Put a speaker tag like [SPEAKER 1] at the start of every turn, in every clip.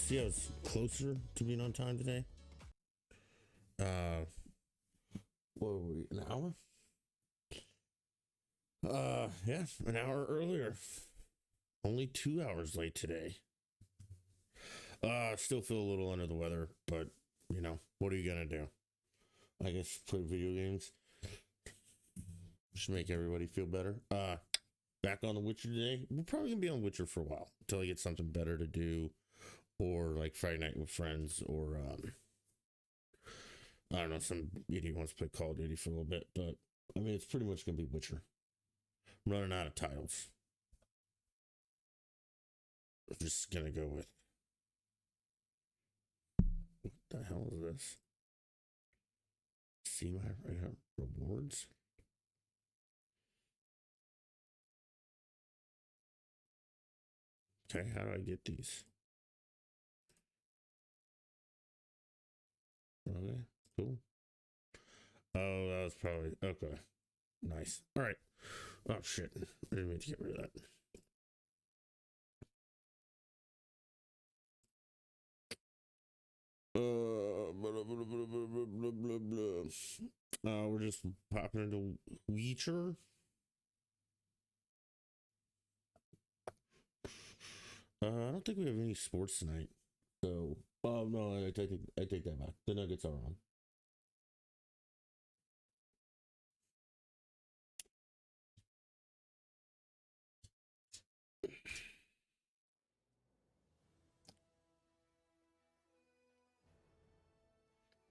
[SPEAKER 1] see, I was closer to being on time today. Uh, what were we? An hour? Yeah, an hour earlier. Only 2 hours late today. Still feel a little under the weather, but you know, what are you gonna do? I guess play video games. Just make everybody feel better. Back on The Witcher today. We're probably gonna be on Witcher for a while until I get something better to do, or like Friday night with friends, or I don't know, some idiot wants to play Call of Duty for a little bit. But I mean, it's pretty much gonna be Witcher. I'm running out of titles. I'm just gonna go with. What the hell is this? See my rewards? Okay, how do I get these? Okay, cool. Oh, that was probably okay. Nice. All right. Oh shit! I didn't mean to get rid of that. We're just popping into Witcher. I don't think we have any sports tonight. So, oh no, I take that back. The Nuggets are on.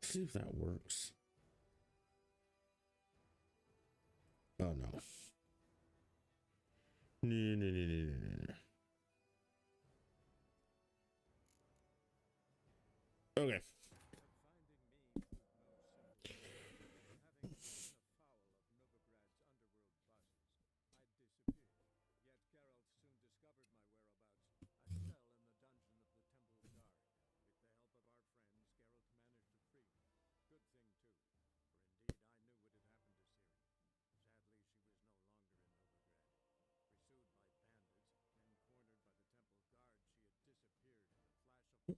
[SPEAKER 1] Let's see if that works. Oh no. No. Okay.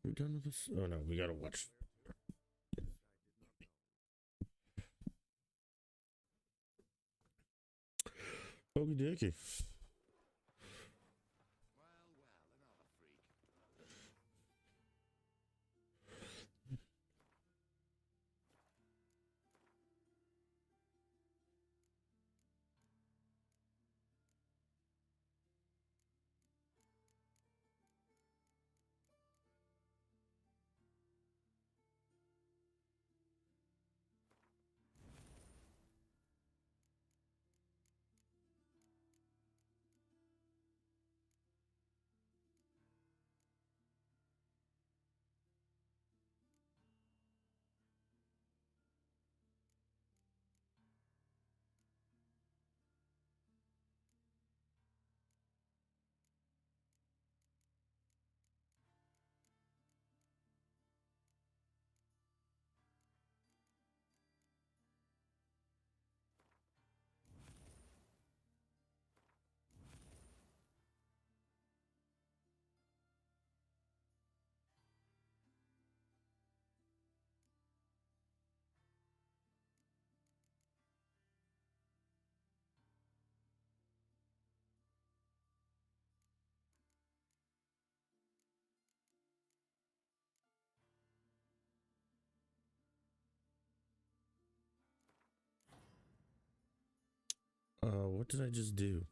[SPEAKER 1] We done with this? Oh no, we gotta watch. Okie dokie. What did I just do?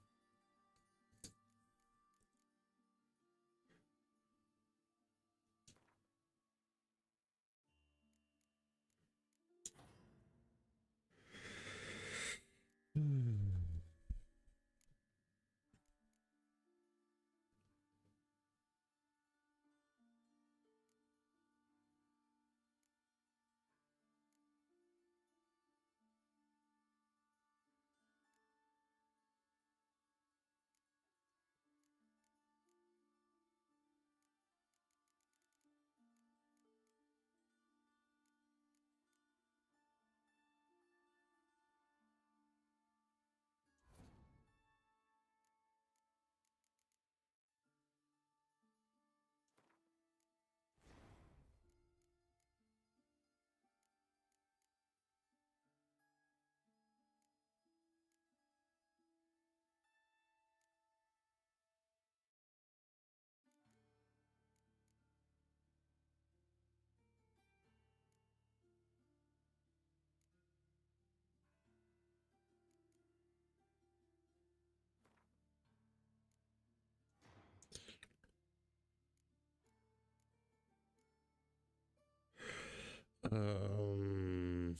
[SPEAKER 1] Um.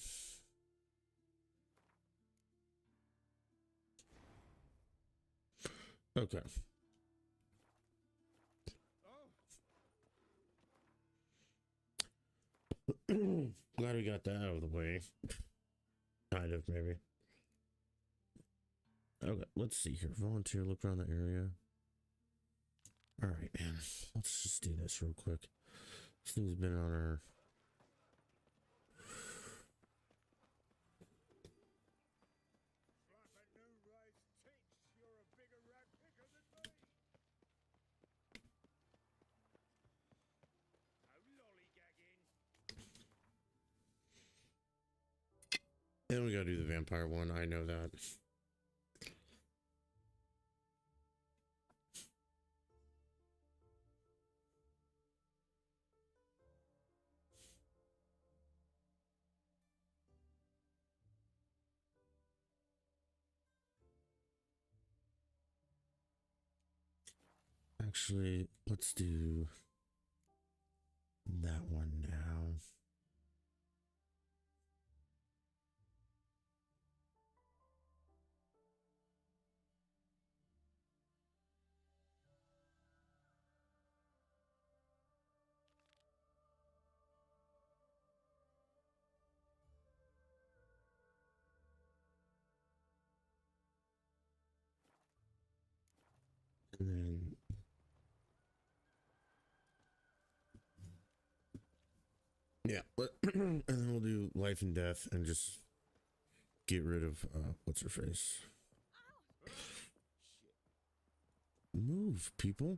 [SPEAKER 1] Okay. Glad we got that out of the way. Kind of, maybe. Okay, let's see here. Volunteer, look around the area. Alright, man. Let's just do this real quick. This thing's been on our... Then we gotta do the vampire one. I know that. Actually, let's do that one now. And then yeah, and then we'll do life and death and just get rid of what's her face. Move, people.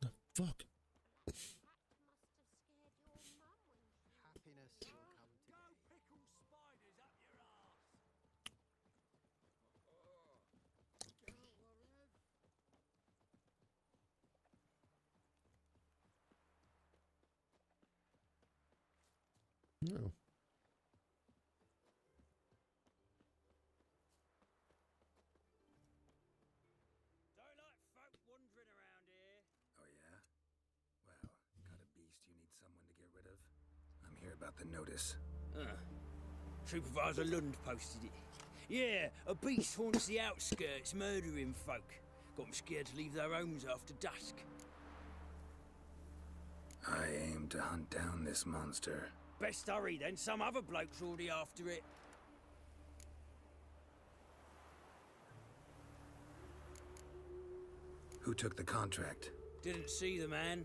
[SPEAKER 1] The fuck.
[SPEAKER 2] Happiness will come today.
[SPEAKER 1] No.
[SPEAKER 3] Don't like folk wandering around here.
[SPEAKER 4] Oh, yeah? Well, got a beast you need someone to get rid of? I'm here about the notice.
[SPEAKER 3] Supervisor Lund posted it. Yeah, a beast haunts the outskirts, murdering folk. Got them scared to leave their homes after dusk.
[SPEAKER 4] I aim to hunt down this monster.
[SPEAKER 3] Best hurry then, some other bloke's already after it.
[SPEAKER 4] Who took the contract?
[SPEAKER 3] Didn't see the man.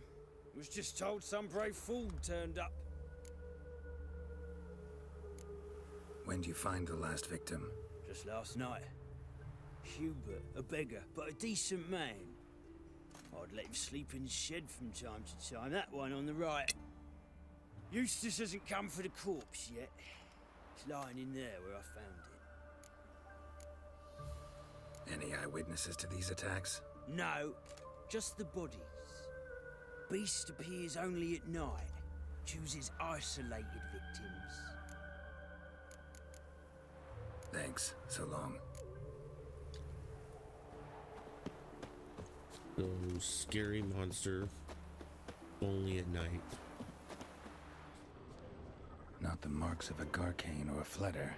[SPEAKER 3] Was just told some brave fool turned up.
[SPEAKER 4] When did you find the last victim?
[SPEAKER 3] Just last night. Hubert, a beggar, but a decent man. I'd let him sleep in his shed from time to time, that one on the right. Eustace hasn't come for the corpse yet. It's lying in there where I found it.
[SPEAKER 4] Any eyewitnesses to these attacks?
[SPEAKER 3] No, just the bodies. Beast appears only at night. Chooses isolated victims.
[SPEAKER 4] Thanks. So long.
[SPEAKER 1] So scary monster. Only at night.
[SPEAKER 4] Not the marks of a Garcane or a Fletter.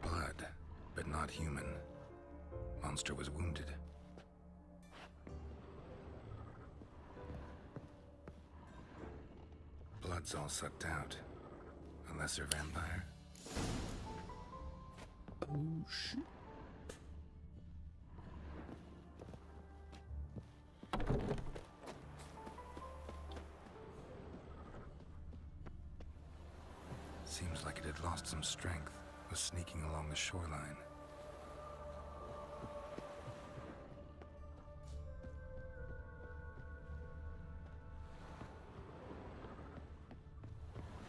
[SPEAKER 4] Blood, but not human. Monster was wounded. Blood's all sucked out. A lesser vampire.
[SPEAKER 1] Oh shit.
[SPEAKER 4] Seems like it had lost some strength. Was sneaking along the shoreline.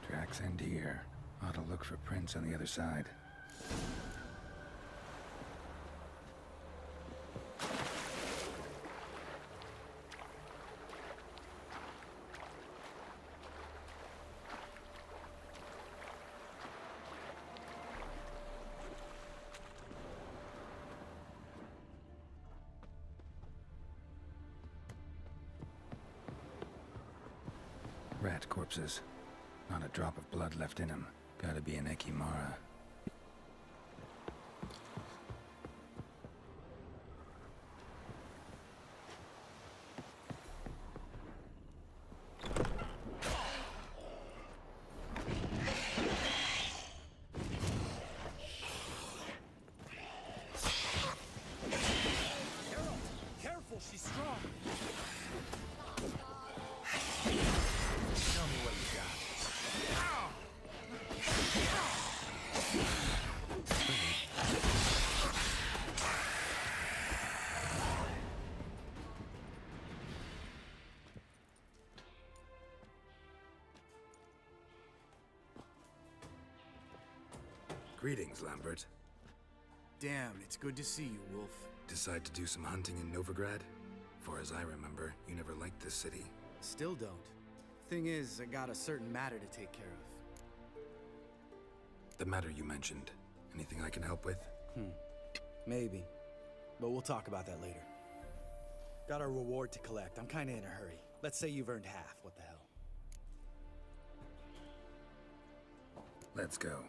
[SPEAKER 4] Tracks end here. Ought to look for prints on the other side. rat corpses. Not a drop of blood left in them. Gotta be an Ekimara.
[SPEAKER 2] Careful, she's strong.
[SPEAKER 4] Tell me what you got. Greetings, Lambert.
[SPEAKER 5] Damn, it's good to see you, Wolf.
[SPEAKER 4] Decide to do some hunting in Novigrad? For as I remember, you never liked this city.
[SPEAKER 5] Still don't. Thing is, I got a certain matter to take care of.
[SPEAKER 4] The matter you mentioned. Anything I can help with?
[SPEAKER 5] Maybe. But we'll talk about that later. Got our reward to collect. I'm kinda in a hurry. Let's say you've earned half. What the hell?
[SPEAKER 4] Let's go.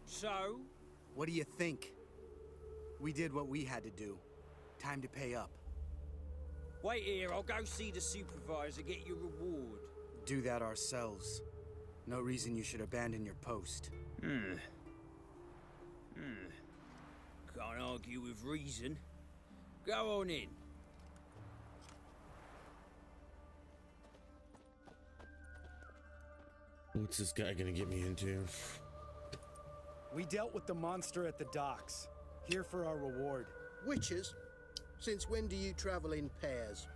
[SPEAKER 3] So,
[SPEAKER 5] What do you think? We did what we had to do. Time to pay up.
[SPEAKER 3] wait here, I'll go see the supervisor, get your reward.
[SPEAKER 5] Do that ourselves. No reason you should abandon your post.
[SPEAKER 3] Can't argue with reason. Go on in.
[SPEAKER 1] What's this guy gonna get me into?
[SPEAKER 5] We dealt with the monster at the docks. Here for our reward.
[SPEAKER 6] Witches? Since when do you travel in pairs?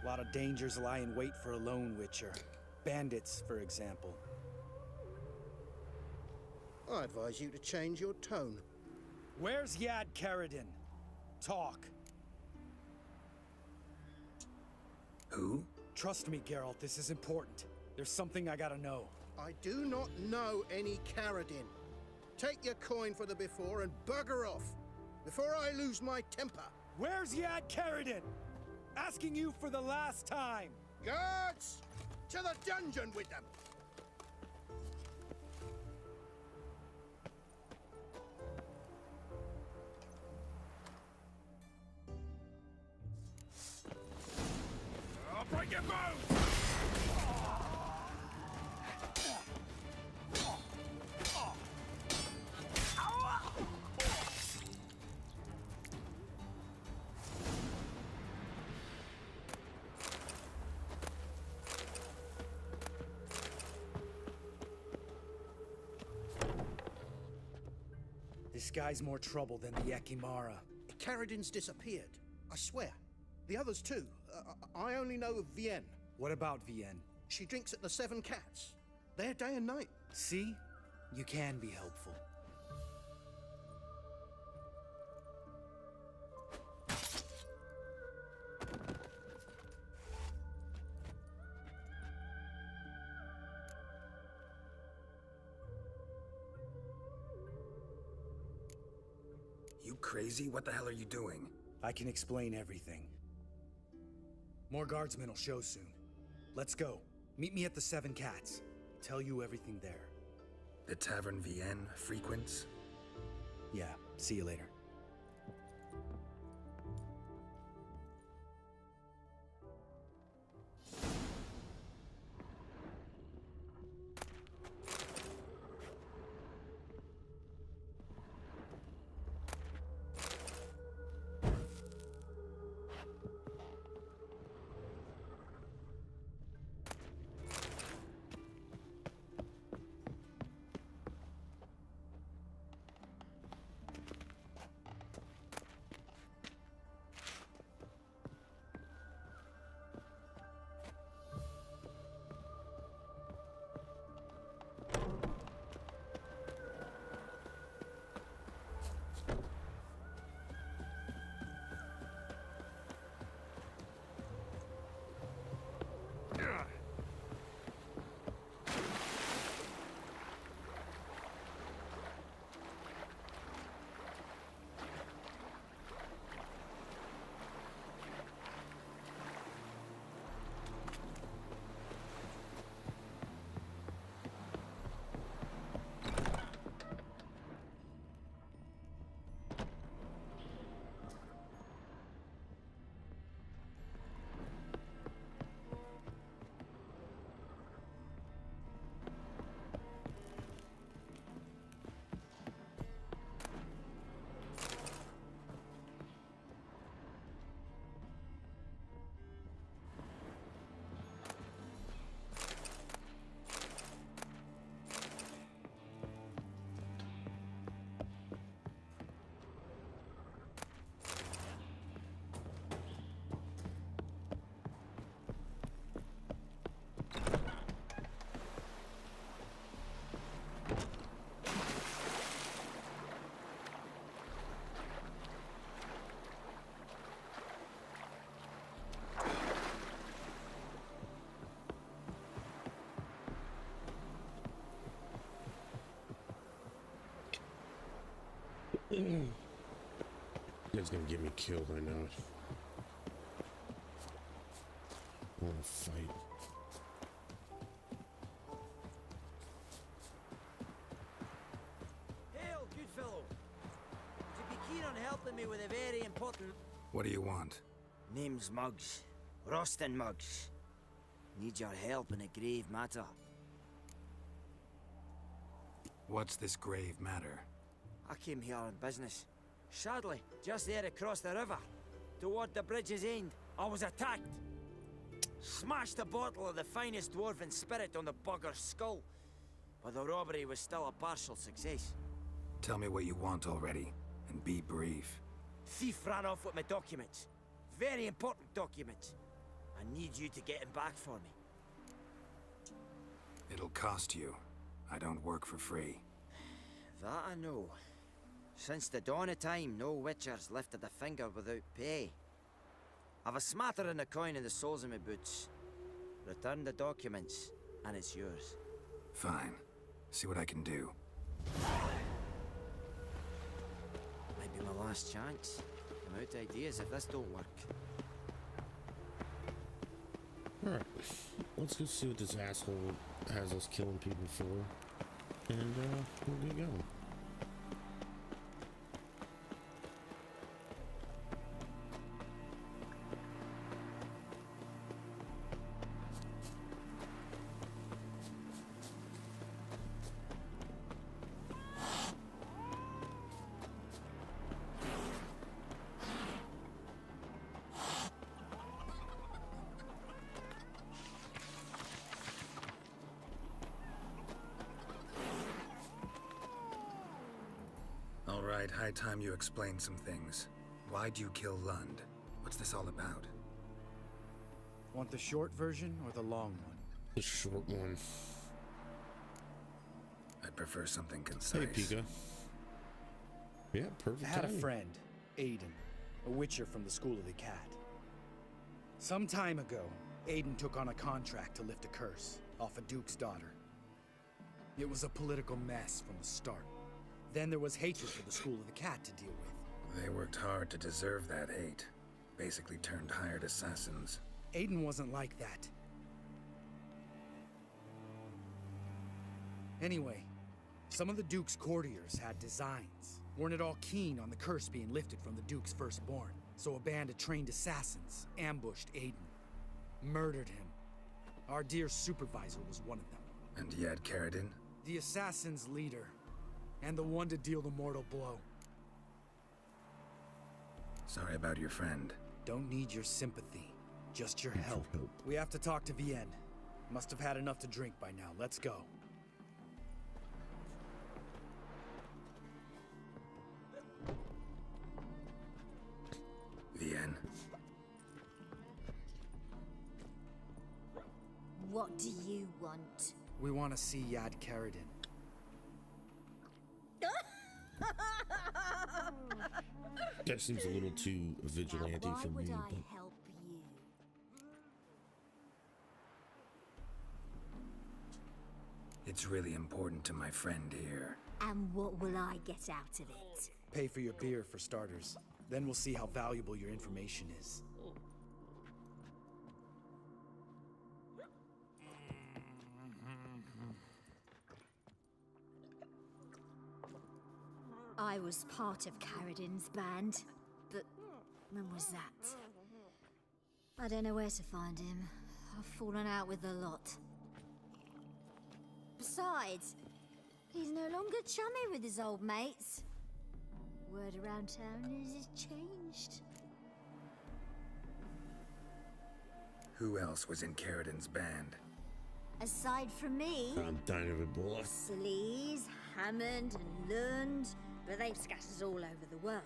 [SPEAKER 5] A lot of dangers lie in wait for a lone witcher. Bandits, for example.
[SPEAKER 6] I advise you to change your tone.
[SPEAKER 5] Where's Yad Karadin? Talk.
[SPEAKER 4] Who?
[SPEAKER 5] Trust me, Geralt, this is important. There's something I gotta know.
[SPEAKER 6] I do not know any Karadin. Take your coin for the before and bugger off, before I lose my temper.
[SPEAKER 5] Where's Yad Karadin? Asking you for the last time.
[SPEAKER 6] Guards! To the dungeon with them!
[SPEAKER 4] I'll break your bones!
[SPEAKER 5] This guy's more trouble than the Ekimara.
[SPEAKER 6] Karadin's disappeared, I swear. The others too. I only know of Vienne.
[SPEAKER 5] What about Vienne?
[SPEAKER 6] She drinks at the Seven Cats. There day and night.
[SPEAKER 5] See? You can be helpful.
[SPEAKER 4] You crazy? What the hell are you doing?
[SPEAKER 5] I can explain everything. More guardsmen will show soon. Let's go. Meet me at the Seven Cats. Tell you everything there.
[SPEAKER 4] The Tavern Vienne frequents?
[SPEAKER 5] Yeah, see you later.
[SPEAKER 1] You guys gonna get me killed, I know it. I wanna fight.
[SPEAKER 7] Hail, good fellow. Would you be keen on helping me with a very important...
[SPEAKER 4] What do you want?
[SPEAKER 7] Name's Muggs. Rostin Muggs. Need your help in a grave matter.
[SPEAKER 4] What's this grave matter?
[SPEAKER 7] I came here on business. Sadly, just there across the river, toward the bridge's end, I was attacked. Smashed a bottle of the finest dwarven spirit on the bugger's skull. But the robbery was still a partial success.
[SPEAKER 4] Tell me what you want already, and be brief.
[SPEAKER 7] Thief ran off with my documents. Very important documents. I need you to get him back for me.
[SPEAKER 4] It'll cost you. I don't work for free.
[SPEAKER 7] That I know. Since the dawn of time, no witcher's lifted a finger without pay. I've a smattering of coin in the soles of my boots. Return the documents, and it's yours.
[SPEAKER 4] Fine. See what I can do.
[SPEAKER 7] Might be my last chance. I'm out of ideas if this don't work.
[SPEAKER 1] Alright, let's go see what this asshole has us killing people for. And, we'll get going.
[SPEAKER 4] All right, high time you explain some things. Why'd you kill Lund? What's this all about?
[SPEAKER 5] Want the short version or the long one?
[SPEAKER 1] The short one.
[SPEAKER 4] I'd prefer something concise.
[SPEAKER 1] Hey, Pika. Yeah, perfect
[SPEAKER 5] I had a
[SPEAKER 1] timing.
[SPEAKER 5] friend, Aiden, a witcher from the School of the Cat. Some time ago, Aiden took on a contract to lift a curse off a duke's daughter. It was a political mess from the start. Then there was hatred for the School of the Cat to deal with.
[SPEAKER 4] They worked hard to deserve that hate. Basically turned hired assassins.
[SPEAKER 5] Aiden wasn't like that. Anyway, some of the Duke's courtiers had designs. Weren't at all keen on the curse being lifted from the Duke's firstborn. So a band of trained assassins ambushed Aiden. Murdered him. Our dear supervisor was one of them.
[SPEAKER 4] And yet, Carradine?
[SPEAKER 5] The assassin's leader. And the one to deal the mortal blow.
[SPEAKER 4] Sorry about your friend.
[SPEAKER 5] Don't need your sympathy. Just your help. We have to talk to Vienne. Must have had enough to drink by now. Let's go.
[SPEAKER 4] Vienne.
[SPEAKER 8] What do you want?
[SPEAKER 5] We want to see Yad Carradine.
[SPEAKER 1] That seems a little too vigilante
[SPEAKER 8] now, why
[SPEAKER 1] for
[SPEAKER 8] would
[SPEAKER 1] me.
[SPEAKER 8] I
[SPEAKER 1] But
[SPEAKER 8] help you?
[SPEAKER 4] It's really important to my friend here.
[SPEAKER 8] And what will I get out of it?
[SPEAKER 5] Pay for your beer, for starters. Then we'll see how valuable your information is.
[SPEAKER 8] I was part of Carradine's band, but when was that? I don't know where to find him. I've fallen out with a lot. Besides, he's no longer chummy with his old mates. Word around town is he's changed.
[SPEAKER 4] Who else was in Carradine's band?
[SPEAKER 8] Aside from me,
[SPEAKER 1] I'm dying of it, boy.
[SPEAKER 8] Sleaze, Hammond, and Lund, but they scatters all over the world.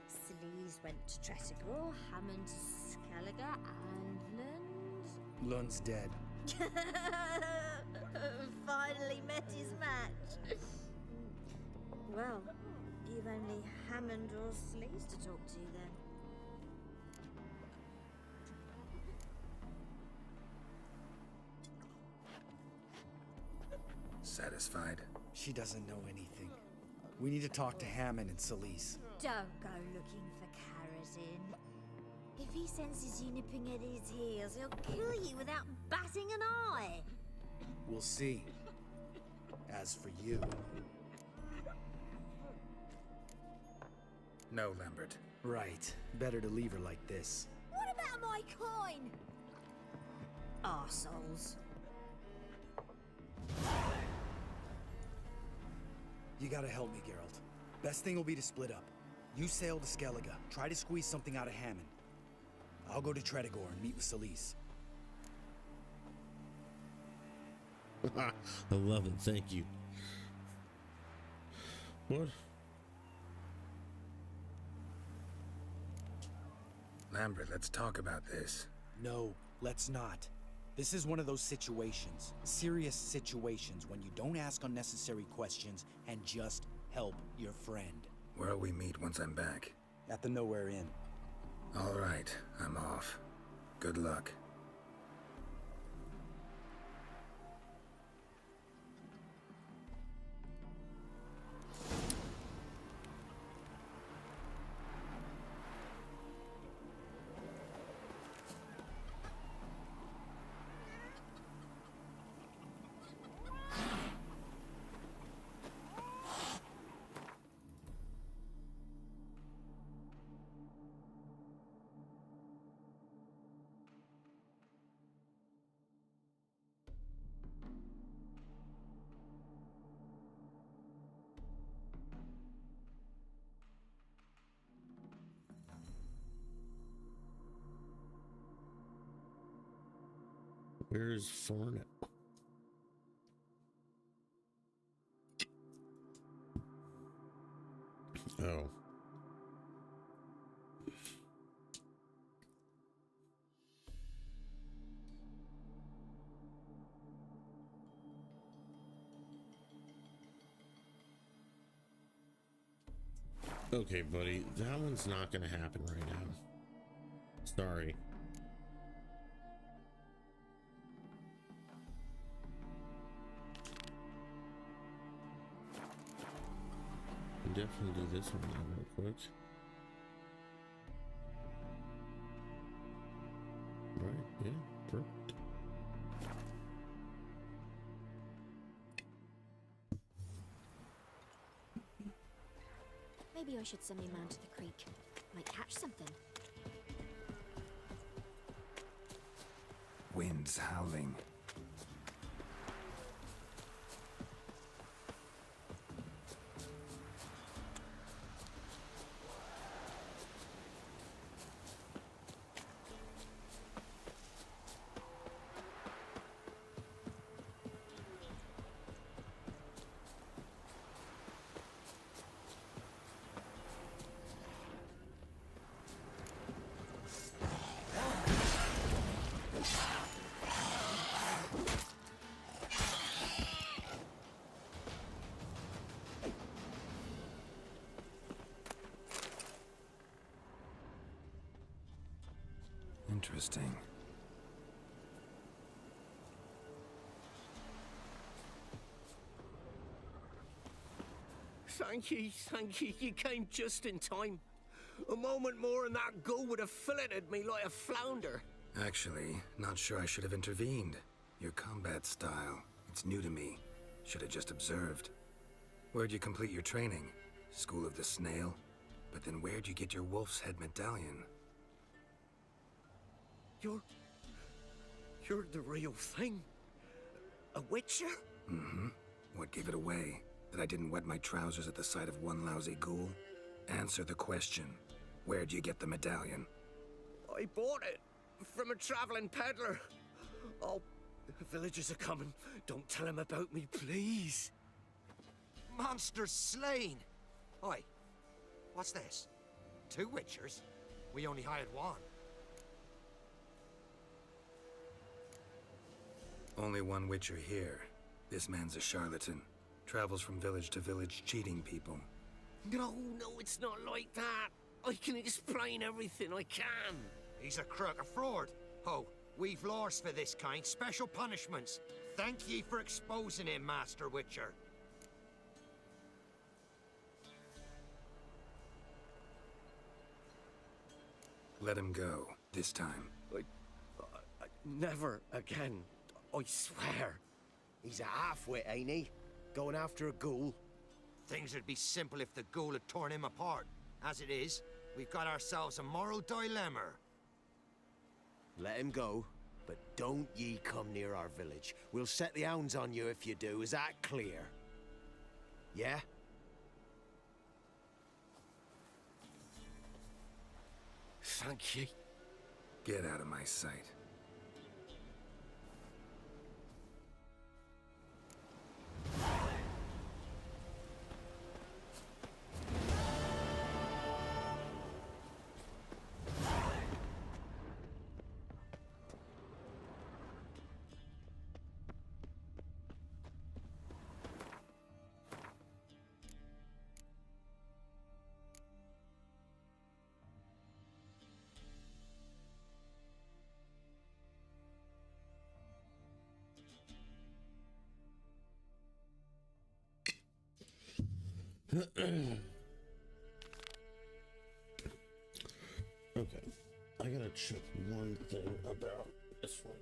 [SPEAKER 8] Sleaze went to Tretigor, Hammond to Skellige, and Lund...
[SPEAKER 5] Lund's dead.
[SPEAKER 8] Finally met his match. Well, you've only Hammond or Sleaze to talk to then.
[SPEAKER 4] Satisfied?
[SPEAKER 5] She doesn't know anything. We need to talk to Hammond and Celise.
[SPEAKER 8] Don't go looking for Carradine. If he senses you nipping at his heels, he'll kill you without batting an eye.
[SPEAKER 5] We'll see. As for you...
[SPEAKER 4] No, Lambert.
[SPEAKER 5] Right. Better to leave her like this.
[SPEAKER 8] What about my coin? Arseholes.
[SPEAKER 5] You gotta help me, Geralt. Best thing will be to split up. You sail to Skellige. Try to squeeze something out of Hammond. I'll go to Tredigor and meet with Celise.
[SPEAKER 1] I love it. Thank you. What?
[SPEAKER 4] Lambert, let's talk about this.
[SPEAKER 5] No, let's not. This is one of those situations, serious situations, when you don't ask unnecessary questions and just help your friend.
[SPEAKER 4] Where'll we meet once I'm back?
[SPEAKER 5] At the Nowhere Inn.
[SPEAKER 4] All right, I'm off. Good luck.
[SPEAKER 1] Where's Fornet? Oh. Okay, buddy, that one's not gonna happen right now. Sorry. Definitely do this one now real quick. Right, yeah, perfect.
[SPEAKER 8] Maybe I should send him round to the creek. Might catch something.
[SPEAKER 4] Wind's howling. Interesting.
[SPEAKER 6] Thank you. You came just in time. A moment more and that gull would have filleted me like a flounder.
[SPEAKER 4] Actually, not sure I should have intervened. Your combat style, it's new to me. Should have just observed. Where'd you complete your training? School of the Snail? But then where'd you get your wolf's head medallion?
[SPEAKER 6] You're the real thing. A witcher?
[SPEAKER 4] Mm-hmm. What gave it away? That I didn't wet my trousers at the sight of one lousy ghoul? Answer the question. Where'd you get the medallion?
[SPEAKER 6] I bought it from a traveling peddler. Oh, the villagers are coming. Don't tell them about me, please.
[SPEAKER 2] Monsters slain! Oi, what's this? 2 witchers? We only hired 1.
[SPEAKER 4] Only one witcher here. This man's a charlatan. Travels from village to village cheating people.
[SPEAKER 6] No, it's not like that. I can explain everything, I can.
[SPEAKER 2] He's a crook, a fraud. Oh, we've laws for this kind, special punishments. Thank ye for exposing him, Master Witcher.
[SPEAKER 4] Let him go, this time.
[SPEAKER 6] Never again. I swear.
[SPEAKER 2] He's a half-wit, ain't he? Going after a ghoul. Things would be simple if the ghoul had torn him apart. As it is, we've got ourselves a moral dilemma. Let him go, but don't ye come near our village. We'll set the hounds on you if you do. Is that clear? Yeah?
[SPEAKER 6] Thank ye.
[SPEAKER 4] Get out of my sight.
[SPEAKER 1] Okay, I gotta check one thing about this one.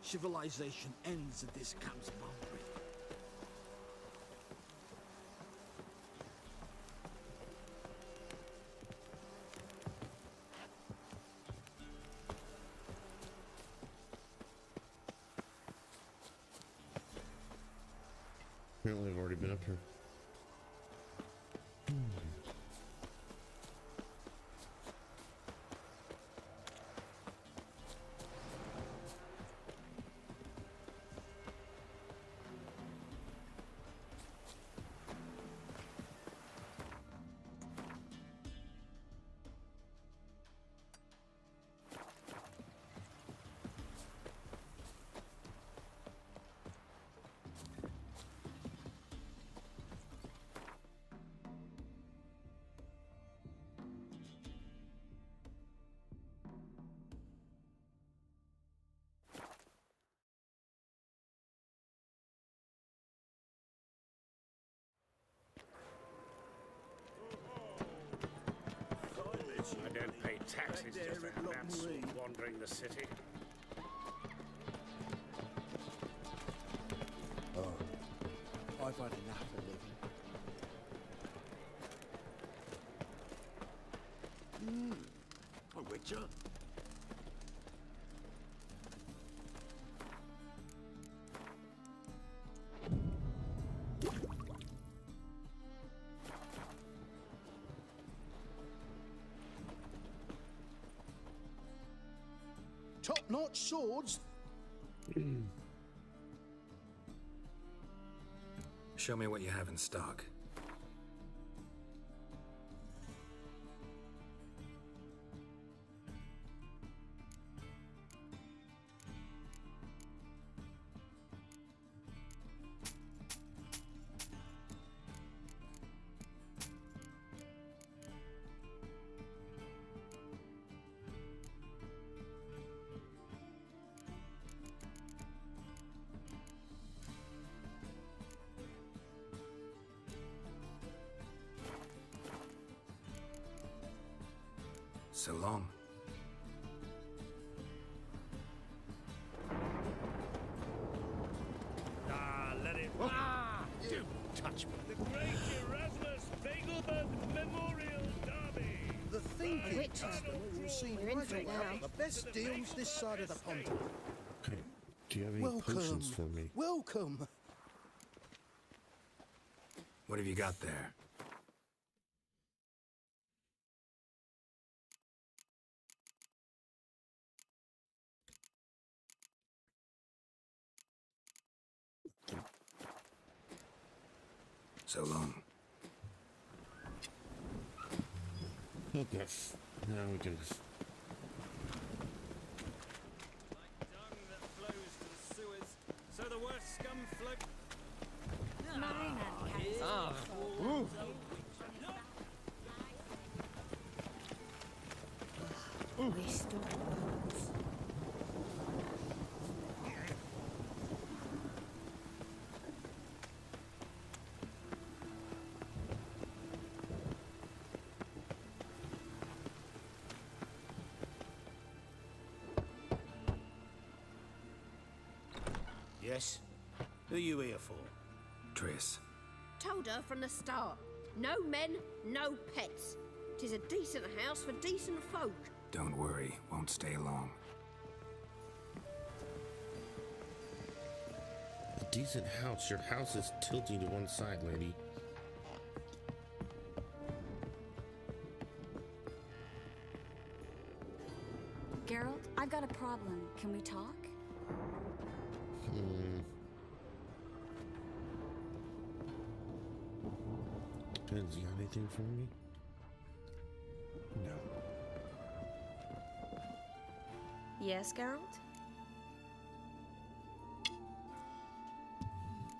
[SPEAKER 3] Civilization ends at this camp's boundary.
[SPEAKER 1] Apparently I've already been up here.
[SPEAKER 9] I don't pay taxes just to have that sort wandering the city.
[SPEAKER 3] I've had enough of living.
[SPEAKER 2] A witcher?
[SPEAKER 3] Top-notch swords?
[SPEAKER 4] Show me what you have in stock. So long.
[SPEAKER 9] Ah, let it.
[SPEAKER 2] Ah! You touch me.
[SPEAKER 9] The Great Erasmus Fagelberg Memorial Derby.
[SPEAKER 10] The thinking
[SPEAKER 8] Witcher.
[SPEAKER 10] customer will seem
[SPEAKER 8] We're in
[SPEAKER 10] right
[SPEAKER 8] for it
[SPEAKER 10] about
[SPEAKER 8] now.
[SPEAKER 10] the best deals this side of the pond.
[SPEAKER 1] Okay. Do you have any
[SPEAKER 10] Welcome.
[SPEAKER 1] potions for me?
[SPEAKER 10] Welcome.
[SPEAKER 4] What have you got there? So long.
[SPEAKER 1] Okay. Now we can.
[SPEAKER 3] Dung that flows to the sewers, so the worst scum float.
[SPEAKER 8] Restore worlds.
[SPEAKER 6] Yes? Who you here for?
[SPEAKER 4] Triss.
[SPEAKER 11] Told her from the start. No men, no pets. 'Tis a decent house for decent folk.
[SPEAKER 4] Don't worry, won't stay long.
[SPEAKER 1] A decent house. Your house is tilting to one side, lady.
[SPEAKER 12] Geralt, I've got a problem. Can we talk?
[SPEAKER 1] Depends. You got anything for me? No.
[SPEAKER 12] Yes, Geralt?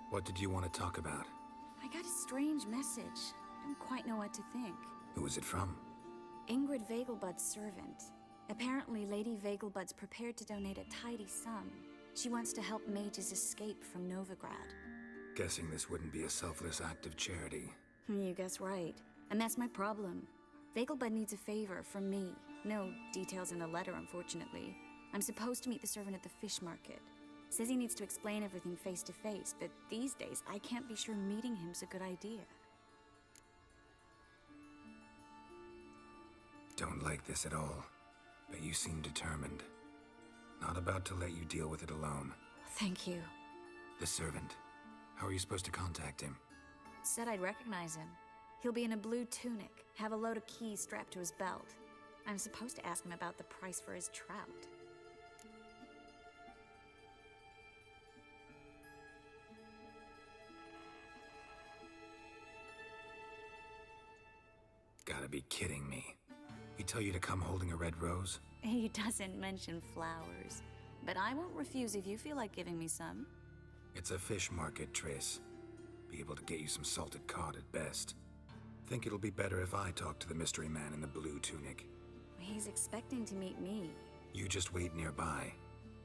[SPEAKER 4] What did you want to talk about?
[SPEAKER 12] I got a strange message. I don't quite know what to think.
[SPEAKER 4] Who was it from?
[SPEAKER 12] Ingrid Vegelbud's servant. Apparently, Lady Vegelbud's prepared to donate a tidy sum. She wants to help mages escape from Novigrad.
[SPEAKER 4] Guessing this wouldn't be a selfless act of charity.
[SPEAKER 12] You guess right. And that's my problem. Vegelbud needs a favor from me. No details in the letter, unfortunately. I'm supposed to meet the servant at the fish market. Says he needs to explain everything face to face, but these days I can't be sure meeting him's a good idea.
[SPEAKER 4] Don't like this at all, but you seem determined. Not about to let you deal with it alone.
[SPEAKER 12] Thank you.
[SPEAKER 4] The servant. How are you supposed to contact him?
[SPEAKER 12] Said I'd recognize him. He'll be in a blue tunic, have a load of keys strapped to his belt. I'm supposed to ask him about the price for his trout.
[SPEAKER 4] Gotta be kidding me. He tell you to come holding a red rose?
[SPEAKER 12] He doesn't mention flowers, but I won't refuse if you feel like giving me some.
[SPEAKER 4] It's a fish market, Triss. Be able to get you some salted cod at best. Think it'll be better if I talk to the mystery man in the blue tunic.
[SPEAKER 12] He's expecting to meet me.
[SPEAKER 4] You just wait nearby.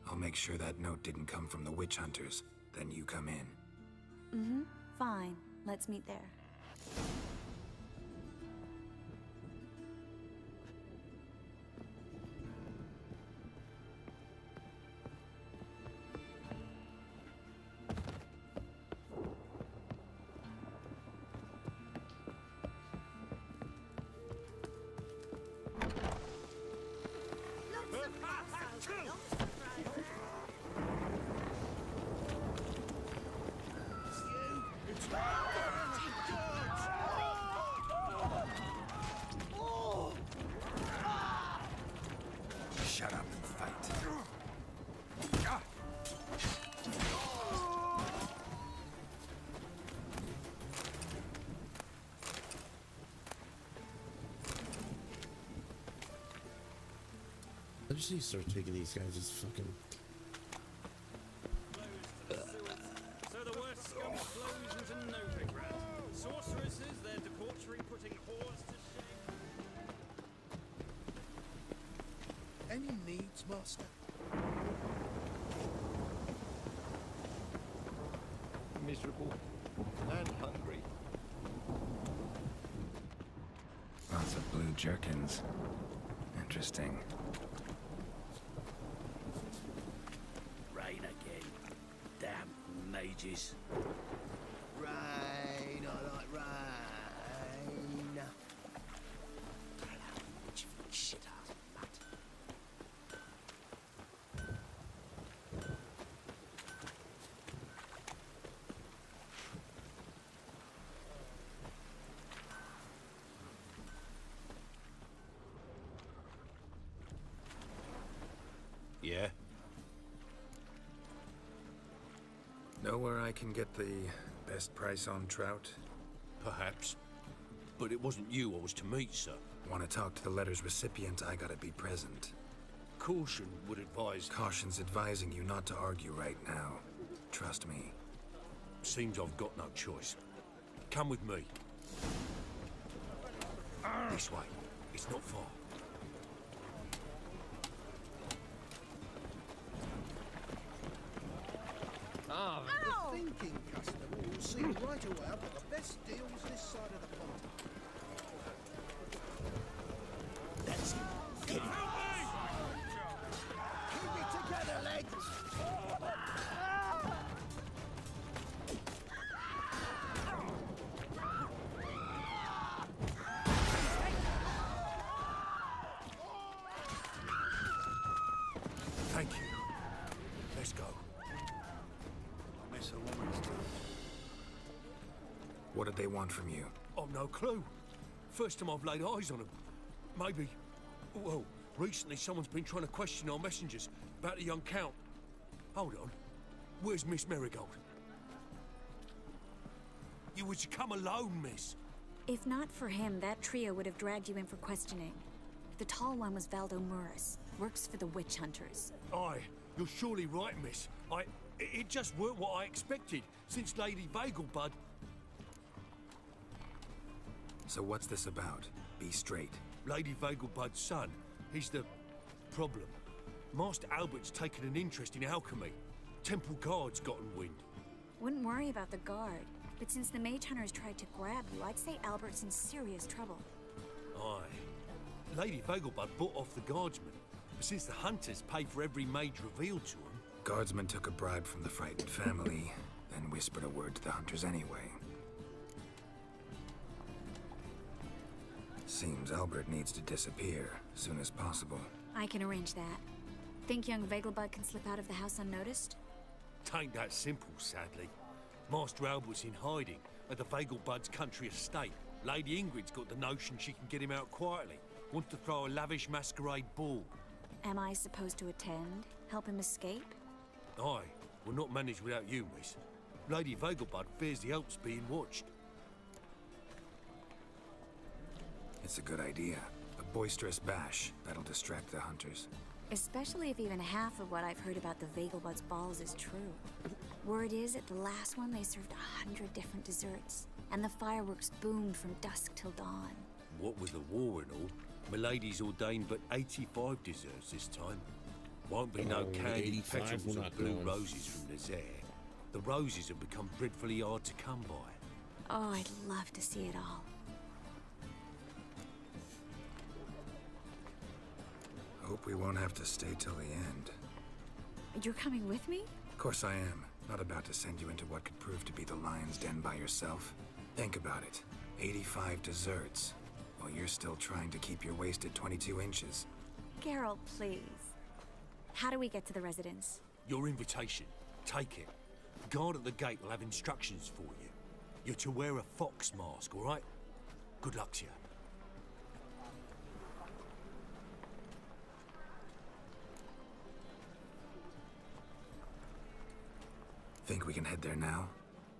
[SPEAKER 4] I'll make sure that note didn't come from the witch hunters. Then you come in.
[SPEAKER 12] Mm-hmm. Fine. Let's meet there.
[SPEAKER 4] Shut up and fight.
[SPEAKER 1] I just need to start taking these guys as fucking.
[SPEAKER 3] So the worst scum flows into Novigrad. Sorceresses, their debauchery putting whores to shame.
[SPEAKER 10] Any needs, Master?
[SPEAKER 6] Miserable and hungry.
[SPEAKER 4] Lots of blue jerkins. interesting.
[SPEAKER 9] Rain again. Damn mages.
[SPEAKER 10] Rain, I like rain.
[SPEAKER 9] Shit ass
[SPEAKER 13] Yeah?
[SPEAKER 4] Know where I can get the best price on trout?
[SPEAKER 13] Perhaps. But it wasn't you I was to meet, sir.
[SPEAKER 4] Want to talk to the letter's recipient, I gotta be present.
[SPEAKER 13] Caution would advise...
[SPEAKER 4] Caution's advising you not to argue right now. Trust me.
[SPEAKER 13] Seems I've got no choice. Come with me. This way. It's not far.
[SPEAKER 10] The thinking customer will see right away I've got the best deals this side of the pond.
[SPEAKER 9] That's it. Get it.
[SPEAKER 10] Keep it together, lads!
[SPEAKER 13] Thank you. Let's go.
[SPEAKER 9] Miss a woman's too.
[SPEAKER 4] What did they want from you?
[SPEAKER 13] I've no clue. First time I've laid eyes on them. Maybe... Well, recently someone's been trying to question our messengers about the young Count. Hold on. Where's Miss Marigold? You was to come alone, miss.
[SPEAKER 12] If not for him, that trio would have dragged you in for questioning. The tall one was Valdo Murris, works for the witch hunters.
[SPEAKER 13] Aye, you're surely right, miss. It just weren't what I expected, since Lady Vagelbud...
[SPEAKER 4] So what's this about? Be straight.
[SPEAKER 13] Lady Vagelbud's son, he's the problem. Master Albert's taken an interest in alchemy. Temple Guard's gotten wind.
[SPEAKER 12] Wouldn't worry about the guard, but since the mage hunters tried to grab you, I'd say Albert's in serious trouble.
[SPEAKER 13] Aye. Lady Vagelbud bought off the guardsmen, but since the hunters pay for every mage revealed to them...
[SPEAKER 4] Guardsmen took a bribe from the frightened family, then whispered a word to the hunters anyway. Seems Albert needs to disappear as soon as possible.
[SPEAKER 12] I can arrange that. Think young Vagelbud can slip out of the house unnoticed?
[SPEAKER 13] Tain't that simple, sadly. Master Albert's in hiding at the Vagelbud's country estate. Lady Ingrid's got the notion she can get him out quietly. Wants to throw a lavish masquerade ball.
[SPEAKER 12] Am I supposed to attend? Help him escape?
[SPEAKER 13] Aye, we'll not manage without you, miss. Lady Vagelbud fears the Alps being watched.
[SPEAKER 4] It's a good idea. A boisterous bash that'll distract the hunters.
[SPEAKER 12] Especially if even half of what I've heard about the Vagelbud's balls is true. Word is, at the last one they served 100 different desserts, and the fireworks boomed from dusk till dawn.
[SPEAKER 13] What with the war and all, Milady's ordained but 85 desserts this time. Won't be no candy
[SPEAKER 1] 85,
[SPEAKER 13] petals
[SPEAKER 1] we're
[SPEAKER 13] or
[SPEAKER 1] not
[SPEAKER 13] blue
[SPEAKER 1] going.
[SPEAKER 13] roses from Nazaire. The roses have become dreadfully hard to come by.
[SPEAKER 12] Oh, I'd love to see it all.
[SPEAKER 4] Hope we won't have to stay till the end.
[SPEAKER 12] You're coming with me?
[SPEAKER 4] Of course I am. Not about to send you into what could prove to be the lion's den by yourself. Think about it. 85 desserts, while you're still trying to keep your waist at 22 inches.
[SPEAKER 12] Geralt, please. How do we get to the residence?
[SPEAKER 13] Your invitation. Take it. The guard at the gate will have instructions for you. You're to wear a fox mask, all right? Good luck to you.
[SPEAKER 4] Think we can head there now?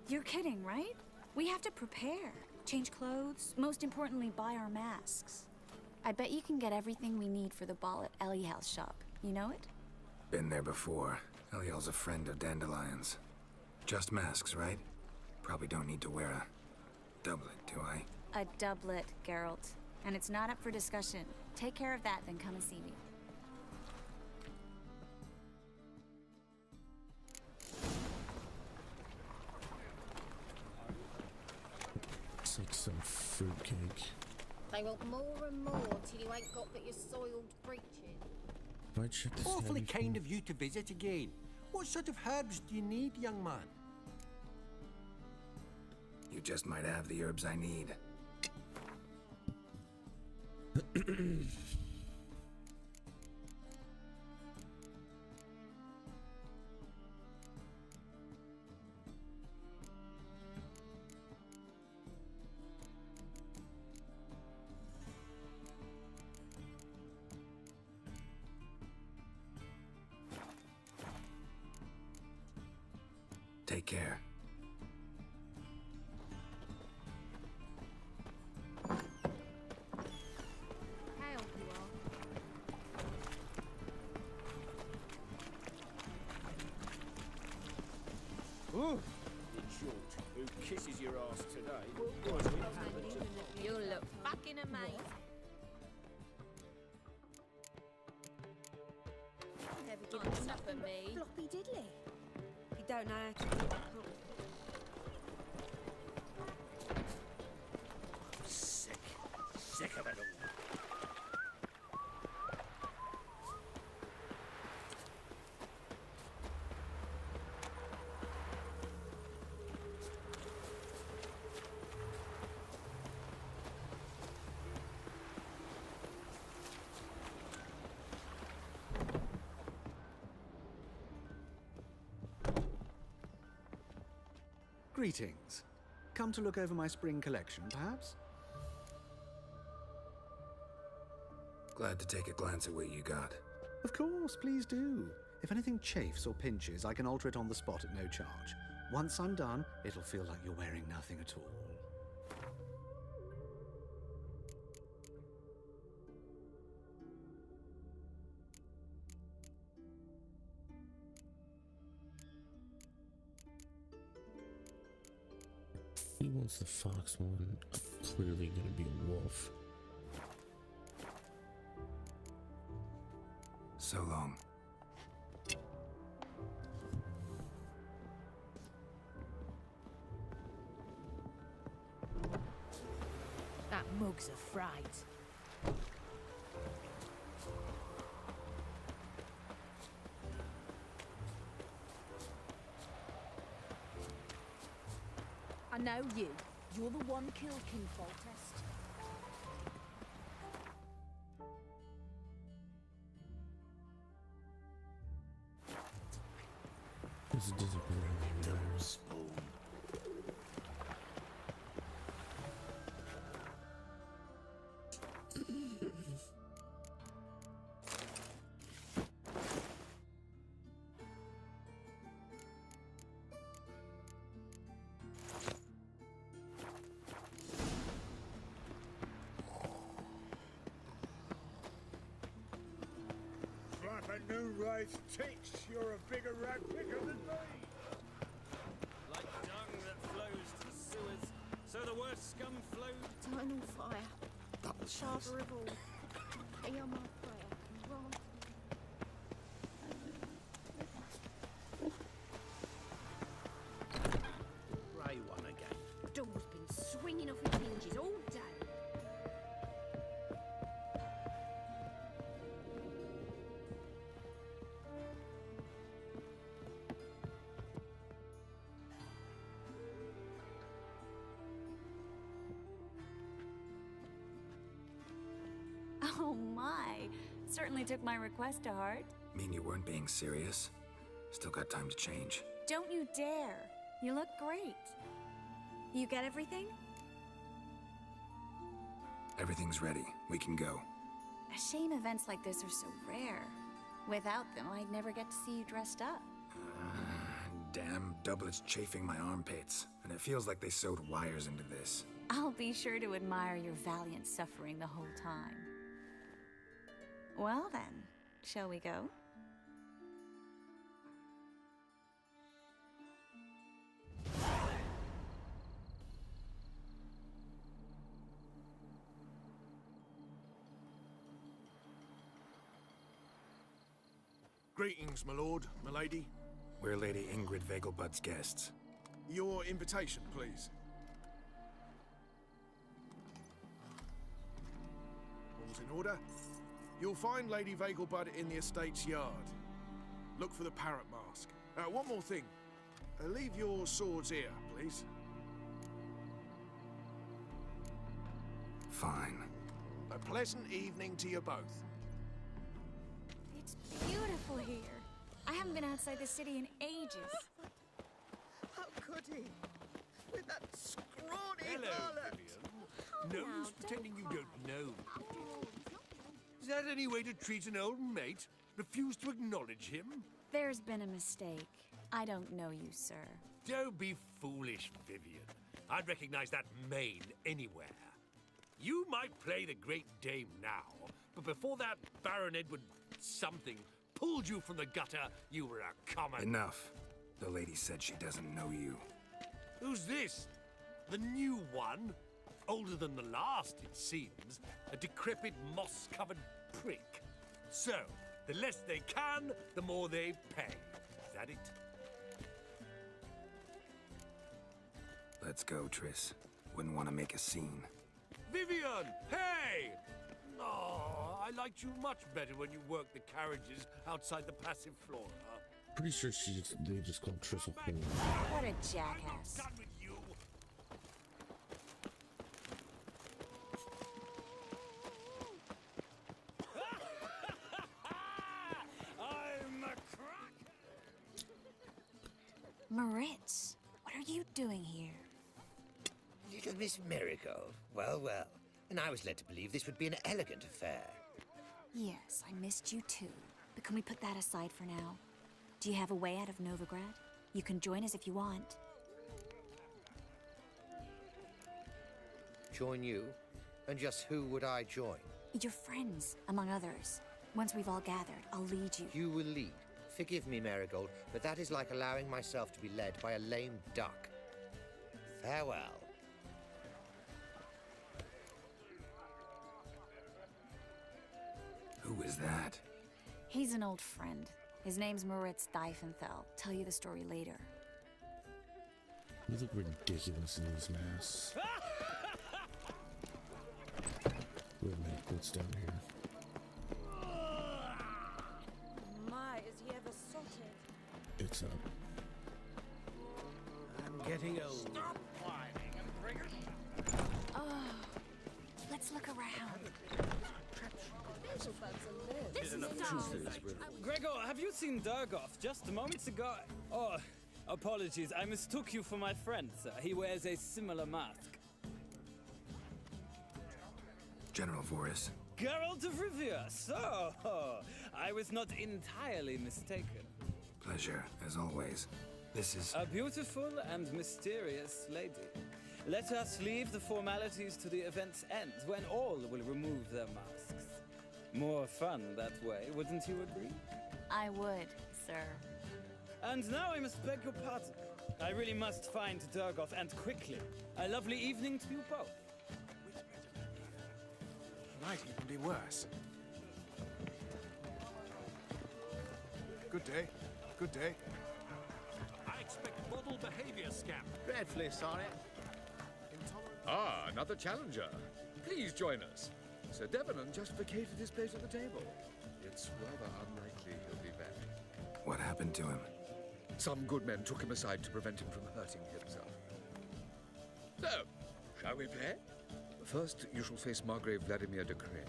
[SPEAKER 12] You're kidding, right? We have to prepare. Change clothes, most importantly, buy our masks. I bet you can get everything we need for the ball at Eliel's shop. You know it?
[SPEAKER 4] Been there before. Eliel's a friend of Dandelion's. Just masks, right? Probably don't need to wear a doublet, do I?
[SPEAKER 12] A doublet, Geralt. And it's not up for discussion. Take care of that, then come and see me.
[SPEAKER 1] It's like some fruitcake.
[SPEAKER 11] They want more and more till you ain't got but your soiled breeches.
[SPEAKER 1] Why'd you have to
[SPEAKER 13] Awfully
[SPEAKER 1] say
[SPEAKER 13] kind of you to visit again. What sort of herbs do you need, young man?
[SPEAKER 4] You just might have the herbs I need. Take care.
[SPEAKER 11] How you are.
[SPEAKER 3] Oh, in short, who kisses your ass today?
[SPEAKER 11] You look fucking amazing.
[SPEAKER 8] Never given
[SPEAKER 11] Oh,
[SPEAKER 8] nothing
[SPEAKER 11] nothing
[SPEAKER 8] but
[SPEAKER 11] me.
[SPEAKER 8] floppy diddly. You don't know how to do it.
[SPEAKER 3] Sick. Sick of it all.
[SPEAKER 5] Greetings. Come to look over my spring collection, perhaps?
[SPEAKER 4] Glad to take a glance at what you got.
[SPEAKER 5] Of course, please do. If anything chafes or pinches, I can alter it on the spot at no charge. Once I'm done, it'll feel like you're wearing nothing at all.
[SPEAKER 1] he wants the fox one? I'm clearly gonna be a wolf.
[SPEAKER 4] So long.
[SPEAKER 11] That mug's a fright. I know you. You're the one killed King Foltest.
[SPEAKER 1] This doesn't really matter.
[SPEAKER 9] Flap a new right ticks, you're a bigger rat picker than me.
[SPEAKER 3] Like dung that flows to the sewers, so the worst scum flowed.
[SPEAKER 11] Eternal fire. Father of all. Hear my prayer. Grant
[SPEAKER 9] Grey one again.
[SPEAKER 11] Door's been swinging off its hinges all day.
[SPEAKER 12] Oh my. Certainly took my request to heart.
[SPEAKER 4] Mean you weren't being serious? Still got time to change.
[SPEAKER 12] Don't you dare. You look great. You get everything?
[SPEAKER 4] Everything's ready. We can go.
[SPEAKER 12] A shame events like this are so rare. Without them, I'd never get to see you dressed up.
[SPEAKER 4] Damn doublets chafing my armpits, and it feels like they sewed wires into this.
[SPEAKER 12] I'll be sure to admire your valiant suffering the whole time. Well then, shall we go?
[SPEAKER 14] Greetings, my lord, my lady.
[SPEAKER 4] We're Lady Ingrid Vegelbud's guests.
[SPEAKER 14] Your invitation, please.
[SPEAKER 9] order. You'll find Lady Vegelbud in the estate's yard. Look for the parrot mask. One more thing. Leave your swords here, please.
[SPEAKER 4] Fine.
[SPEAKER 9] A pleasant evening to you both.
[SPEAKER 12] It's beautiful here. I haven't been outside the city in ages.
[SPEAKER 6] How could he? With that scrawny
[SPEAKER 13] Hello,
[SPEAKER 6] harlot.
[SPEAKER 13] Vivian. No use pretending you don't know. Is that any way to treat an old mate? Refuse to acknowledge him?
[SPEAKER 12] There's been a mistake. I don't know you, sir.
[SPEAKER 13] Don't be foolish, Vivian. I'd recognize that mane anywhere. You might play the Great Dame now, but before that Baron Edward something pulled you from the gutter, you were a common...
[SPEAKER 4] Enough. The lady said she doesn't know you.
[SPEAKER 13] Who's this? The new one? Older than the last, it seems. A decrepit, moss-covered prick. So, the less they can, the more they pay. Is that it?
[SPEAKER 4] Let's go, Triss. Wouldn't want to make a scene.
[SPEAKER 13] Vivian! Hey! Oh, I liked you much better when you worked the carriages outside the passive flora.
[SPEAKER 1] Pretty sure they just called Triss a whore.
[SPEAKER 12] What a jackass.
[SPEAKER 13] Done with you.
[SPEAKER 3] I'm a crack.
[SPEAKER 12] Moritz, what are you doing here?
[SPEAKER 2] Little Miss Marigold. Well, well. And I was led to believe this would be an elegant affair.
[SPEAKER 12] Yes, I missed you too. But can we put that aside for now? Do you have a way out of Novigrad? You can join us if you want.
[SPEAKER 2] Join you? And just who would I join?
[SPEAKER 12] Your friends, among others. Once we've all gathered, I'll lead you.
[SPEAKER 2] You will lead. Forgive me, Marigold, but that is like allowing myself to be led by a lame duck. Farewell.
[SPEAKER 4] Who is that?
[SPEAKER 12] He's an old friend. His name's Moritz Diefenthal. Tell you the story later.
[SPEAKER 1] You look ridiculous in these masks. Wait a minute, what's down here?
[SPEAKER 11] My, is he ever sorted?
[SPEAKER 1] It's up.
[SPEAKER 6] I'm getting old.
[SPEAKER 3] Stop whining and bring it.
[SPEAKER 12] Oh, let's look around.
[SPEAKER 11] This is
[SPEAKER 3] Gregor, have you seen Durgoff just moments ago? Oh, apologies. I mistook you for my friend, sir. He wears a similar mask.
[SPEAKER 4] General Voris.
[SPEAKER 3] Geralt of Rivia. So, I was not entirely mistaken.
[SPEAKER 4] Pleasure, as always. This is...
[SPEAKER 3] A beautiful and mysterious lady. Let us leave the formalities to the event's end, when all will remove their masks. More fun that way, wouldn't you agree?
[SPEAKER 12] I would, sir.
[SPEAKER 3] And now I must beg your pardon. I really must find Durgoff, and quickly. A lovely evening to you both.
[SPEAKER 9] Might even be worse. Good day. Good day.
[SPEAKER 13] I expect model behavior, scamp.
[SPEAKER 6] Dreadfully sorry.
[SPEAKER 14] Ah, another challenger. Please join us. Sir Devenant just vacated his place at the table. It's rather unlikely he'll be back.
[SPEAKER 4] What happened to him?
[SPEAKER 14] Some good men took him aside to prevent him from hurting himself. So, shall we play? First, you shall face Margrave Vladimir de Cray.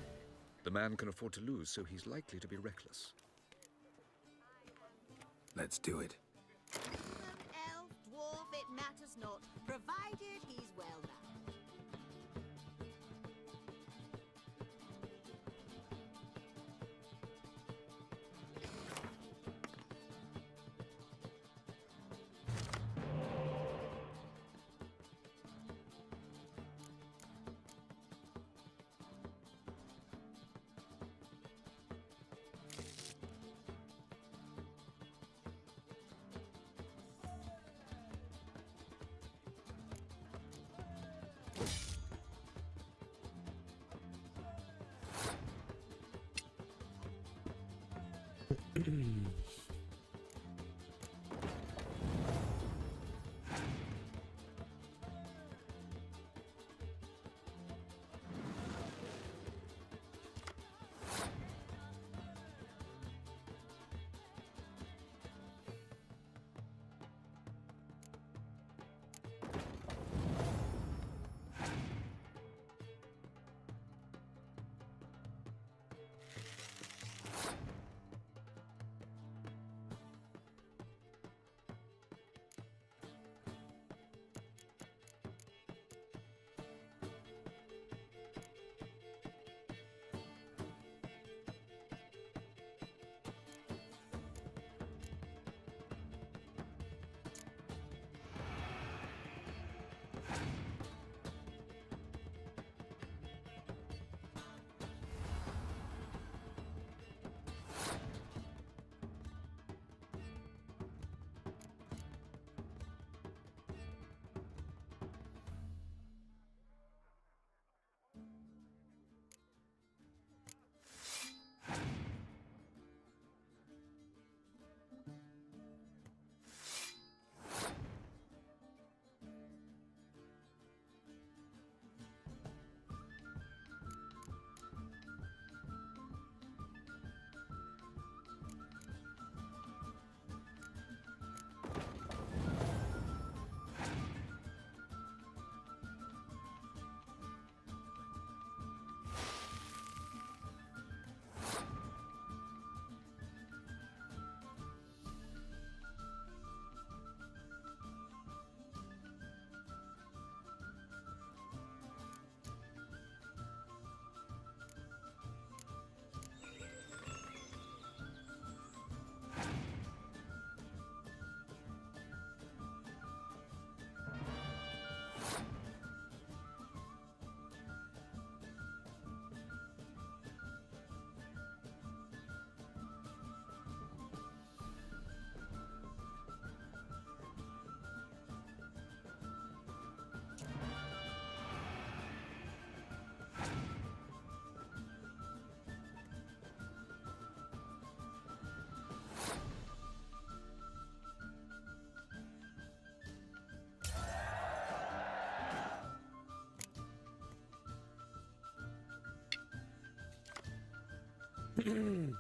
[SPEAKER 14] The man can afford to lose, so he's likely to be reckless.
[SPEAKER 4] Let's do it.
[SPEAKER 11] elf, dwarf, it matters not, provided he's well known.
[SPEAKER 1] What are they?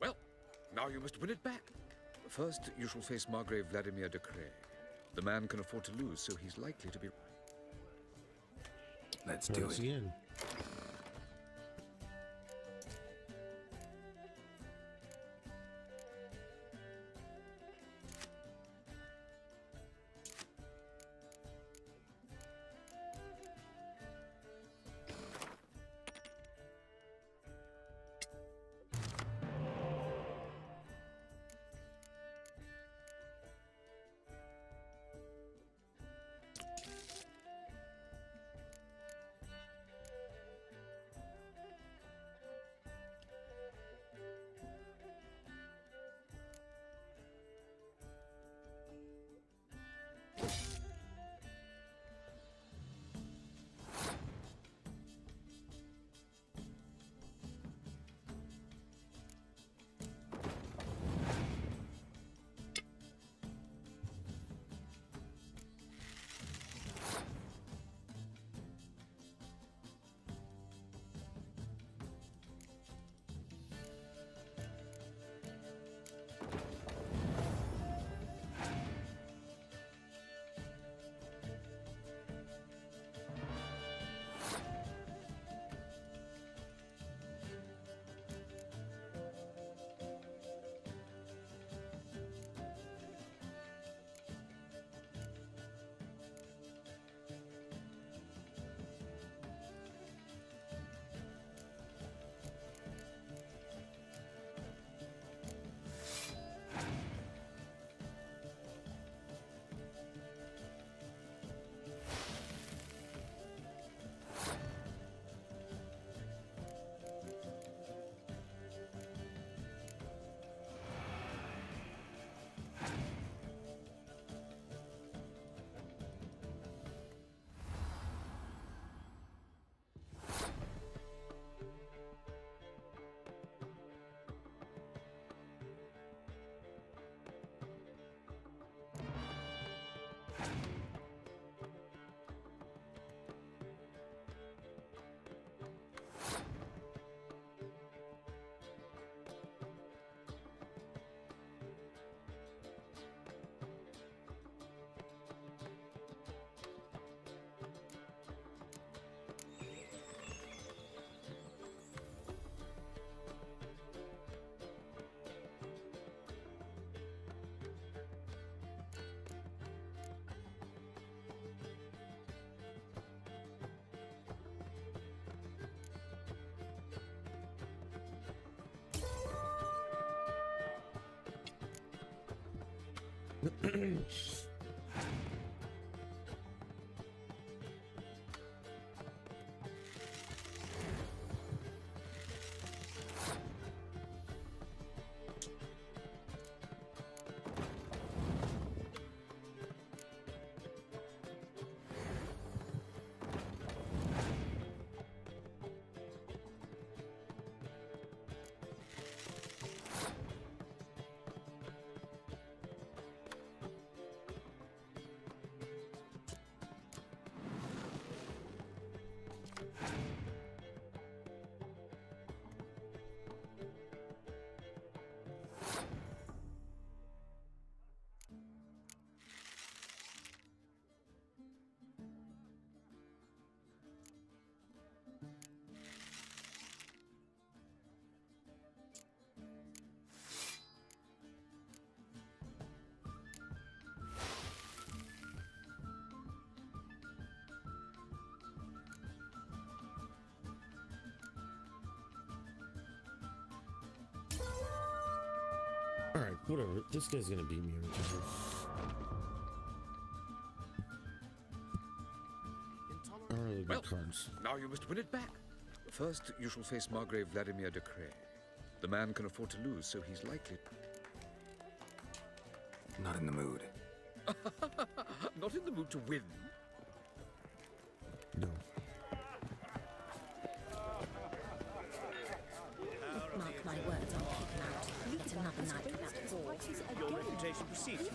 [SPEAKER 14] Well, now you must win it back. First, you shall face Margrave Vladimir de Cray. The man can afford to lose, so he's likely to be...
[SPEAKER 4] Let's do it.
[SPEAKER 1] Again. Alright, whatever. This guy's gonna beat me every time. I really good cards.
[SPEAKER 14] Now you must win it back. First, you shall face Margrave Vladimir de Cray. The man can afford to lose, so he's likely...
[SPEAKER 4] Not in the mood.
[SPEAKER 14] Not in the mood to win.
[SPEAKER 1] No.
[SPEAKER 15] Mark my words, I'll kick him out. It's another night without ball.
[SPEAKER 3] Your reputation precedes you.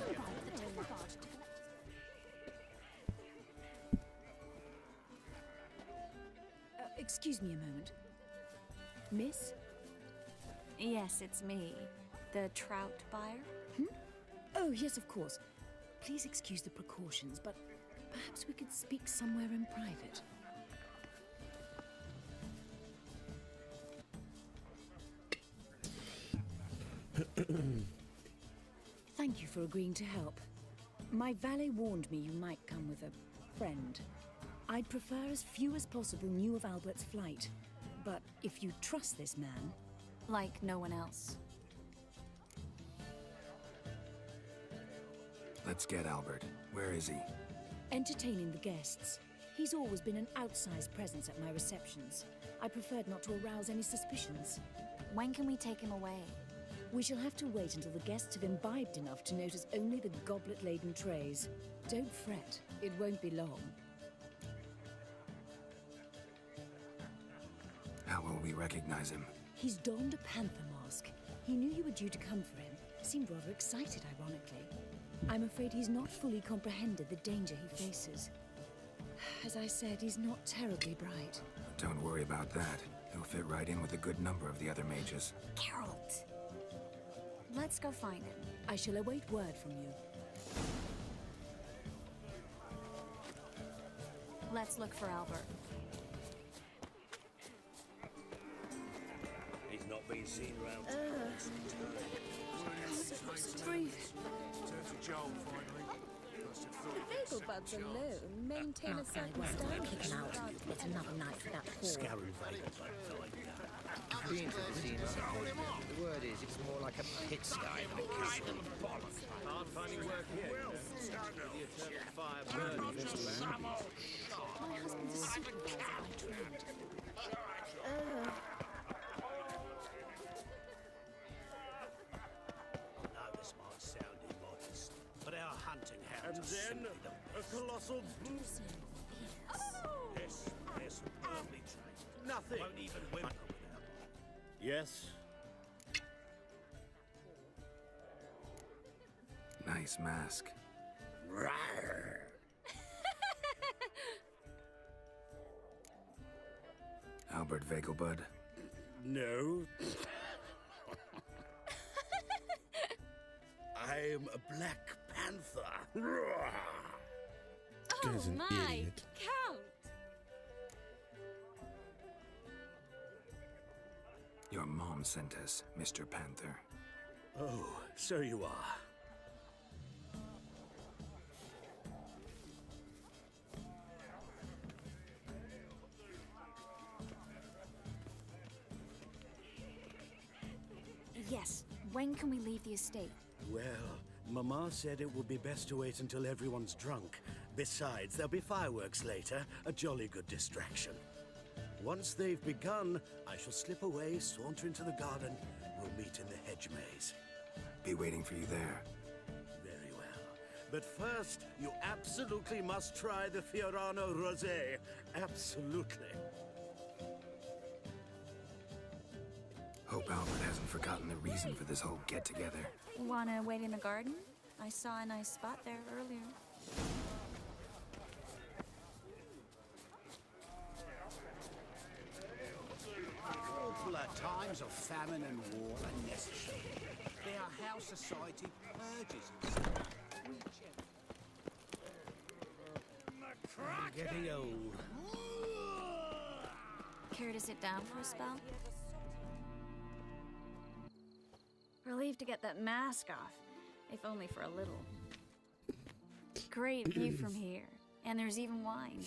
[SPEAKER 15] Excuse me a moment. Miss?
[SPEAKER 12] Yes, it's me. The trout buyer?
[SPEAKER 15] Oh, yes, of course. Please excuse the precautions, but perhaps we could speak somewhere in private. Thank you for agreeing to help. My valet warned me you might come with a friend. I'd prefer as few as possible knew of Albert's flight. But if you trust this man...
[SPEAKER 12] Like no one else.
[SPEAKER 4] Let's get Albert. Where is he?
[SPEAKER 15] Entertaining the guests. He's always been an outsized presence at my receptions. I preferred not to arouse any suspicions.
[SPEAKER 12] When can we take him away?
[SPEAKER 15] We shall have to wait until the guests have imbibed enough to notice only the goblet-laden trays. Don't fret. It won't be long.
[SPEAKER 4] How will we recognize him?
[SPEAKER 15] He's donned a panther mask. He knew you were due to come for him. Seemed rather excited, ironically. I'm afraid he's not fully comprehended the danger he faces. As I said, he's not terribly bright.
[SPEAKER 4] Don't worry about that. He'll fit right in with a good number of the other mages.
[SPEAKER 12] Geralt! Let's go find him.
[SPEAKER 15] I shall await word from you.
[SPEAKER 12] Let's look for Albert.
[SPEAKER 3] He's not been seen around.
[SPEAKER 15] Breathe.
[SPEAKER 9] Turn to Joel finally. Must have thought
[SPEAKER 8] The Vagelbuds alone maintain a certain standard.
[SPEAKER 15] Kick him out. It's another night without Paul.
[SPEAKER 3] Scarron Vagelbud like that.
[SPEAKER 2] Being to the scene, the word is it's more like a pigsty than a castle. Bollocks.
[SPEAKER 3] Hard finding work here. The eternal fire burning.
[SPEAKER 15] My husband's a supervisor by trade.
[SPEAKER 3] Now this might sound immodest, but our hunting hounds are
[SPEAKER 13] then
[SPEAKER 3] simply the
[SPEAKER 13] a
[SPEAKER 3] best.
[SPEAKER 13] colossal...
[SPEAKER 3] Yes, they're superbly trained.
[SPEAKER 13] Nothing.
[SPEAKER 3] Won't even whimper without.
[SPEAKER 13] Yes.
[SPEAKER 4] Nice mask.
[SPEAKER 3] Rawr.
[SPEAKER 4] Albert Vagelbud.
[SPEAKER 3] No. I'm a Black Panther.
[SPEAKER 1] Guy's an idiot.
[SPEAKER 12] Count!
[SPEAKER 4] Your mom sent us, Mr. Panther.
[SPEAKER 3] Oh, so you are.
[SPEAKER 12] Yes. When can we leave the estate?
[SPEAKER 3] Well,
[SPEAKER 16] Mama said it would be best to wait until everyone's drunk. Besides, there'll be fireworks later, a jolly good distraction. Once they've begun, I shall slip away, saunter into the garden. We'll meet in the hedge maze.
[SPEAKER 4] Be waiting for you there.
[SPEAKER 16] Very well. But first, you absolutely must try the Fiorano Rosé. Absolutely.
[SPEAKER 4] Hope Albert hasn't forgotten the reason for this whole get-together.
[SPEAKER 12] Wanna wait in the garden? I saw a nice spot there earlier.
[SPEAKER 10] Awful times of famine and war are necessary. They are how society purges itself.
[SPEAKER 16] I'm getting old.
[SPEAKER 12] Care to sit down for a spell? Relieved to get that mask off, if only for a little. Great view from here, and there's even wine.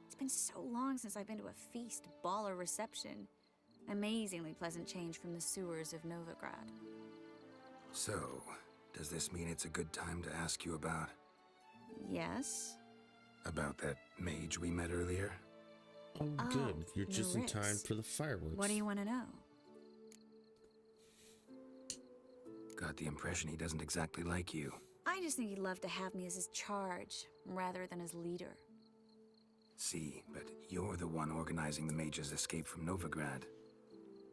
[SPEAKER 12] It's been so long since I've been to a feast, ball, or reception. Amazingly pleasant change from the sewers of Novigrad.
[SPEAKER 4] So, does this mean it's a good time to ask you about...
[SPEAKER 12] Yes?
[SPEAKER 4] About that mage we met earlier?
[SPEAKER 1] Oh, good. You're just in
[SPEAKER 12] Maritz.
[SPEAKER 1] time for the fireworks.
[SPEAKER 12] What do you want to know?
[SPEAKER 4] Got the impression he doesn't exactly like you.
[SPEAKER 12] I just think he'd love to have me as his charge, rather than his leader.
[SPEAKER 4] See, but you're the one organizing the mage's escape from Novigrad.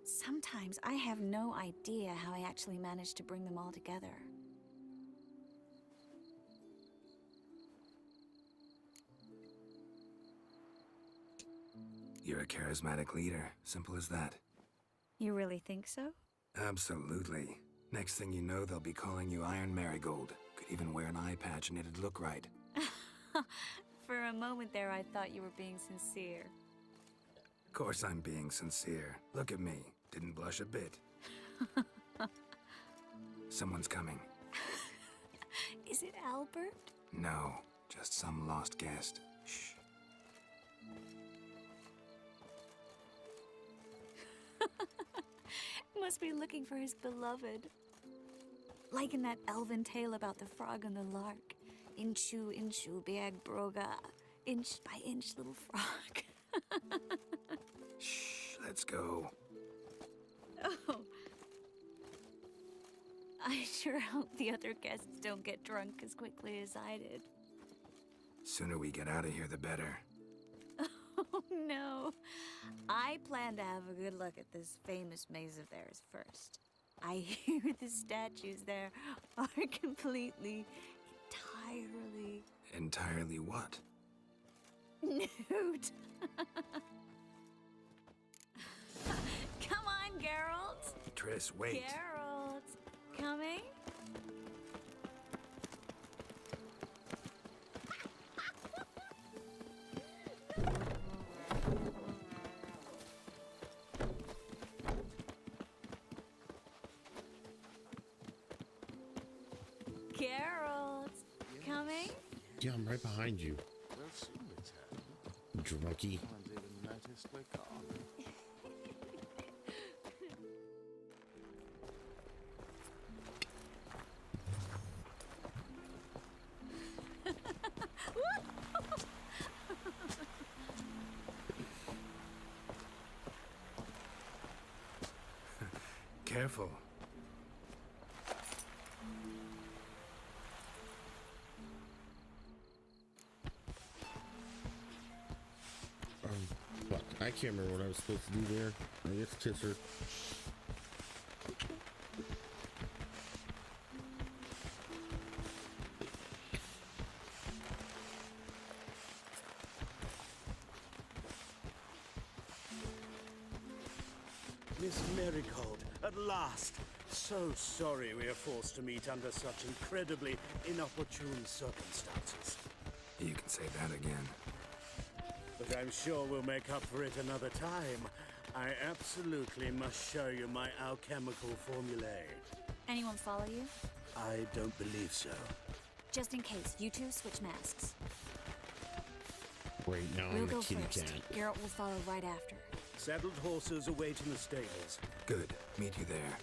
[SPEAKER 12] Sometimes I have no idea how I actually managed to bring them all together.
[SPEAKER 4] You're a charismatic leader. Simple as that.
[SPEAKER 12] You really think so?
[SPEAKER 4] Absolutely. Next thing you know, they'll be calling you Iron Marigold. Could even wear an eye patch and it'd look right.
[SPEAKER 12] For a moment there, I thought you were being sincere.
[SPEAKER 4] Of course I'm being sincere. Look at me. Didn't blush a bit. Someone's coming.
[SPEAKER 12] Is it Albert?
[SPEAKER 4] No, just some lost guest. Shh.
[SPEAKER 12] Must be looking for his beloved. Like in that elven tale about the frog and the lark. Inchu, inchu, biag broga. Inch by inch, little frog.
[SPEAKER 4] Shh, let's go.
[SPEAKER 12] Oh. I sure hope the other guests don't get drunk as quickly as I did.
[SPEAKER 4] Sooner we get out of here, the better.
[SPEAKER 12] Oh no. I plan to have a good look at this famous maze of theirs first. I hear the statues there are completely, entirely...
[SPEAKER 4] Entirely what?
[SPEAKER 12] Nude. Come on, Geralt.
[SPEAKER 4] Triss, wait.
[SPEAKER 12] Geralt, coming? Geralt, coming?
[SPEAKER 1] Yeah, I'm right behind you.
[SPEAKER 10] We'll soon return.
[SPEAKER 1] Drunkie.
[SPEAKER 10] Haven't even noticed we're gone.
[SPEAKER 4] Careful.
[SPEAKER 1] What? I can't remember what I was supposed to do there. I guess kiss her.
[SPEAKER 16] Miss Marigold, at last. So sorry we are forced to meet under such incredibly inopportune circumstances.
[SPEAKER 4] You can say that again.
[SPEAKER 16] But I'm sure we'll make up for it another time. I absolutely must show you my alchemical formulae.
[SPEAKER 12] Anyone follow you?
[SPEAKER 16] I don't believe so.
[SPEAKER 12] Just in case, you two switch masks.
[SPEAKER 1] Right now,
[SPEAKER 12] We'll
[SPEAKER 1] I'm
[SPEAKER 12] go
[SPEAKER 1] a kitty
[SPEAKER 12] first.
[SPEAKER 1] cat.
[SPEAKER 12] Geralt will follow right after.
[SPEAKER 16] Saddled horses await in the stables.
[SPEAKER 4] Good. Meet you there.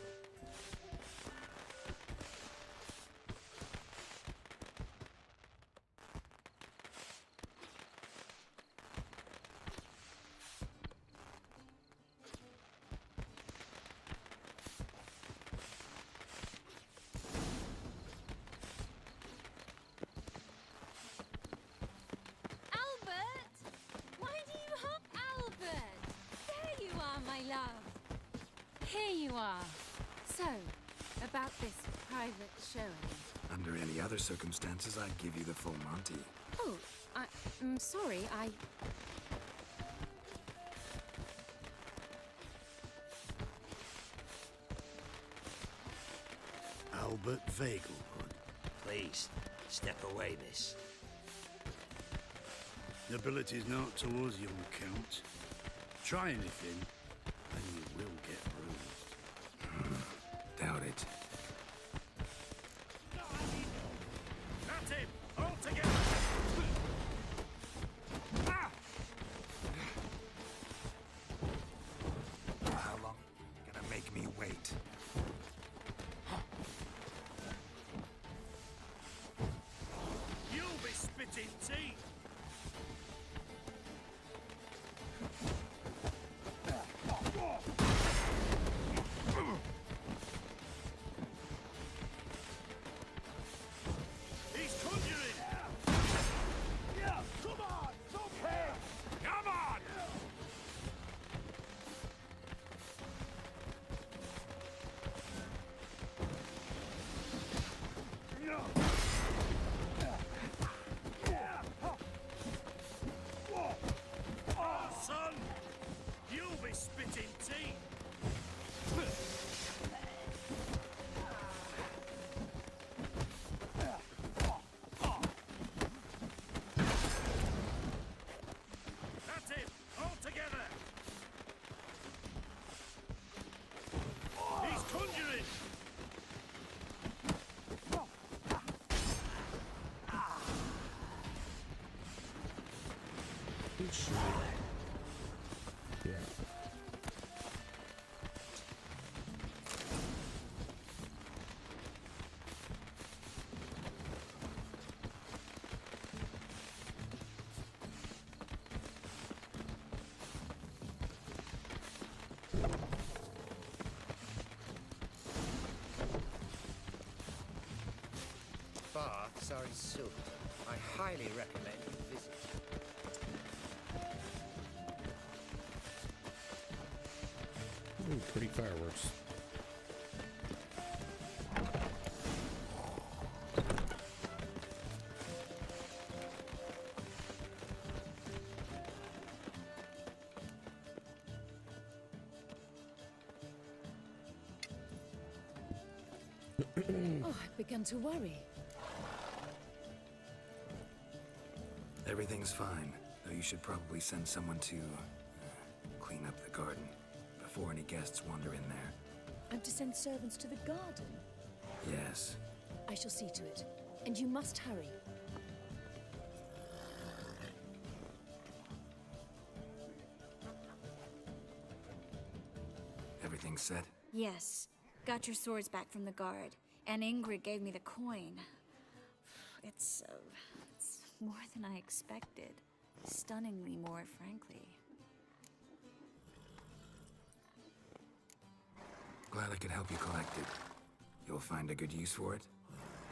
[SPEAKER 17] love. Here you are. So, about this private showing.
[SPEAKER 4] Under any other circumstances, I'd give you the full Monty.
[SPEAKER 17] Oh, I'm sorry,
[SPEAKER 16] Albert Vagelwood.
[SPEAKER 2] Please, step away, miss.
[SPEAKER 16] Nobility's not towards young Count. Try anything, and you will get bruised.
[SPEAKER 4] Doubt it.
[SPEAKER 16] At him! All together!
[SPEAKER 4] How long? Gonna make me wait.
[SPEAKER 16] You'll be spitting teeth! He's conjuring! Yeah, come on! Okay! Come on! Son! You'll be spitting teeth! That's it! All together! He's conjuring!
[SPEAKER 1] Yeah.
[SPEAKER 2] Baths are in Silverton. I highly recommend you visit.
[SPEAKER 1] Ooh, pretty fireworks.
[SPEAKER 15] Oh, I've begun to worry.
[SPEAKER 4] Everything's fine, though you should probably send someone to clean up the garden before any guests wander in there.
[SPEAKER 15] I'm to send servants to the garden.
[SPEAKER 4] Yes.
[SPEAKER 15] I shall see to it. And you must hurry.
[SPEAKER 4] Everything set?
[SPEAKER 12] Yes. Got your swords back from the guard. And Ingrid gave me the coin. It's more than I expected. Stunningly more, frankly.
[SPEAKER 4] Glad I could help you collect it. You'll find a good use for it?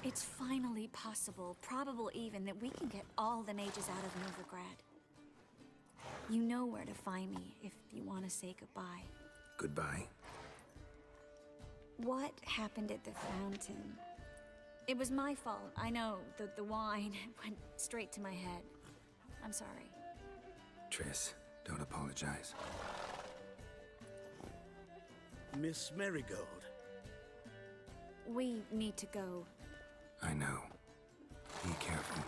[SPEAKER 12] It's finally possible, probable even, that we can get all the mages out of Novigrad. You know where to find me if you want to say goodbye.
[SPEAKER 4] Goodbye.
[SPEAKER 12] What happened at the fountain? It was my fault, I know. The wine went straight to my head. I'm sorry.
[SPEAKER 4] Triss, don't apologize.
[SPEAKER 16] Miss Marigold.
[SPEAKER 12] We need to go.
[SPEAKER 4] I know. Be careful.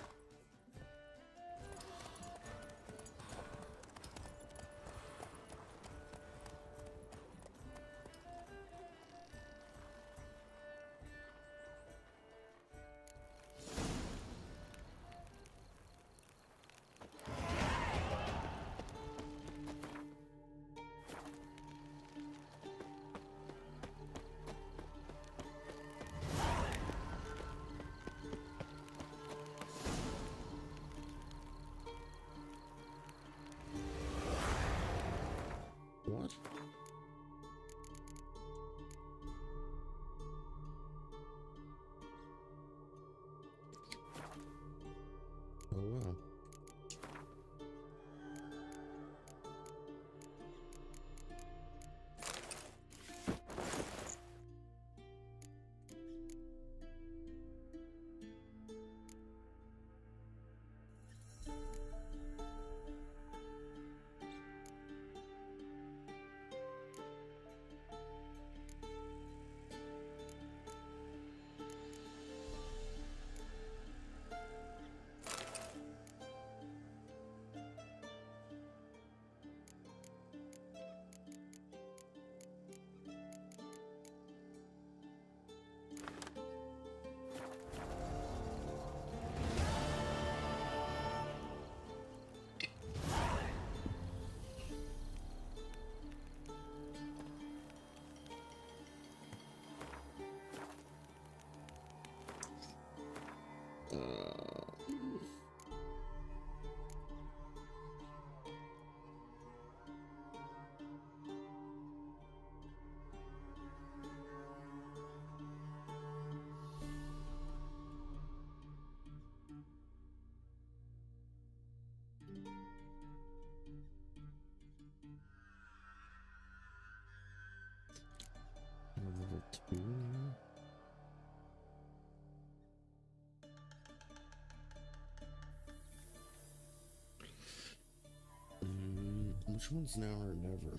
[SPEAKER 1] Number 2. Which one's now or never?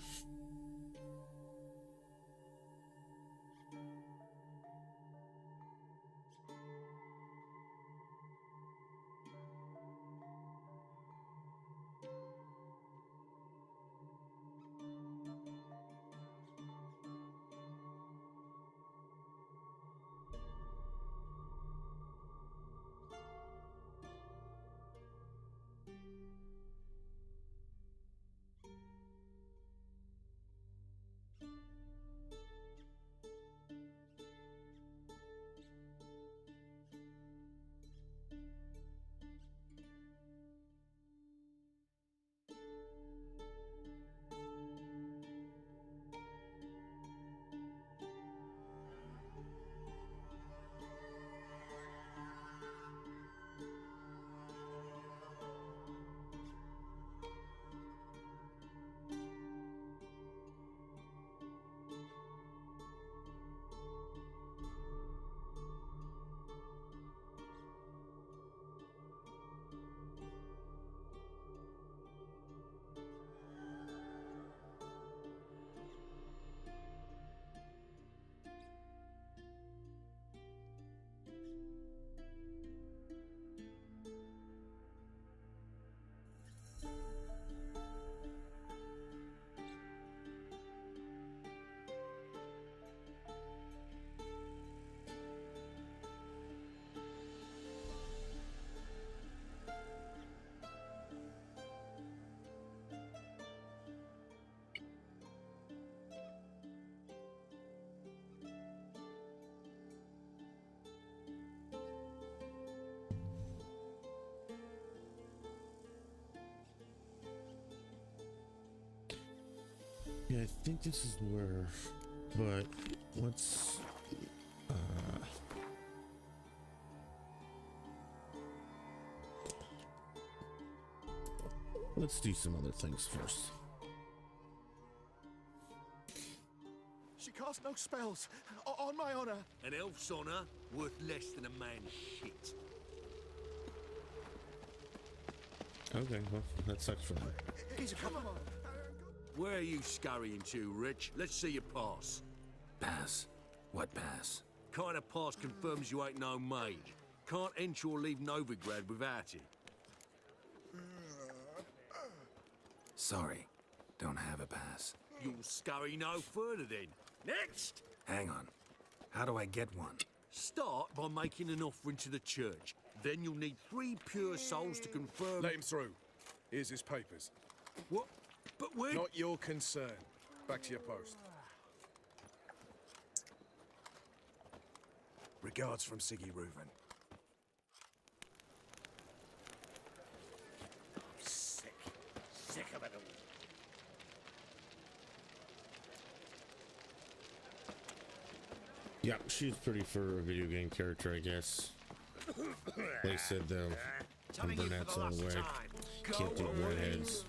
[SPEAKER 1] Yeah, I think this is where, but let's, let's do some other things first.
[SPEAKER 9] She cast no spells, on my honor.
[SPEAKER 13] An elf's honor worth less than a man's shit.
[SPEAKER 1] Okay, well, that sucks for them.
[SPEAKER 9] Come on.
[SPEAKER 13] Where are you scurrying to, Rich? Let's see your pass.
[SPEAKER 4] Pass? What pass?
[SPEAKER 13] Kind of pass confirms you ain't no maid. Can't enter or leave Novigrad without it.
[SPEAKER 4] Sorry, don't have a pass.
[SPEAKER 13] You'll scurry no further then. Next!
[SPEAKER 4] Hang on. How do I get one?
[SPEAKER 13] Start by making an offering to the church. Then you'll need 3 pure souls to confirm...
[SPEAKER 9] Let him through. Here's his papers.
[SPEAKER 13] What? But we're...
[SPEAKER 9] Not your concern. Back to your post. Regards from Siggy Reuven.
[SPEAKER 10] Sick. Sick of it all.
[SPEAKER 1] Yeah, she's pretty for a video game character, I guess. They said though, and brunettes all the way. Can't do redheads.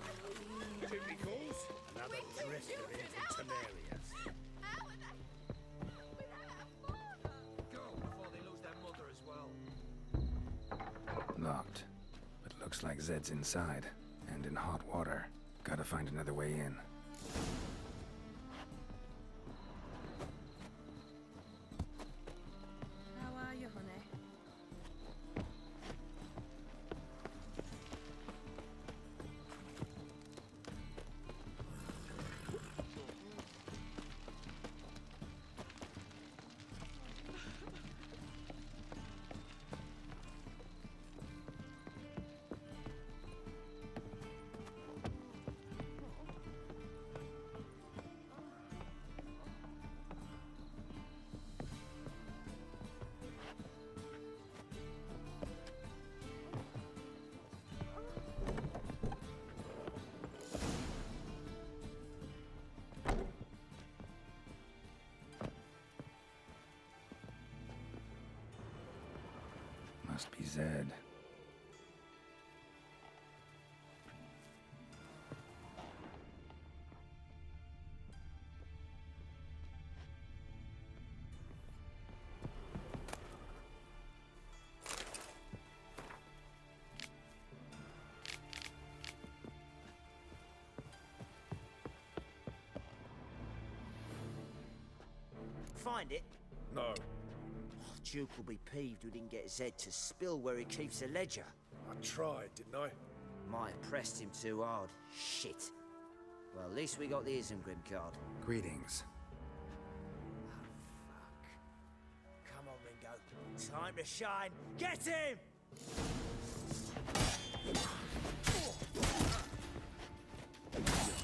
[SPEAKER 10] Another drifter into Temerius.
[SPEAKER 2] Go before they lose their mother as well.
[SPEAKER 4] Locked. But looks like Zed's inside, and in hot water. Gotta find another way in.
[SPEAKER 15] How are you, honey?
[SPEAKER 4] Must be Zed.
[SPEAKER 7] Find it?
[SPEAKER 9] No.
[SPEAKER 7] Oh, Duke will be peeved we didn't get Zed to spill where he keeps the ledger.
[SPEAKER 9] I tried, didn't I?
[SPEAKER 7] Might have pressed him too hard. Shit. Well, at least we got the Isengrim card.
[SPEAKER 4] Greetings.
[SPEAKER 7] Come on, Ringo. Time to shine. Get him!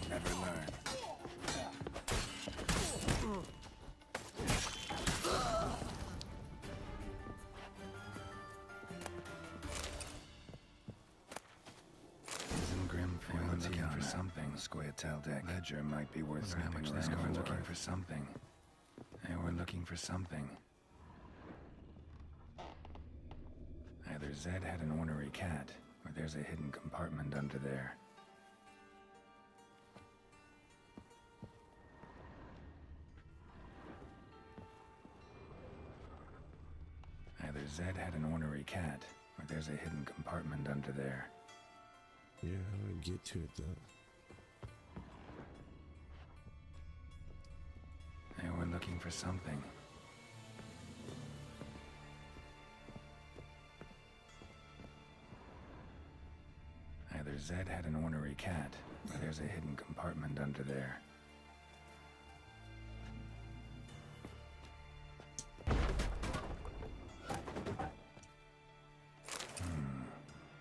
[SPEAKER 4] Never learn. Looking for something. Squaretel deck. Ledger might be worth snapping this card. Looking for something. Hey, we're looking for something. Either Zed had an ornery cat, or there's a hidden compartment under there. Either Zed had an ornery cat, or there's a hidden compartment under there.
[SPEAKER 1] Yeah, how do I get to it though?
[SPEAKER 4] Hey, we're looking for something. Either Zed had an ornery cat, or there's a hidden compartment under there.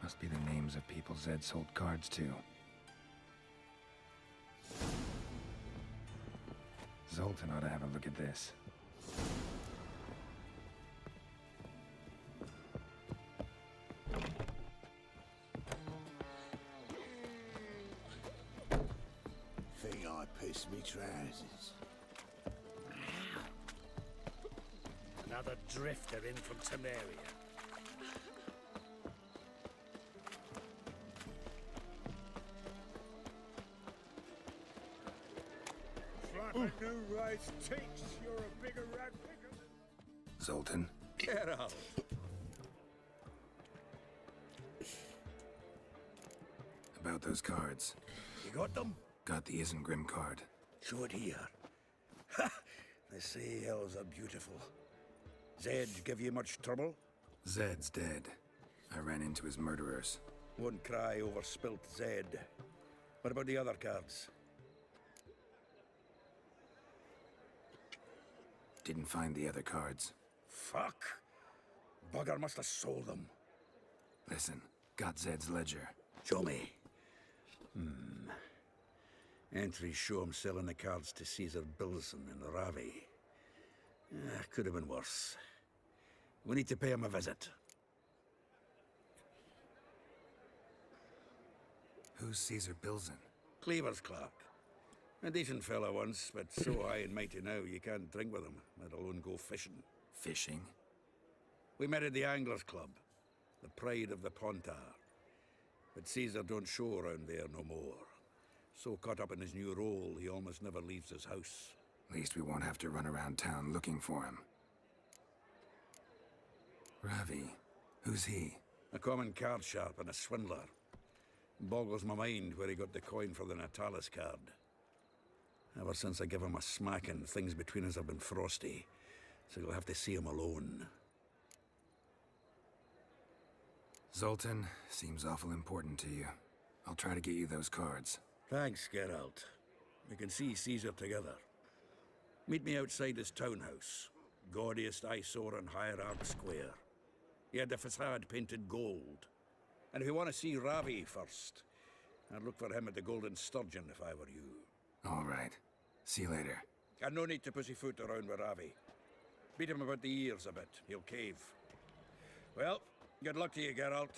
[SPEAKER 4] Must be the names of people Zed sold cards to. Zoltan ought to have a look at this.
[SPEAKER 10] Think I pissed me trousers.
[SPEAKER 16] Another drifter in from Temeria.
[SPEAKER 3] A new race thinks you're a bigger rat picker than...
[SPEAKER 4] Zoltan?
[SPEAKER 16] Get out!
[SPEAKER 4] About those cards.
[SPEAKER 16] You got them?
[SPEAKER 4] Got the Isengrim card.
[SPEAKER 16] Show it here. Ha! They say elves are beautiful. Zed give you much trouble?
[SPEAKER 4] Zed's dead. I ran into his murderers.
[SPEAKER 16] One cry over spilt Zed. What about the other cards?
[SPEAKER 4] Didn't find the other cards.
[SPEAKER 16] Fuck! Bugger must have sold them.
[SPEAKER 4] Listen, got Zed's ledger.
[SPEAKER 16] Show me. Entries show him selling the cards to Caesar Bilson and Ravi. Could have been worse. We need to pay him a visit.
[SPEAKER 4] Who's Caesar Bilson?
[SPEAKER 16] Cleaver's clerk. A decent fellow once, but so high and mighty now you can't drink with him, let alone go fishing.
[SPEAKER 4] Fishing?
[SPEAKER 16] We met at the Anglers Club, the pride of the Pontar. But Caesar don't show around there no more. So caught up in his new role, he almost never leaves his house.
[SPEAKER 4] At least we won't have to run around town looking for him. Ravi, who's he?
[SPEAKER 16] A common card sharp and a swindler. Boggles my mind where he got the coin for the Natalis card. Ever since I gave him a smacking, things between us have been frosty. So you'll have to see him alone.
[SPEAKER 4] Zoltan, seems awful important to you. I'll try to get you those cards.
[SPEAKER 16] Thanks, Geralt. We can see Caesar together. Meet me outside his townhouse. Gaudiest eyesore on Hierarch Square. He had the facade painted gold. And if you want to see Ravi first, I'd look for him at the Golden Sturgeon if I were you.
[SPEAKER 4] All right. See you later.
[SPEAKER 16] And no need to pussyfoot around with Ravi. Beat him about the ears a bit. He'll cave. Well, good luck to you, Geralt.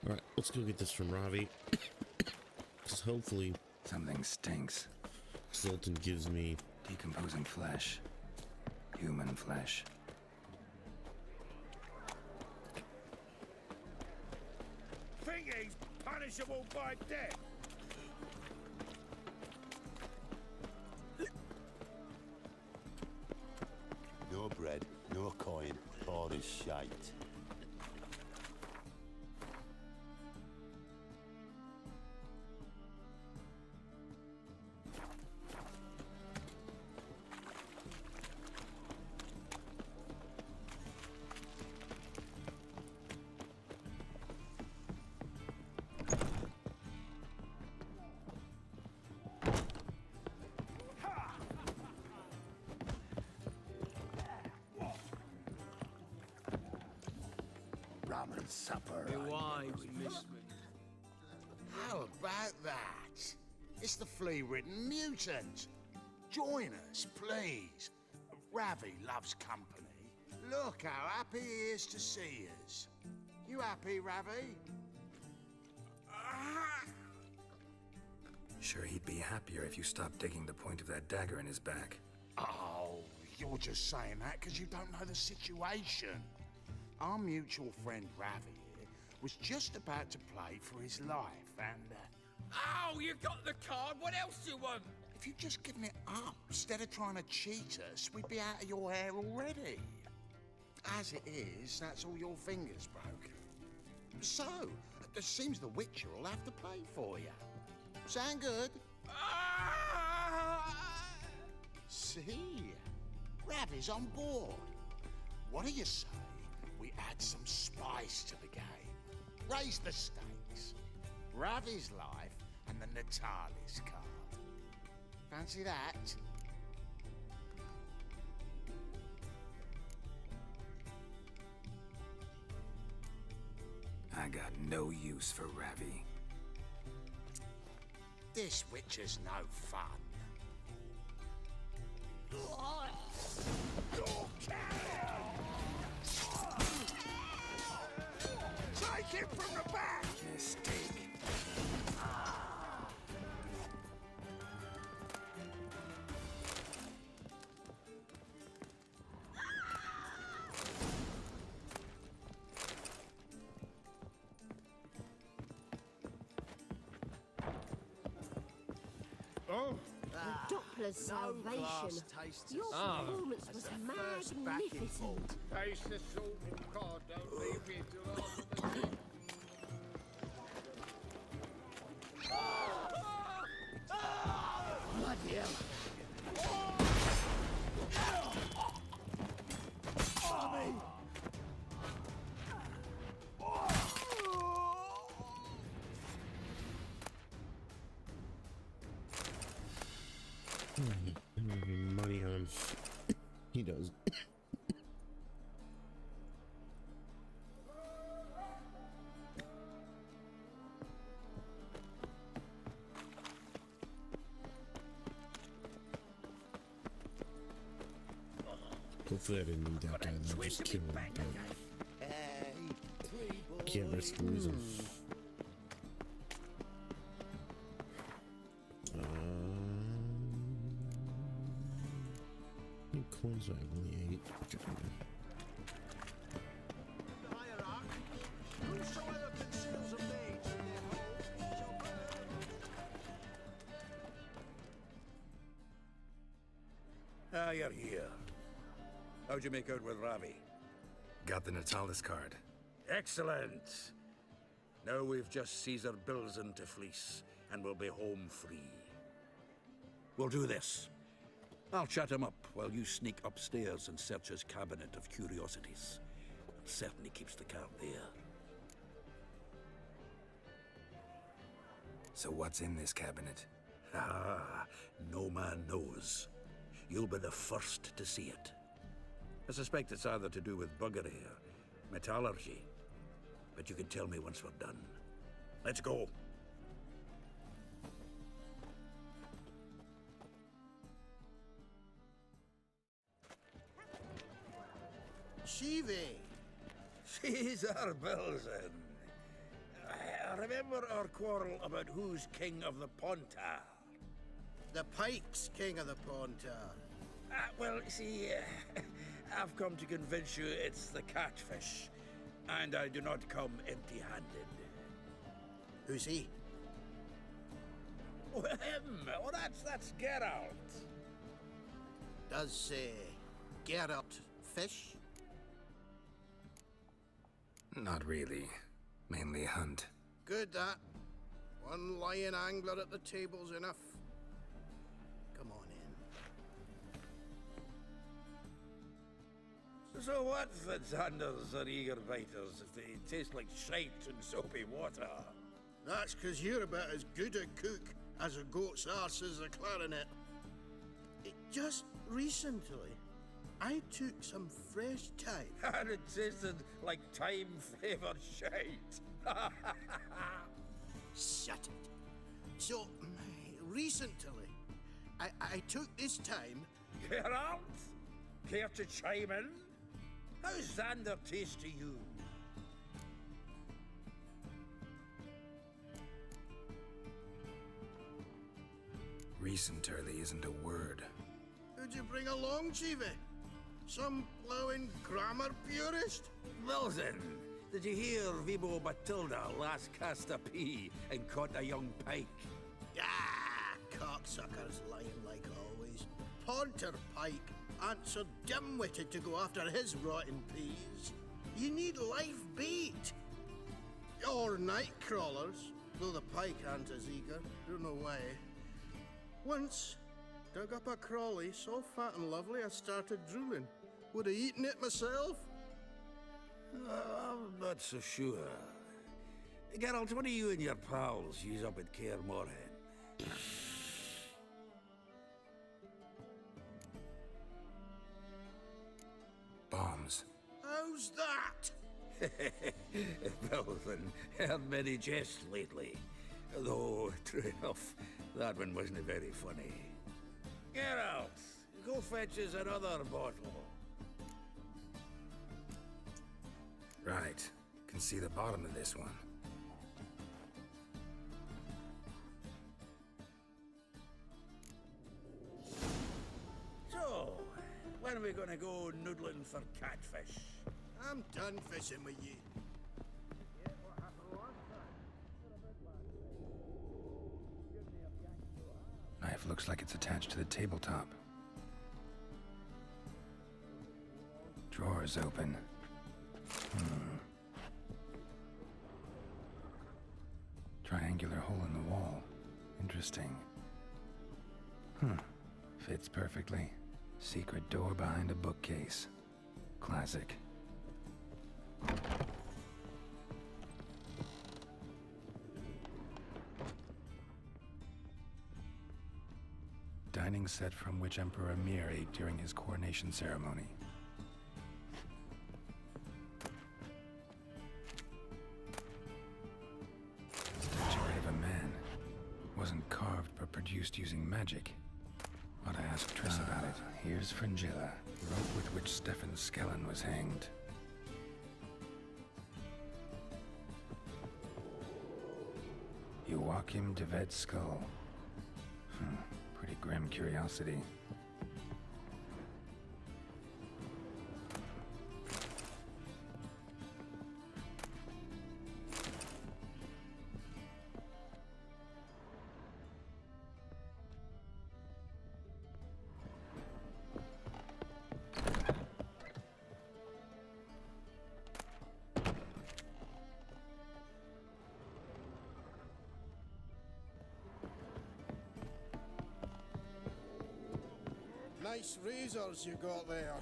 [SPEAKER 1] Alright, let's go get this from Ravi. Because hopefully
[SPEAKER 4] Something stinks.
[SPEAKER 1] Sultan gives me
[SPEAKER 4] decomposing flesh. Human flesh.
[SPEAKER 10] Think he's punishable by death?
[SPEAKER 18] No bread, no coin, all is shite.
[SPEAKER 10] Ramen supper.
[SPEAKER 6] Your wives miss me.
[SPEAKER 10] How about that? It's the flea-ridden mutant. Join us, please. Ravi loves company. Look how happy he is to see us. You happy, Ravi?
[SPEAKER 4] Sure, he'd be happier if you stopped digging the point of that dagger in his back.
[SPEAKER 10] Oh, you're just saying that because you don't know the situation. Our mutual friend Ravi here was just about to play for his life, and
[SPEAKER 6] Oh, you got the card. What else do you want?
[SPEAKER 10] if you'd just given it up instead of trying to cheat us, we'd be out of your hair already. As it is, that's all your fingers broke. So, it seems the Witcher will have to play for you. Sound good? See? Ravi's on board. What do you say we add some spice to the game? Raise the stakes. Ravi's life and the Natalis card. Fancy that?
[SPEAKER 4] I got no use for Ravi.
[SPEAKER 10] This Witcher's no fun. Take him from the back!
[SPEAKER 4] Mistake.
[SPEAKER 11] Oh. Doppler's salvation. Your performance was magnificent.
[SPEAKER 10] Taste the salt and cod, don't leave me till after the Bloody hell. Army!
[SPEAKER 1] money on him. He does. Hopefully I didn't need that guy. I'll just kill him. But can't risk losing. How many coins do I have? Only 8.
[SPEAKER 10] Whosoever conceals a maid from their home shall burn.
[SPEAKER 16] Ah, you're here. How'd you make out with Ravi?
[SPEAKER 4] Got the Natalis card.
[SPEAKER 16] Excellent. Now we've just Caesar Bilzen to fleece, and we'll be home free. We'll do this. I'll chat him up while you sneak upstairs and search his cabinet of curiosities. Certainly keeps the card there.
[SPEAKER 4] So what's in this cabinet?
[SPEAKER 16] Ah, no man knows. You'll be the first to see it. I suspect it's either to do with buggery or metallurgy. But you can tell me once we're done. Let's go.
[SPEAKER 10] Shivi!
[SPEAKER 16] Caesar Bilzen. Remember our quarrel about who's king of the Pontar? The pike's king of the Pontar.
[SPEAKER 19] Well, see, I've come to convince you it's the catfish. And I do not come empty-handed.
[SPEAKER 16] Who's he?
[SPEAKER 19] Oh, him! Oh, that's Geralt.
[SPEAKER 16] Does, Geralt fish?
[SPEAKER 4] Not really. Mainly hunt.
[SPEAKER 16] Good, that. One lion angler at the table's enough. Come on in.
[SPEAKER 19] So what for Xanders or eager biters if they taste like shite and soapy water?
[SPEAKER 16] That's 'cause you're about as good a cook as a goat's arse is a clarinet. Just recently, I took some fresh thyme.
[SPEAKER 19] And it tasted like thyme-flavoured shite.
[SPEAKER 16] Shut it. So, recently, I took this thyme.
[SPEAKER 19] Geralt? Care to chime in? How's Xander taste to you?
[SPEAKER 4] Recently isn't a word.
[SPEAKER 16] Who'd you bring along, Chiefy? Some plowing grammar purist?
[SPEAKER 19] Well then, did you hear Vibo Matilda last cast a pea and caught a young pike?
[SPEAKER 16] Ah, cocksuckers lying like always. Pontar Pike aren't so dim-witted to go after his rotten peas. You need live bait. Or night crawlers, though the pike aren't as eager. Don't know why. Once, dug up a crawly so fat and lovely I started drooling. Would have eaten it myself.
[SPEAKER 19] I'm not so sure. Geralt, what do you and your pals use up at Kaer Morhen?
[SPEAKER 4] Bombs.
[SPEAKER 16] How's that?
[SPEAKER 19] Well then, heard many jests lately. Though, true enough, that one wasn't very funny. Geralt, go fetch us another bottle.
[SPEAKER 4] Right. Can see the bottom of this one.
[SPEAKER 19] So, when are we gonna go noodling for catfish?
[SPEAKER 16] I'm done fishing with you.
[SPEAKER 4] Knife looks like it's attached to the tabletop. Drawer's open. Triangular hole in the wall. Interesting. Fits perfectly. Secret door behind a bookcase. Classic. Dining set from which Emperor Mir ate during his coronation ceremony. Statuette of a man. Wasn't carved but produced using magic. Ought to ask Triss about it. Here's Fringilla, the rope with which Stefan Skellen was hanged. Joachim de Ved's skull. Pretty grim curiosity.
[SPEAKER 16] Nice razors you got there.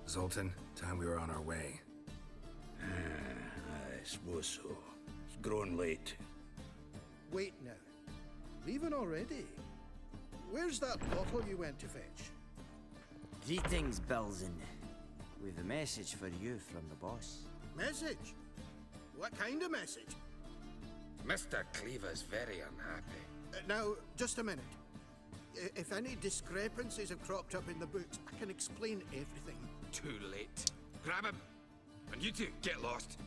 [SPEAKER 4] Zoltan, time we were on our way.
[SPEAKER 19] I suppose so. It's grown late.
[SPEAKER 16] Wait now. Leaving already? Where's that bottle you went to fetch?
[SPEAKER 7] Greetings, Belzen. We've a message for you from the boss.
[SPEAKER 16] Message? What kind of message?
[SPEAKER 4] Mr. Cleaver's very unhappy.
[SPEAKER 16] Now, just a minute. If any discrepancies have cropped up in the books, I can explain everything.
[SPEAKER 14] Too late. Grab him! And you two, get lost.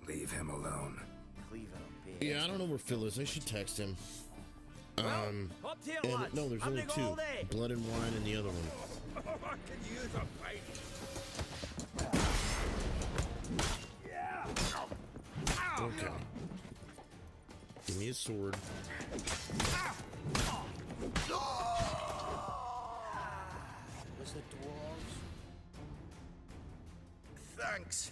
[SPEAKER 4] Leave him alone.
[SPEAKER 7] Cleaver will pay.
[SPEAKER 1] Yeah, I don't know where Phil is. I should text him.
[SPEAKER 7] Up to you,
[SPEAKER 1] And
[SPEAKER 7] lads.
[SPEAKER 1] no, there's
[SPEAKER 7] I'm
[SPEAKER 1] only
[SPEAKER 7] to go all
[SPEAKER 1] two.
[SPEAKER 7] day.
[SPEAKER 1] Blood and Wine and the other one.
[SPEAKER 19] I can use a fight.
[SPEAKER 1] Okay. Give me a sword.
[SPEAKER 7] Was the dwarves?
[SPEAKER 16] Thanks.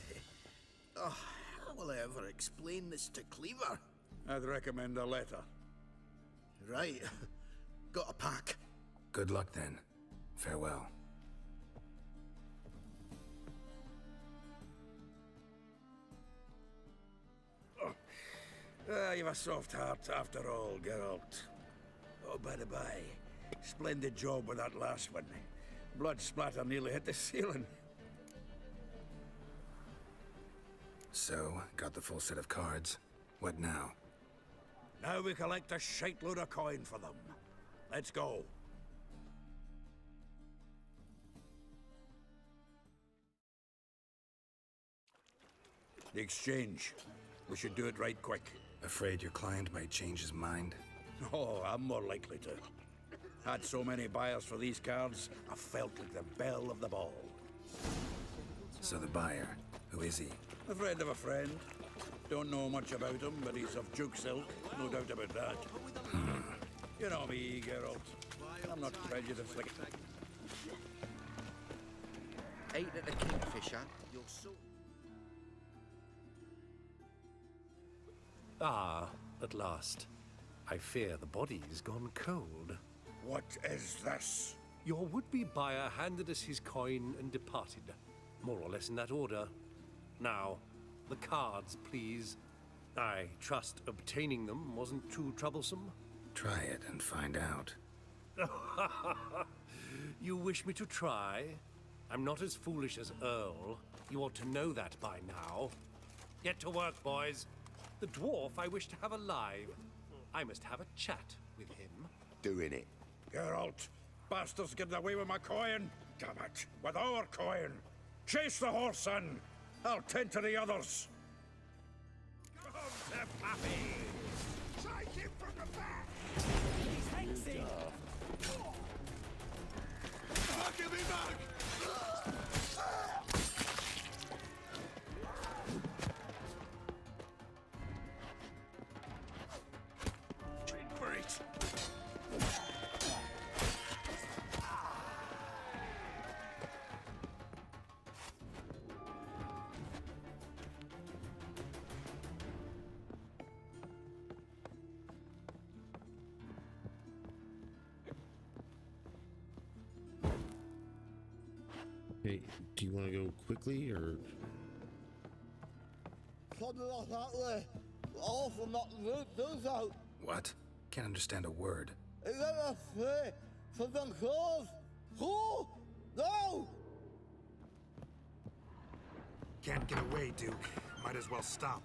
[SPEAKER 16] Oh, how will I ever explain this to Cleaver?
[SPEAKER 19] I'd recommend a letter.
[SPEAKER 16] Right. Got a pack.
[SPEAKER 4] Good luck then. Farewell.
[SPEAKER 19] You've a soft heart after all, Geralt. Oh, by the by, splendid job with that last one. Blood splatter nearly hit the ceiling.
[SPEAKER 4] So, got the full set of cards. What now?
[SPEAKER 19] Now we collect a shite-load of coin for them. Let's go. The exchange. We should do it right quick.
[SPEAKER 4] Afraid your client might change his mind?
[SPEAKER 19] Oh, I'm more likely to. Had so many buyers for these cards, I felt like the belle of the ball.
[SPEAKER 4] So the buyer, who is he?
[SPEAKER 19] A friend of a friend. Don't know much about him, but he's of Duke's ilk, no doubt about that. You know me, Geralt. I'm not prejudiced like...
[SPEAKER 20] Ain't it a kingfisher? You're so...
[SPEAKER 13] Ah, at last. I fear the body's gone cold.
[SPEAKER 19] What is this?
[SPEAKER 13] Your would-be buyer handed us his coin and departed. More or less in that order. Now, the cards, please. I trust obtaining them wasn't too troublesome.
[SPEAKER 4] Try it and find out.
[SPEAKER 13] You wish me to try? I'm not as foolish as Earl. You ought to know that by now. Get to work, boys. The dwarf I wish to have alive. I must have a chat with him.
[SPEAKER 19] Doing it. Geralt, bastards getting away with my coin. Damn it, with our coin. Chase the horse, son. I'll tend to the others. Come to Pappy. Take him from the back.
[SPEAKER 7] He's hexing.
[SPEAKER 19] Give me back.
[SPEAKER 1] Hey, do you want to go quickly or?
[SPEAKER 21] Something like that way. Awful not to do so.
[SPEAKER 4] What? Can't understand a word.
[SPEAKER 21] Is that a free? Something close? Who? No!
[SPEAKER 5] Can't get away, Duke. Might as well stop.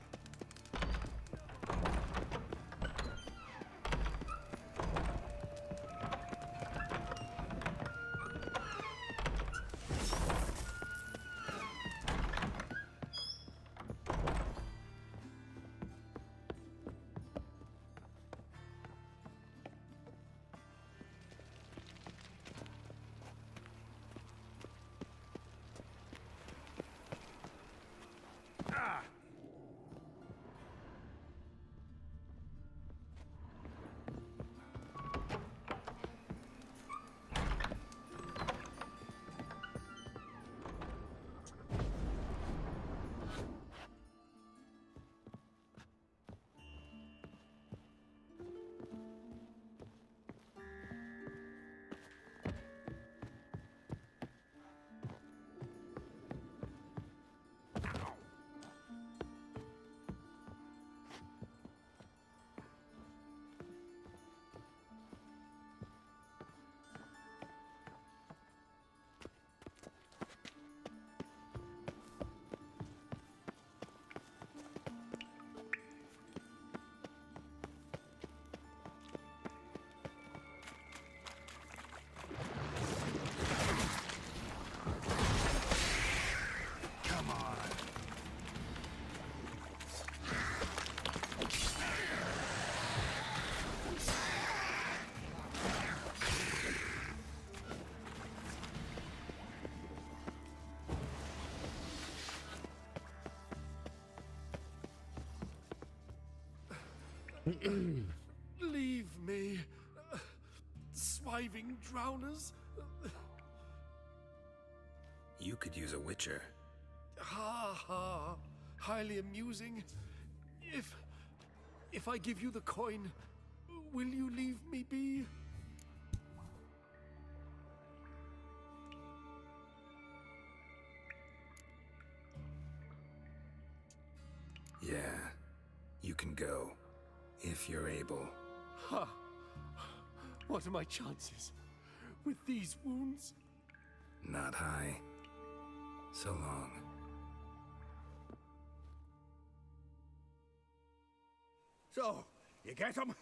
[SPEAKER 9] Leave me. Swiving drowners.
[SPEAKER 4] You could use a witcher.
[SPEAKER 9] Ha ha. Highly amusing. If I give you the coin, will you leave me be?
[SPEAKER 4] Yeah, you can go, if you're able.
[SPEAKER 9] Ha! What are my chances with these wounds?
[SPEAKER 4] Not high. So long.
[SPEAKER 19] So, you get him?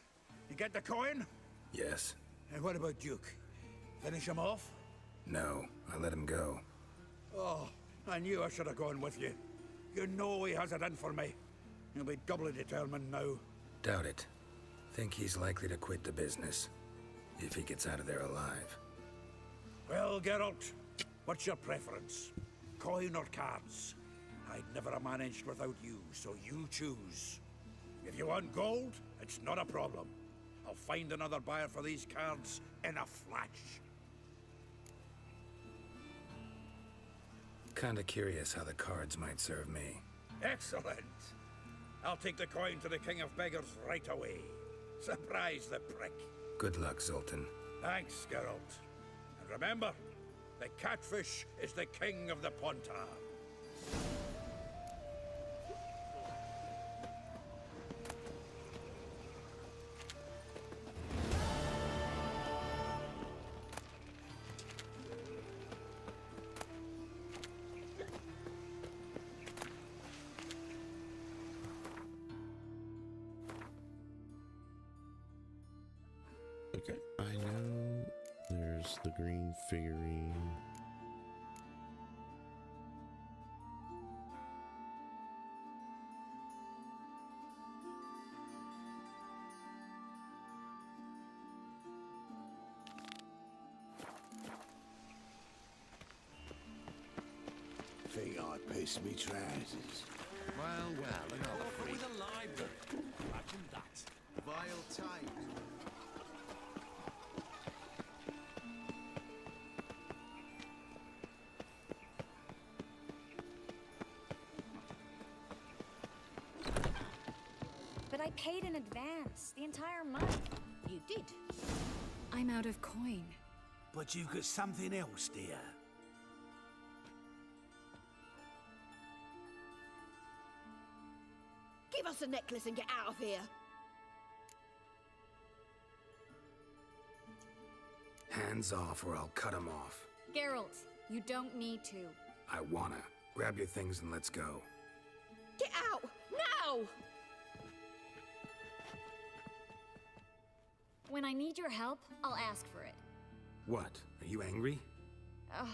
[SPEAKER 19] You get the coin?
[SPEAKER 4] Yes.
[SPEAKER 19] And what about Duke? Finish him off?
[SPEAKER 4] No, I let him go.
[SPEAKER 19] Oh, I knew I should have gone with you. You know he has it in for me. He'll be doubly determined now.
[SPEAKER 4] Doubt it. Think he's likely to quit the business. If he gets out of there alive.
[SPEAKER 19] Well, Geralt, what's your preference? Coin or cards? I'd never have managed without you, so you choose. If you want gold, it's not a problem. I'll find another buyer for these cards in a flash.
[SPEAKER 4] Kinda curious how the cards might serve me.
[SPEAKER 19] Excellent. I'll take the coin to the King of Beggars right away. Surprise the prick.
[SPEAKER 4] Good luck, Zoltan.
[SPEAKER 19] Thanks, Geralt. And remember, the catfish is the king of the Pontar.
[SPEAKER 1] Okay, I know there's the green figurine.
[SPEAKER 10] Think I'd piss me trousers.
[SPEAKER 2] Well, another
[SPEAKER 13] But with a library. Imagine that.
[SPEAKER 2] vile times.
[SPEAKER 12] But I paid in advance, the entire month.
[SPEAKER 11] You did.
[SPEAKER 12] I'm out of coin.
[SPEAKER 16] But you've got something else, dear.
[SPEAKER 11] Give us a necklace and get out of here.
[SPEAKER 4] Hands off or I'll cut him off.
[SPEAKER 12] Geralt, you don't need to.
[SPEAKER 4] I wanna. Grab your things and let's go.
[SPEAKER 11] Get out! Now!
[SPEAKER 12] When I need your help, I'll ask for it.
[SPEAKER 4] What? Are you angry?
[SPEAKER 12] Ugh,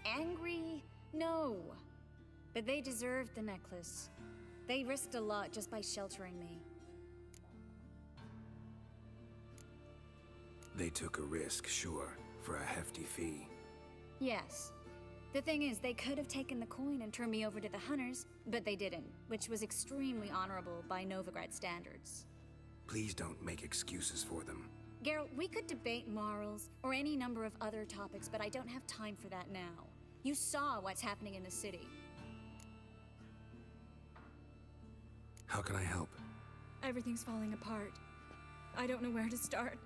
[SPEAKER 12] angry? No. But they deserved the necklace. They risked a lot just by sheltering me.
[SPEAKER 4] They took a risk, sure, for a hefty fee.
[SPEAKER 12] Yes. The thing is, they could have taken the coin and turned me over to the hunters, but they didn't, which was extremely honorable by Novigrad standards.
[SPEAKER 4] Please don't make excuses for them.
[SPEAKER 12] Geralt, we could debate morals or any number of other topics, but I don't have time for that now. You saw what's happening in the city.
[SPEAKER 4] How can I help?
[SPEAKER 12] Everything's falling apart. I don't know where to start.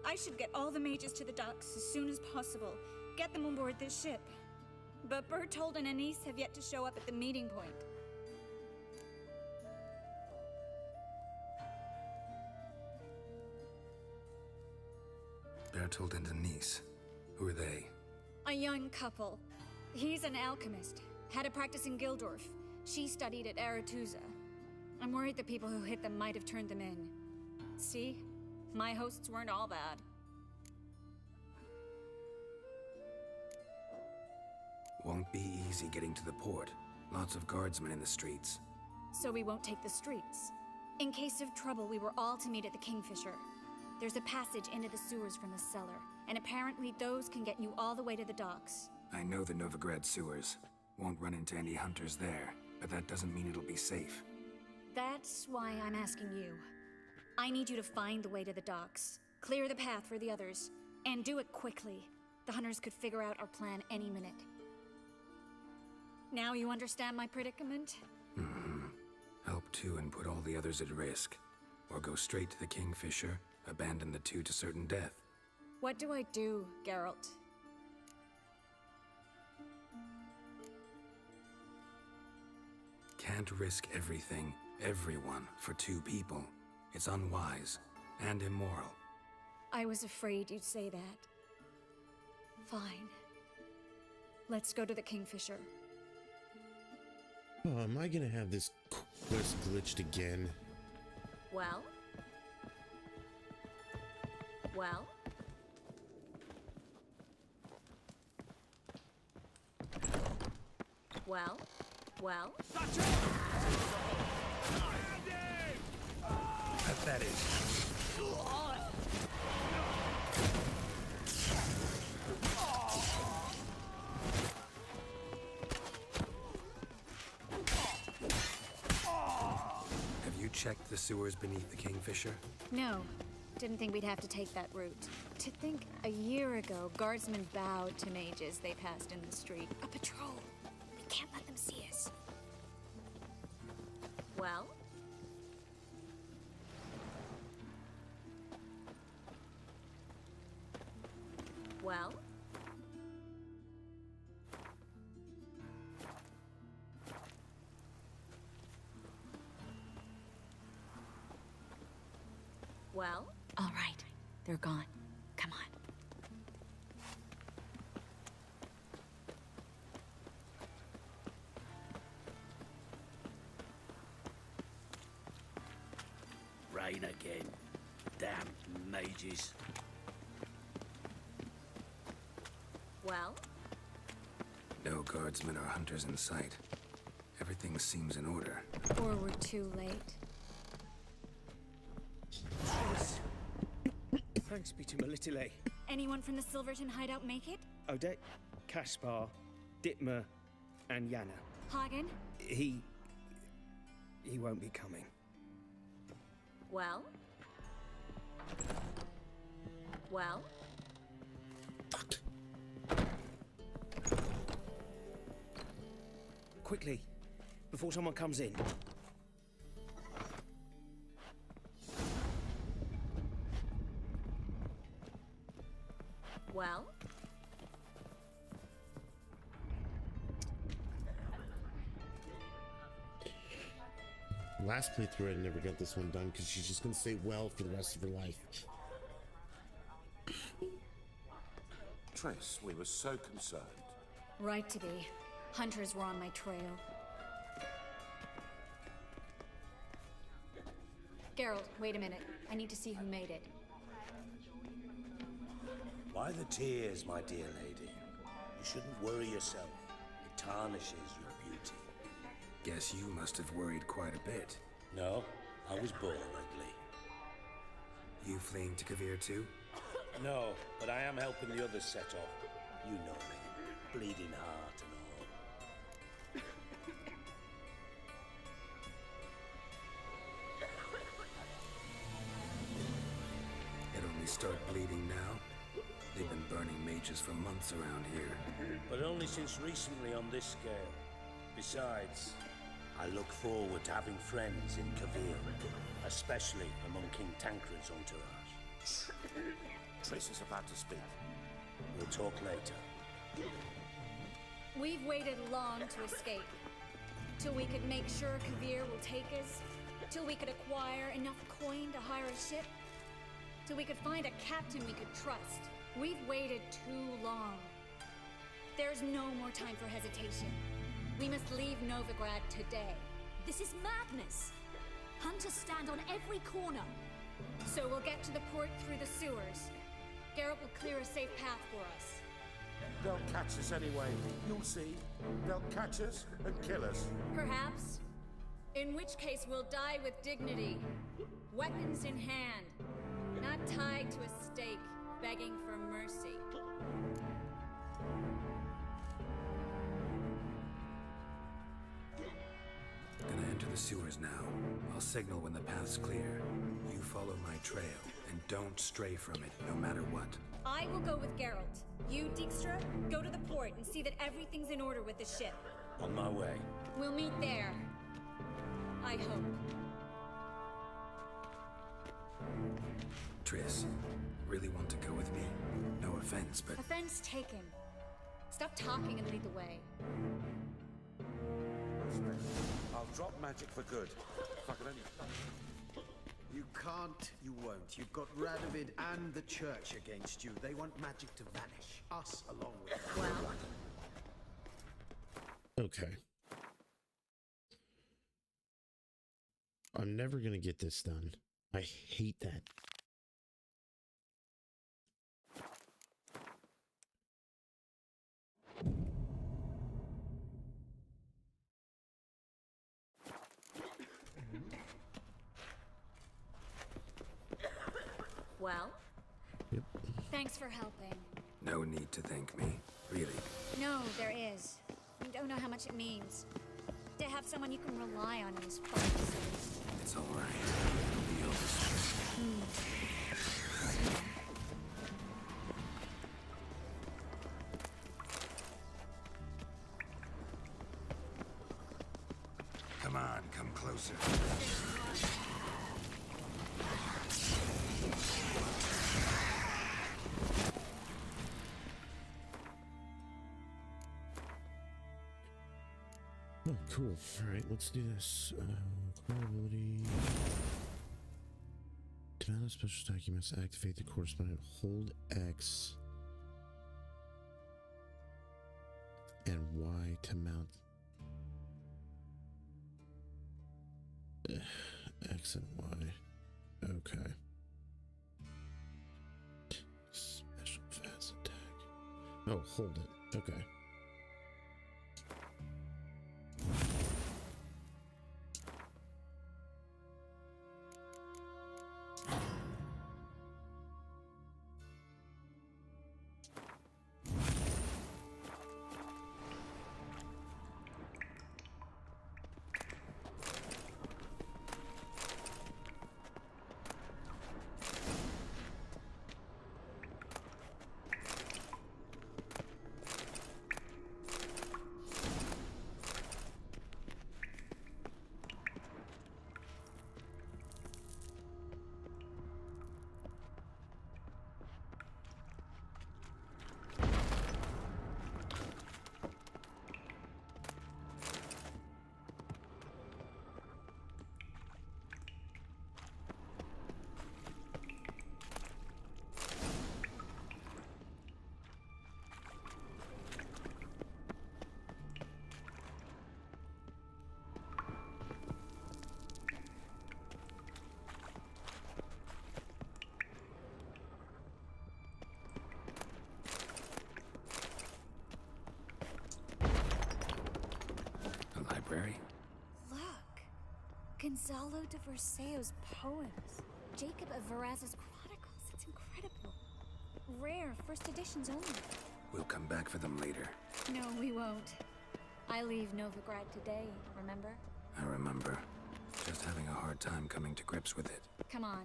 [SPEAKER 12] I should get all the mages to the docks as soon as possible. Get them on board this ship. But Bertold and Anise have yet to show up at the meeting point.
[SPEAKER 4] Bertold and Denise. Who are they?
[SPEAKER 12] A young couple. He's an alchemist. Had a practice in Gildorf. She studied at Aretuza. I'm worried the people who hit them might have turned them in. See? My hosts weren't all bad.
[SPEAKER 4] Won't be easy getting to the port. Lots of guardsmen in the streets.
[SPEAKER 12] So we won't take the streets. In case of trouble, we were all to meet at the Kingfisher. There's a passage into the sewers from the cellar, and apparently those can get you all the way to the docks.
[SPEAKER 4] I know the Novigrad sewers. Won't run into any hunters there, but that doesn't mean it'll be safe.
[SPEAKER 12] That's why I'm asking you. I need you to find the way to the docks, clear the path for the others, and do it quickly. The hunters could figure out our plan any minute. Now you understand my predicament?
[SPEAKER 4] Help two and put all the others at risk. Or go straight to the Kingfisher, abandon the two to certain death.
[SPEAKER 12] What do I do, Geralt?
[SPEAKER 4] Can't risk everything, everyone, for two people. It's unwise and immoral.
[SPEAKER 12] I was afraid you'd say that. Fine. Let's go to the Kingfisher.
[SPEAKER 1] Oh, am I gonna have this quest glitched again?
[SPEAKER 12] Well? Well? Well? Well?
[SPEAKER 4] That is. Have you checked the sewers beneath the Kingfisher?
[SPEAKER 12] No. Didn't think we'd have to take that route. To think a year ago, guardsmen bowed to mages they passed in the street. A patrol. We can't let them see us. Well? Well? Well?
[SPEAKER 15] All right, they're gone. Come on.
[SPEAKER 16] Rain again. Damn mages.
[SPEAKER 12] Well?
[SPEAKER 4] No guardsmen or hunters in sight. Everything seems in order.
[SPEAKER 12] Or we're too late.
[SPEAKER 3] Thanks be to Melitele.
[SPEAKER 12] Anyone from the Silverton hideout make it?
[SPEAKER 3] Odette, Caspar, Dittmer, and Yana.
[SPEAKER 12] Hagen?
[SPEAKER 3] He won't be coming.
[SPEAKER 12] Well? Well?
[SPEAKER 3] Quickly, before someone comes in.
[SPEAKER 12] Well?
[SPEAKER 1] Last playthrough, I never got this one done because she's just gonna say well for the rest of her life.
[SPEAKER 8] Triss, we were so concerned.
[SPEAKER 12] Right to be. Hunters were on my trail. Geralt, wait a minute. I need to see who made it.
[SPEAKER 16] Why the tears, my dear lady? You shouldn't worry yourself. It tarnishes your beauty.
[SPEAKER 4] Guess you must have worried quite a bit.
[SPEAKER 16] No, I was born ugly.
[SPEAKER 4] You fleeing to Kavir too?
[SPEAKER 16] No, but I am helping the others set off. You know me. Bleeding heart and all.
[SPEAKER 4] It only start bleeding now? They've been burning mages for months around here.
[SPEAKER 16] But only since recently on this scale. Besides, I look forward to having friends in Kavir, especially among King Tancred's entourage.
[SPEAKER 8] Triss is about to speak.
[SPEAKER 16] We'll talk later.
[SPEAKER 12] We've waited long to escape. Till we could make sure Kavir will take us. Till we could acquire enough coin to hire a ship. Till we could find a captain we could trust. We've waited too long. There's no more time for hesitation. We must leave Novigrad today.
[SPEAKER 22] This is madness. Hunters stand on every corner.
[SPEAKER 12] So we'll get to the port through the sewers. Geralt will clear a safe path for us.
[SPEAKER 8] They'll catch us anyway. You'll see. They'll catch us and kill us.
[SPEAKER 12] Perhaps. In which case we'll die with dignity. Weapons in hand. Not tied to a stake, begging for mercy.
[SPEAKER 4] Gonna enter the sewers now. I'll signal when the path's clear. You follow my trail, and don't stray from it, no matter what.
[SPEAKER 22] I will go with Geralt. You, Dijkstra, go to the port and see that everything's in order with the ship.
[SPEAKER 16] On my way.
[SPEAKER 22] We'll meet there. I hope.
[SPEAKER 4] Triss, really want to go with me? No offense, but...
[SPEAKER 22] Offense taken. Stop talking and lead the way.
[SPEAKER 8] I'll drop magic for good. If I could only...
[SPEAKER 17] You can't, you won't. You've got Radovid and the church against you. They want magic to vanish. Us along with them.
[SPEAKER 22] Well...
[SPEAKER 1] Okay. I'm never gonna get this done. I hate that.
[SPEAKER 22] Well?
[SPEAKER 1] Yep.
[SPEAKER 22] Thanks for helping.
[SPEAKER 4] No need to thank me, really.
[SPEAKER 22] No, there is. You don't know how much it means. To have someone you can rely on in this place.
[SPEAKER 4] It's all right. It'll be over soon. Come on, come closer.
[SPEAKER 1] Oh, cool. All right, let's do this. Core ability. To mount a special attack, you must activate the corresponding hold X and Y to mount. X and Y. Okay. Special fast attack. Oh, hold it. Okay.
[SPEAKER 4] Library?
[SPEAKER 22] Look. Gonzalo de Verseo's poems. Jacob of Varaz's chronicles. It's incredible. Rare, first editions only.
[SPEAKER 4] We'll come back for them later.
[SPEAKER 22] No, we won't. I leave Novigrad today, remember?
[SPEAKER 4] I remember. Just having a hard time coming to grips with it.
[SPEAKER 22] Come on.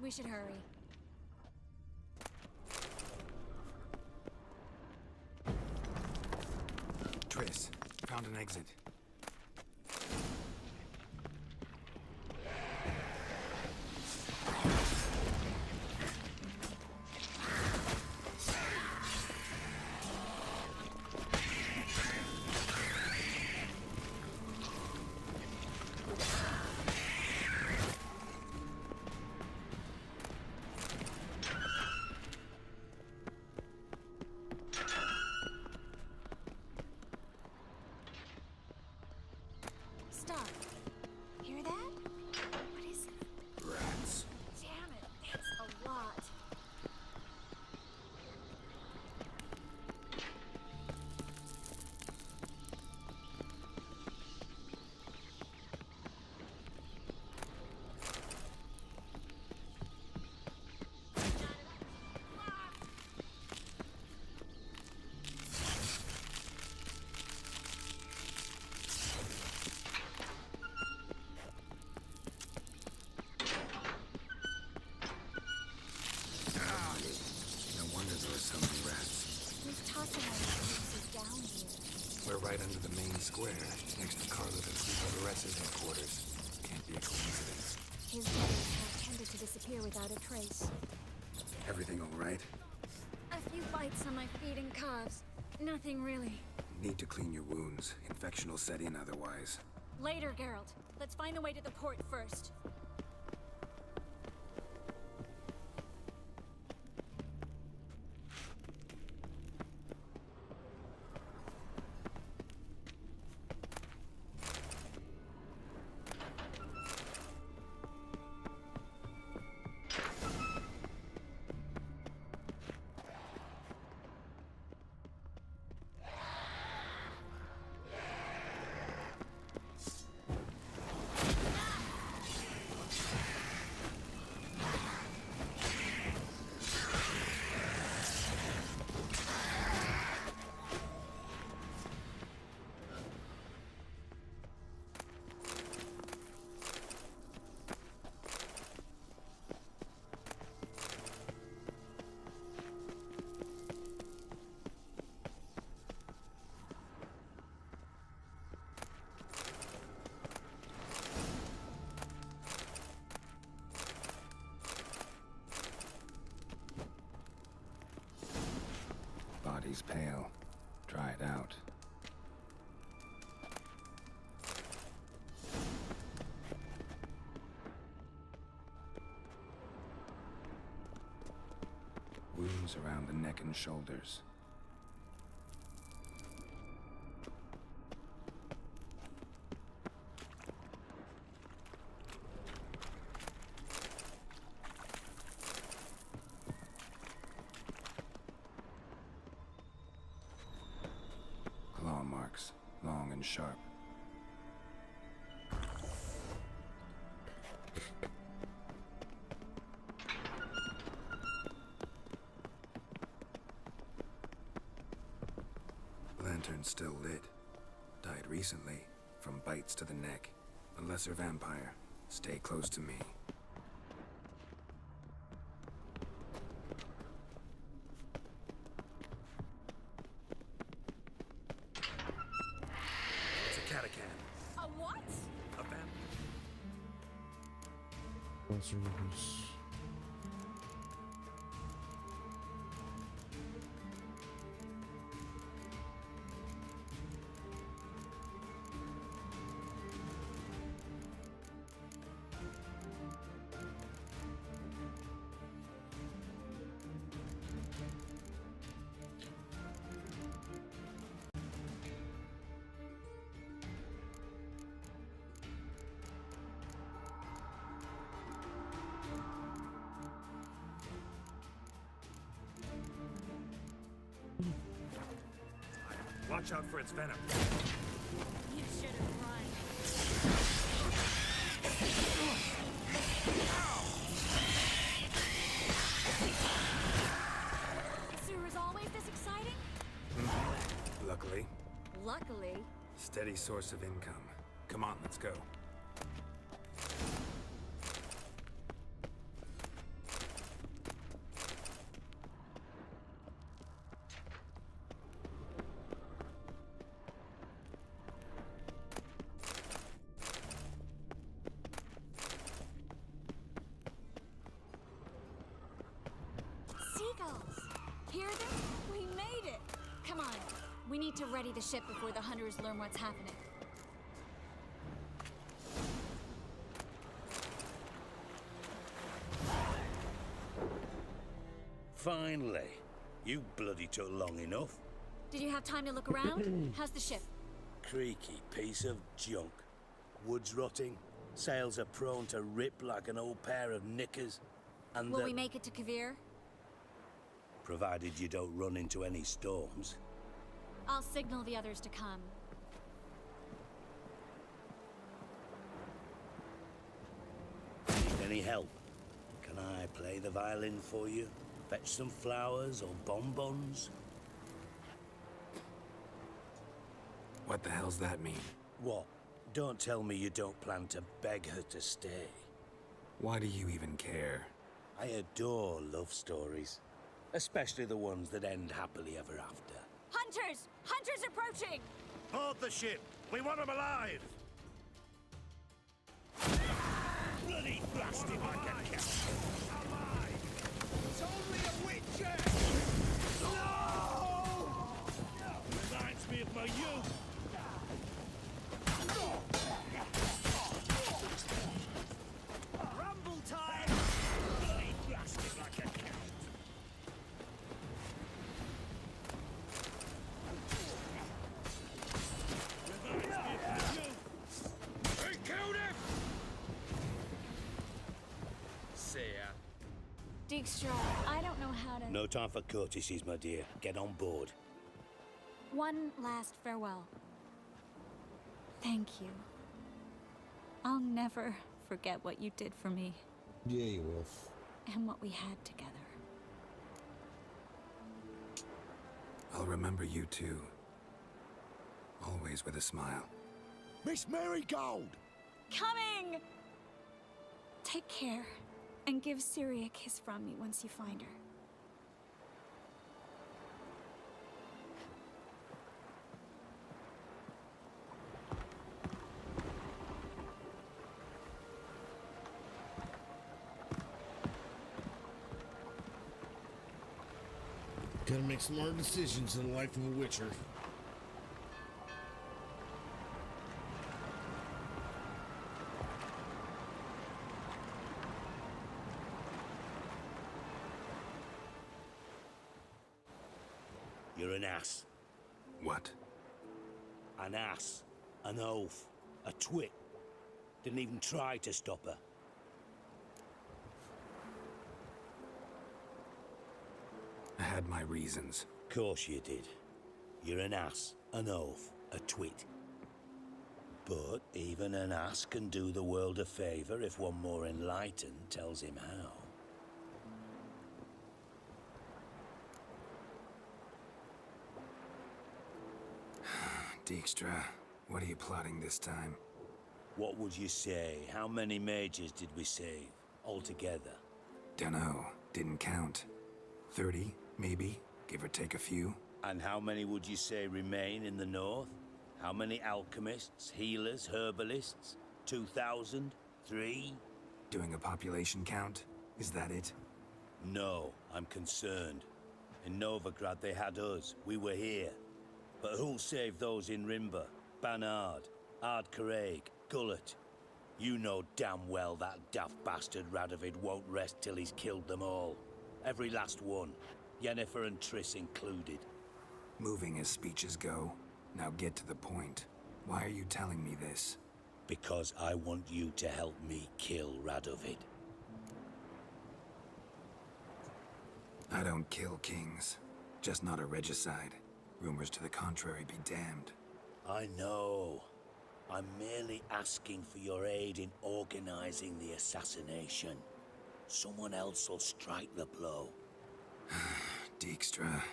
[SPEAKER 22] We should hurry.
[SPEAKER 4] Triss, found an exit.
[SPEAKER 22] Stop. Hear that? What is it?
[SPEAKER 4] Rats.
[SPEAKER 22] Damn it, that's a lot.
[SPEAKER 4] Precision quarters. Can't be a coincidence.
[SPEAKER 22] His brothers have tended to disappear without a trace.
[SPEAKER 4] Everything all right?
[SPEAKER 22] A few bites on my feet and calves. Nothing really.
[SPEAKER 4] Need to clean your wounds. Infection will set in otherwise.
[SPEAKER 22] Later, Geralt. Let's find the way to the port first.
[SPEAKER 4] Body's pale. Dried out. Wounds around the neck and shoulders. Claw marks, long and sharp. Lantern's still lit. Died recently, from bites to the neck. A lesser vampire. Stay close to me.
[SPEAKER 16] It's a catacan.
[SPEAKER 22] A what?
[SPEAKER 16] A vampire. Watch out for its venom.
[SPEAKER 22] You should have run. Sewer's always this exciting?
[SPEAKER 4] Luckily,
[SPEAKER 22] Luckily.
[SPEAKER 4] steady source of income. Come on, let's go.
[SPEAKER 22] Seagulls! Hear them? We made it! Come on. We need to ready the ship before the hunters learn what's happening.
[SPEAKER 6] Finally. You bloody took long enough.
[SPEAKER 22] Did you have time to look around? How's the ship?
[SPEAKER 6] Creaky piece of junk. Wood's rotting. Sails are prone to rip like an old pair of knickers. And
[SPEAKER 22] Will we make it to Kavir?
[SPEAKER 6] provided you don't run into any storms.
[SPEAKER 22] I'll signal the others to come.
[SPEAKER 6] Need any help? Can I play the violin for you? Fetch some flowers or bonbons?
[SPEAKER 4] What the hell's that mean?
[SPEAKER 6] What? Don't tell me you don't plan to beg her to stay.
[SPEAKER 4] Why do you even care?
[SPEAKER 6] I adore love stories. Especially the ones that end happily ever after.
[SPEAKER 22] Hunters! Hunters approaching!
[SPEAKER 16] Board the ship! We want them alive!
[SPEAKER 6] Bloody blast him like a cat!
[SPEAKER 3] It's only a witcher!
[SPEAKER 6] Reminds me of my youth!
[SPEAKER 3] Rumble time!
[SPEAKER 6] Bloody blast him like a cat! Reminds me of my youth!
[SPEAKER 3] They killed him! See ya.
[SPEAKER 12] Dijkstra, I don't know how to...
[SPEAKER 6] No time for courtesies, my dear. Get on board.
[SPEAKER 12] One last farewell. Thank you. I'll never forget what you did for me.
[SPEAKER 1] Yeah, you will.
[SPEAKER 12] And what we had together.
[SPEAKER 4] I'll remember you too. Always with a smile.
[SPEAKER 10] Miss Marigold!
[SPEAKER 12] Coming! Take care, and give Ciri a kiss from me once you find her.
[SPEAKER 1] Gotta make some hard decisions in the life of a Witcher.
[SPEAKER 6] You're an ass.
[SPEAKER 4] What?
[SPEAKER 6] An ass. An oaf. A twit. Didn't even try to stop her.
[SPEAKER 4] I had my reasons.
[SPEAKER 6] Course you did. You're an ass, an oaf, a twit. But even an ass can do the world a favor if one more enlightened tells him how.
[SPEAKER 4] Dijkstra, what are you plotting this time?
[SPEAKER 6] What would you say? How many mages did we save, altogether?
[SPEAKER 4] Dunno. Didn't count. 30, maybe, give or take a few.
[SPEAKER 6] And how many would you say remain in the north? How many alchemists, healers, herbalists? 2,000? 3?
[SPEAKER 4] Doing a population count? Is that it?
[SPEAKER 6] No, I'm concerned. In Novigrad they had us. We were here. But who'll save those in Rimba? Banard, Ardcaraig, Gullet? You know damn well that daft bastard Radovid won't rest till he's killed them all. Every last one. Yennefer and Triss included.
[SPEAKER 4] Moving as speeches go. Now get to the point. Why are you telling me this?
[SPEAKER 6] Because I want you to help me kill Radovid.
[SPEAKER 4] I don't kill kings. Just not a regicide. Rumors to the contrary be damned.
[SPEAKER 6] I know. I'm merely asking for your aid in organizing the assassination. Someone else will strike the blow.
[SPEAKER 4] Dijkstra.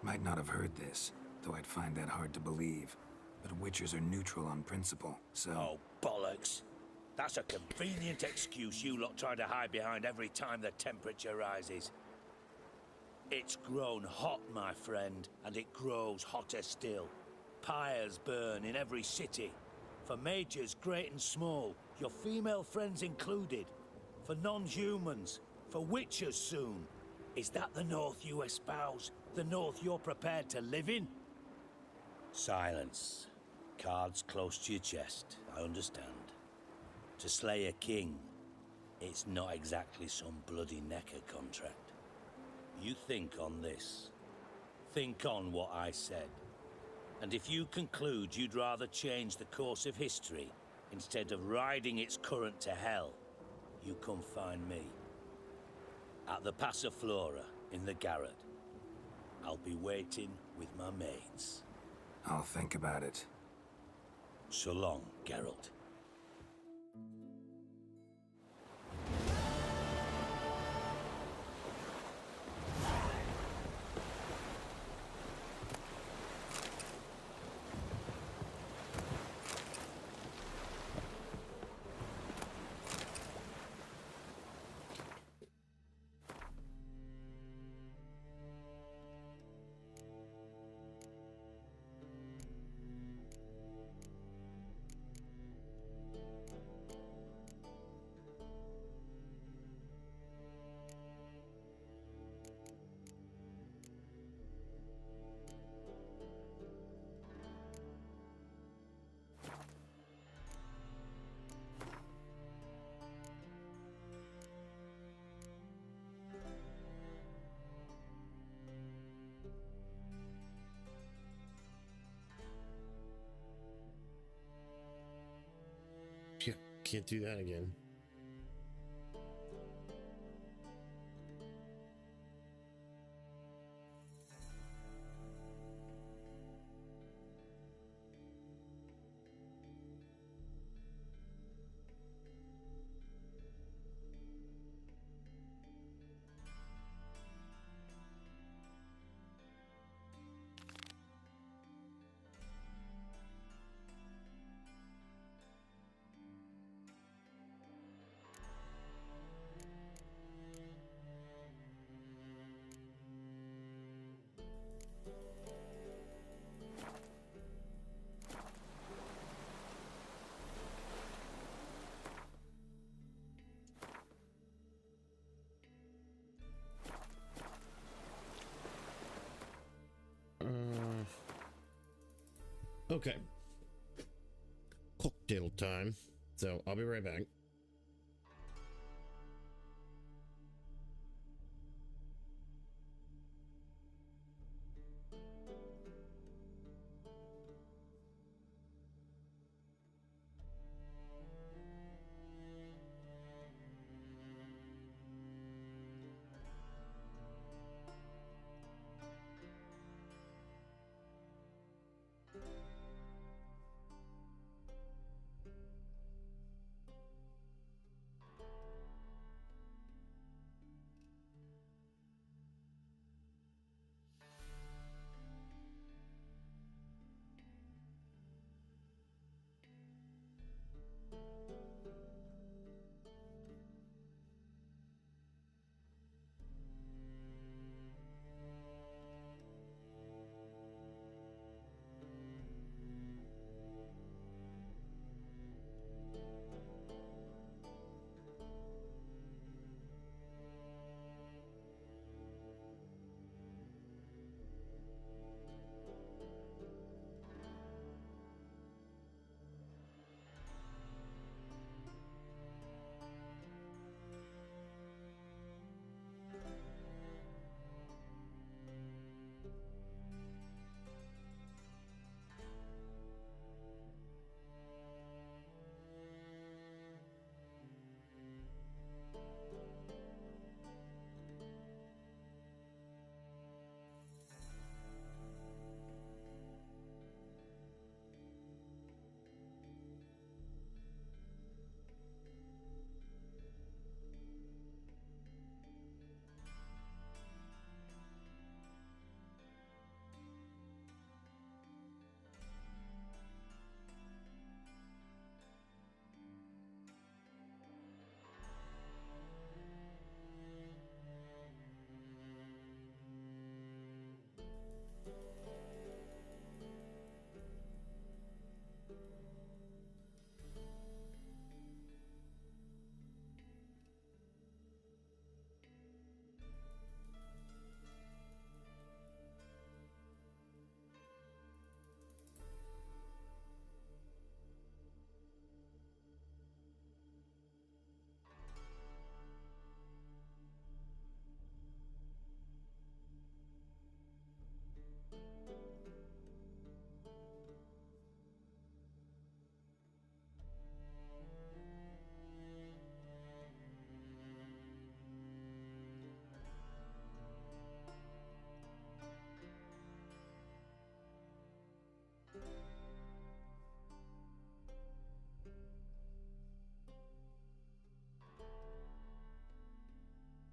[SPEAKER 4] Might not have heard this, though I'd find that hard to believe. But Witchers are neutral on principle, so...
[SPEAKER 6] Oh, bollocks. That's a convenient excuse you lot try to hide behind every time the temperature rises. It's grown hot, my friend, and it grows hotter still. Pyres burn in every city. For mages great and small, your female friends included. For non-humans, for witchers soon. Is that the North you espouse? The North you're prepared to live in? Silence. Cards close to your chest, I understand. To slay a king, it's not exactly some bloody necker contract. You think on this. Think on what I said. And if you conclude you'd rather change the course of history instead of riding its current to hell, you come find me. At the Passiflora, in the garret. I'll be waiting with my mates.
[SPEAKER 4] I'll think about it.
[SPEAKER 6] So long, Geralt.
[SPEAKER 1] can't do that again. Okay. Cocktail time. So I'll be right back.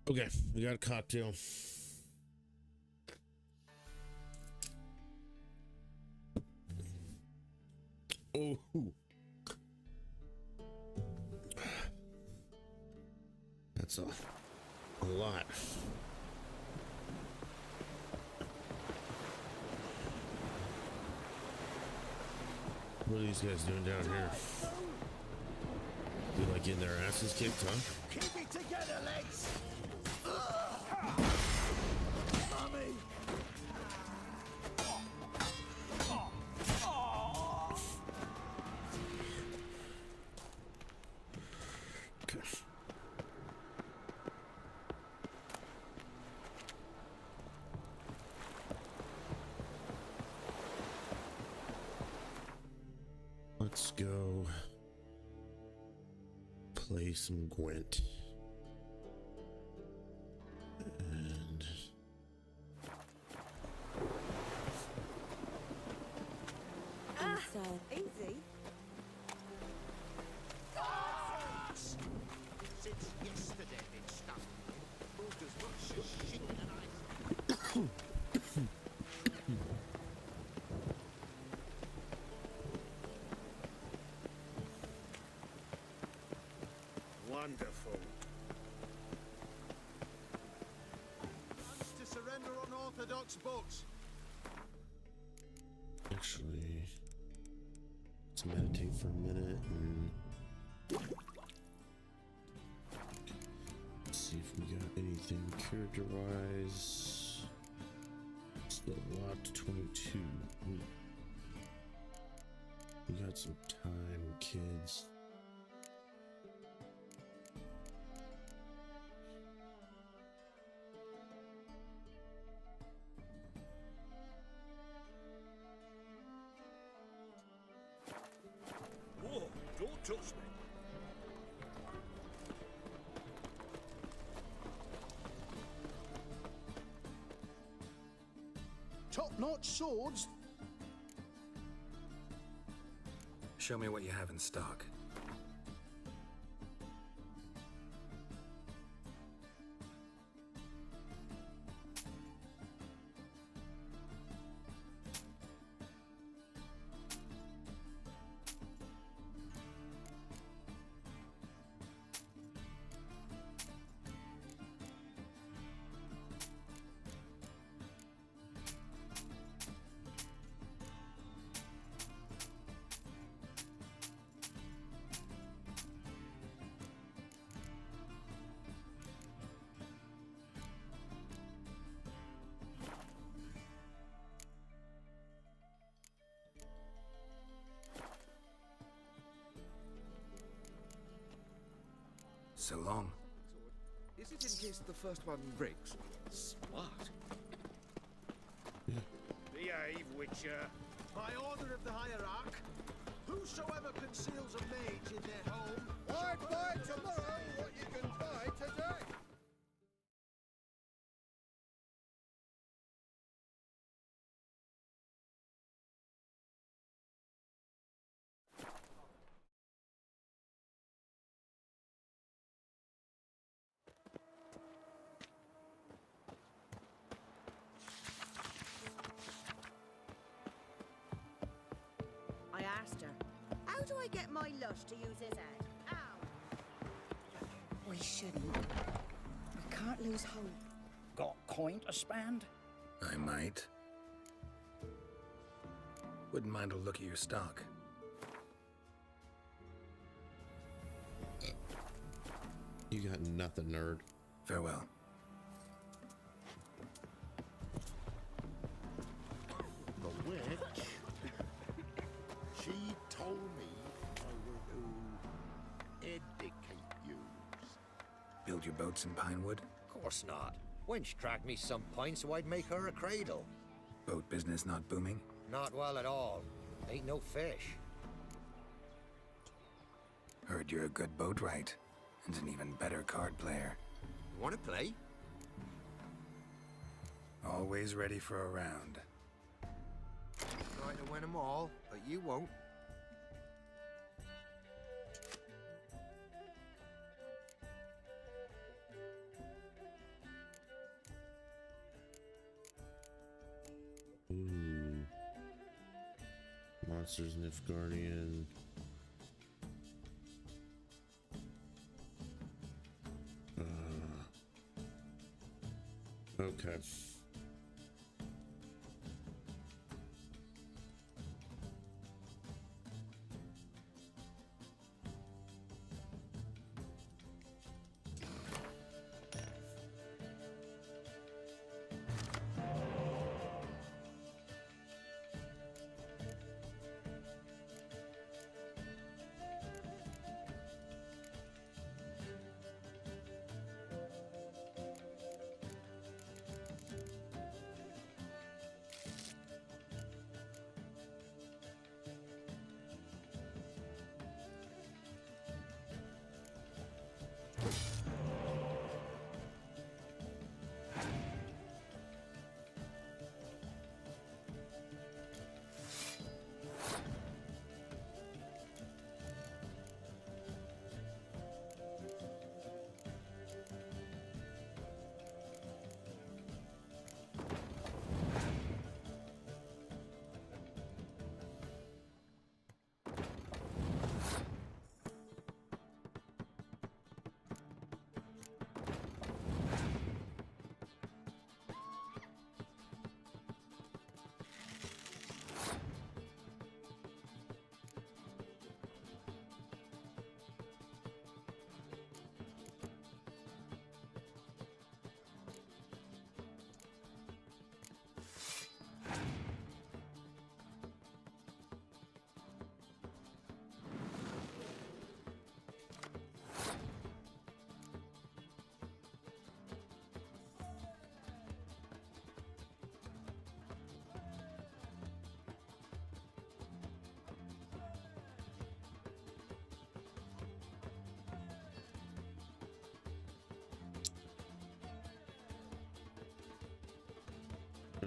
[SPEAKER 1] Okay, we got a cocktail. Oh, that's a lot. What are these guys doing down here? They like getting their asses kicked, huh?
[SPEAKER 10] Keep it together, legs! Mummy!
[SPEAKER 1] Okay. Let's go. play some Gwent. And
[SPEAKER 11] Easy.
[SPEAKER 10] Since yesterday been stuck. Moved as much as shit and
[SPEAKER 17] Wonderful.
[SPEAKER 10] to surrender unorthodox books.
[SPEAKER 1] actually, let's meditate for a minute and let's see if we got anything character-wise. Still a lot to 22. We got some time, kids.
[SPEAKER 13] Whoa, don't touch me.
[SPEAKER 9] Top-notch swords?
[SPEAKER 4] Show me what you have in stock. So long.
[SPEAKER 14] Is it in case the first one breaks? Smart.
[SPEAKER 9] Behave, Witcher.
[SPEAKER 10] By order of the hierarch, whosoever conceals a mage in their home.
[SPEAKER 21] I'd buy tomorrow what you can buy today.
[SPEAKER 11] I asked her, how do I get my lush to use his head? Ow!
[SPEAKER 18] We shouldn't. We can't lose hope. Got coin to spend?
[SPEAKER 4] I might. Wouldn't mind a look at your stock.
[SPEAKER 1] You got nothing, nerd.
[SPEAKER 4] Farewell.
[SPEAKER 10] The witch. She told me I were to educate you.
[SPEAKER 4] Build your boats in Pinewood?
[SPEAKER 2] Of course not. Wench tracked me some pine so I'd make her a cradle.
[SPEAKER 4] Boat business not booming?
[SPEAKER 2] Not well at all. Ain't no fish.
[SPEAKER 4] Heard you're a good boatwright, and an even better card player.
[SPEAKER 2] You wanna play?
[SPEAKER 4] Always ready for a round.
[SPEAKER 2] Try to win them all, but you won't.
[SPEAKER 1] Ooh. Monsters Nifgardian. Okay.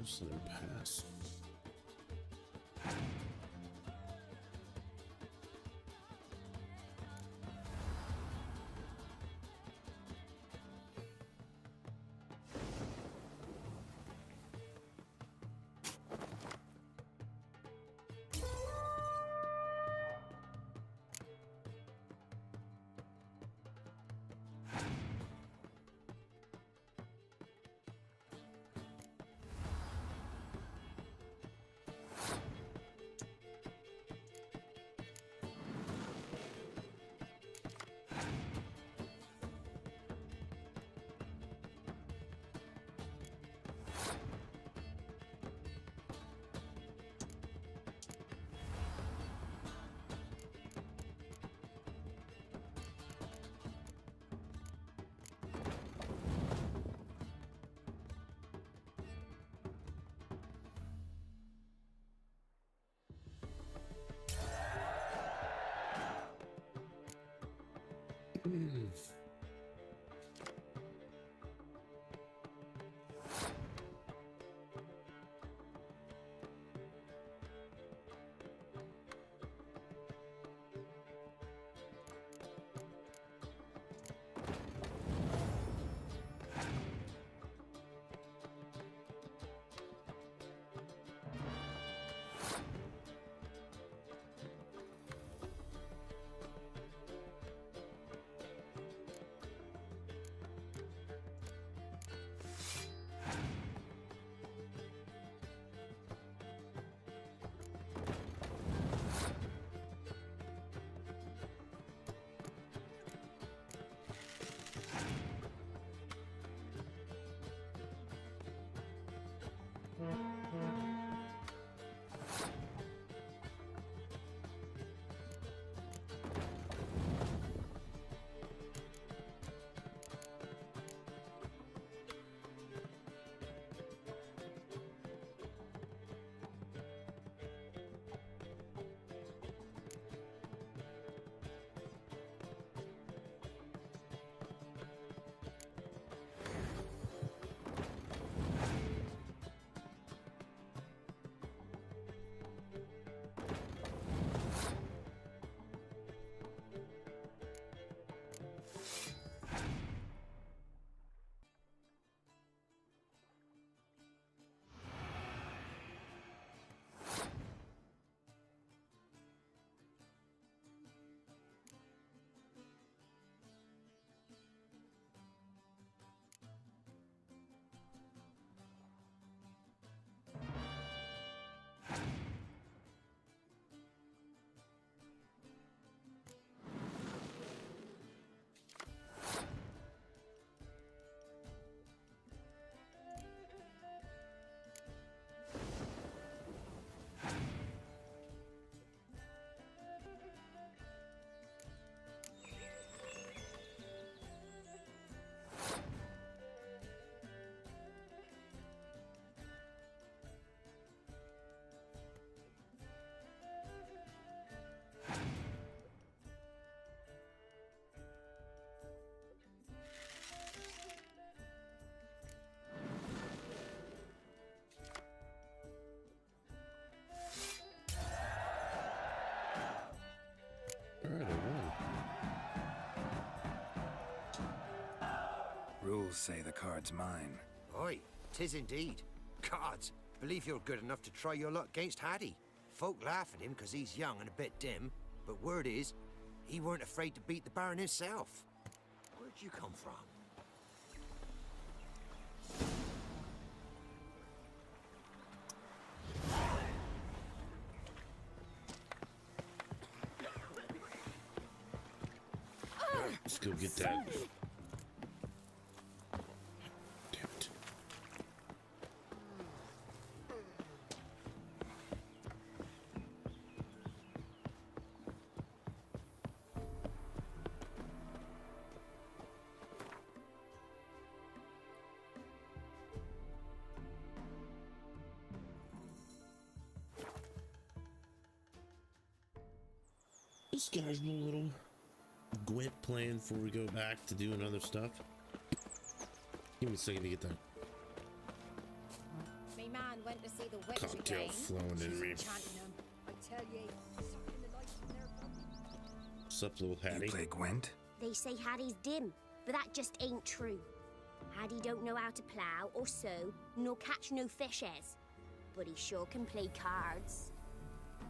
[SPEAKER 1] Just let him pass. Alright, I won.
[SPEAKER 4] Rules say the card's mine.
[SPEAKER 2] Aye, 'tis indeed. Gods, believe you're good enough to try your luck against Hattie. Folk laugh at him 'cause he's young and a bit dim, but word is, he weren't afraid to beat the Baron himself. Where'd you come from?
[SPEAKER 1] Let's go get that. Damn it. This guy's a little Gwent playing before we go back to doing other stuff. Give me a second to get that.
[SPEAKER 11] Me man
[SPEAKER 7] man went to see the witch
[SPEAKER 1] Cocktail
[SPEAKER 7] again.
[SPEAKER 1] flowing in me.
[SPEAKER 15] Enchanting them. I tell ye, sucking the life from their
[SPEAKER 1] What's up, little Hattie?
[SPEAKER 4] You play Gwent?
[SPEAKER 20] They say Hattie's dim, but that just ain't true. Hattie don't know how to plough or sew, nor catch no fishes. But he sure can play cards.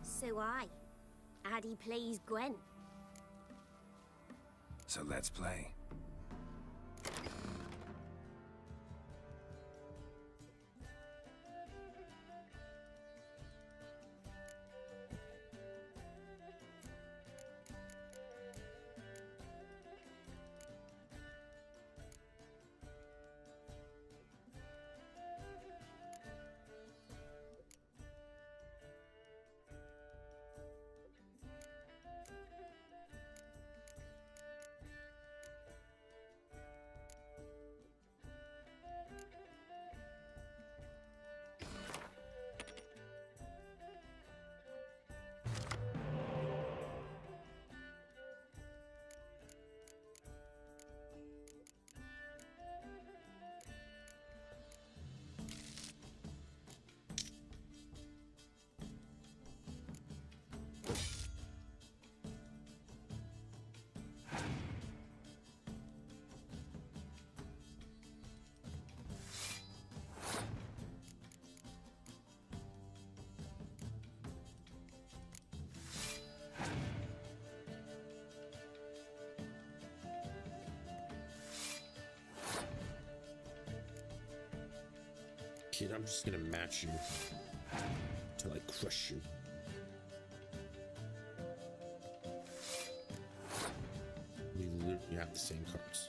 [SPEAKER 20] So Hattie plays Gwen.
[SPEAKER 4] So let's play.
[SPEAKER 1] Kid, I'm just gonna match you till I crush you. We literally have the same cards.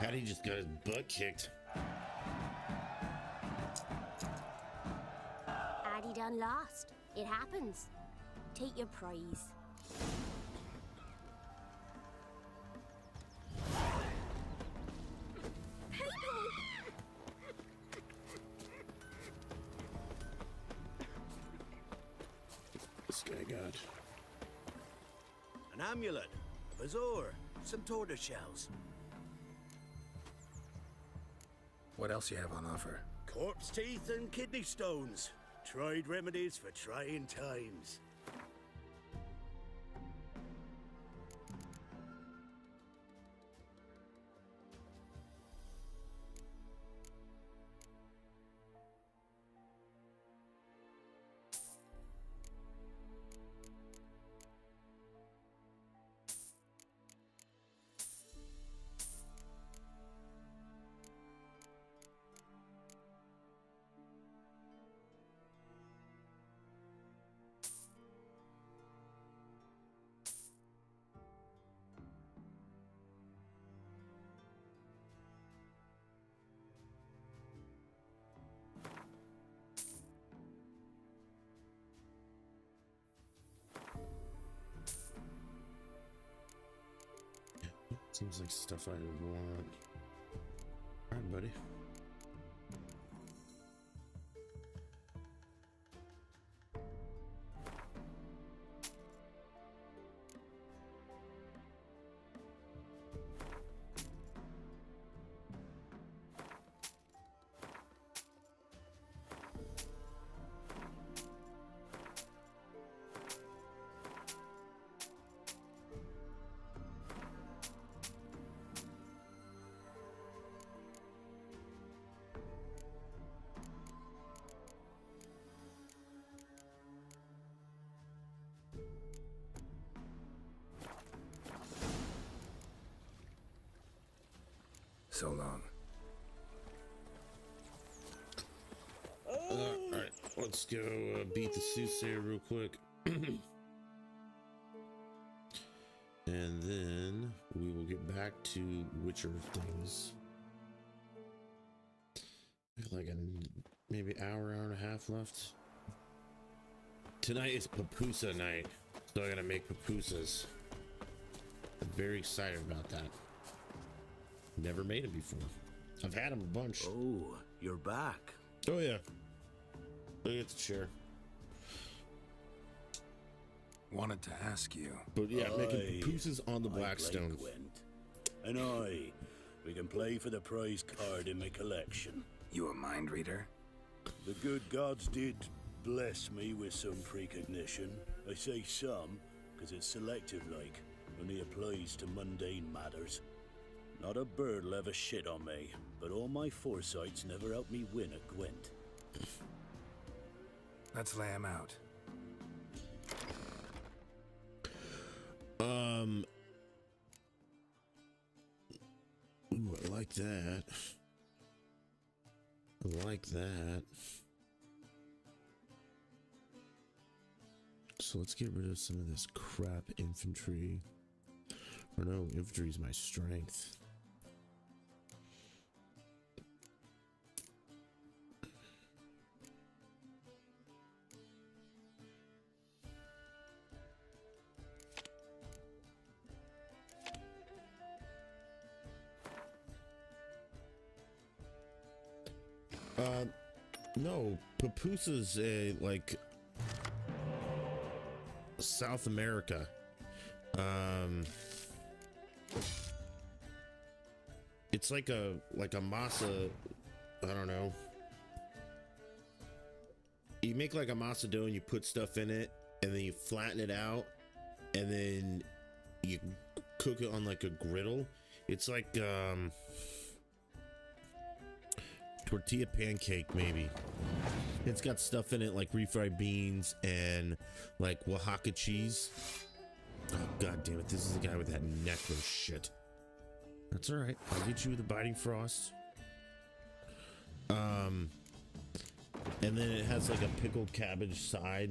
[SPEAKER 1] Hattie just got his butt kicked.
[SPEAKER 20] Hattie done lost. It happens. Take your prize.
[SPEAKER 1] this guy got?
[SPEAKER 16] An amulet, a bazaar, some tortoise shells.
[SPEAKER 4] What else you have on offer?
[SPEAKER 16] Corpse teeth and kidney stones. Tried remedies for trying times.
[SPEAKER 1] Seems like stuff I would want. Alright, buddy.
[SPEAKER 4] So long.
[SPEAKER 1] Alright, let's go beat the soothsayer real quick. And then we will get back to Witcher things. Like maybe hour and a half left. Tonight is pupusa night, so I gotta make pupusas. I'm very excited about that. Never made them before. I've had them a bunch.
[SPEAKER 16] Oh, you're back.
[SPEAKER 1] Oh yeah. Look at the chair.
[SPEAKER 4] Wanted to ask you.
[SPEAKER 1] But yeah, making pupusas on the Blackstone.
[SPEAKER 16] And we can play for the prize card in my collection.
[SPEAKER 4] You a mind reader?
[SPEAKER 16] The good gods did bless me with some precognition. I say some, because it's selective like, only applies to mundane matters. Not a bird'll ever shit on me, but all my foresights never helped me win a Gwent.
[SPEAKER 4] Let's lay him out.
[SPEAKER 1] Ooh, I like that. I like that. So let's get rid of some of this crap infantry. Or no, infantry is my strength. No, pupusa's like South America. It's like a masa, I don't know. You make like a masa dough and you put stuff in it and then you flatten it out and then you cook it on like a griddle. It's like tortilla pancake maybe. It's got stuff in it like refried beans and like Oaxaca cheese. Oh god damn it, this is the guy with that necklace shit. That's alright, I'll get you with a biting frost. And then it has like a pickled cabbage side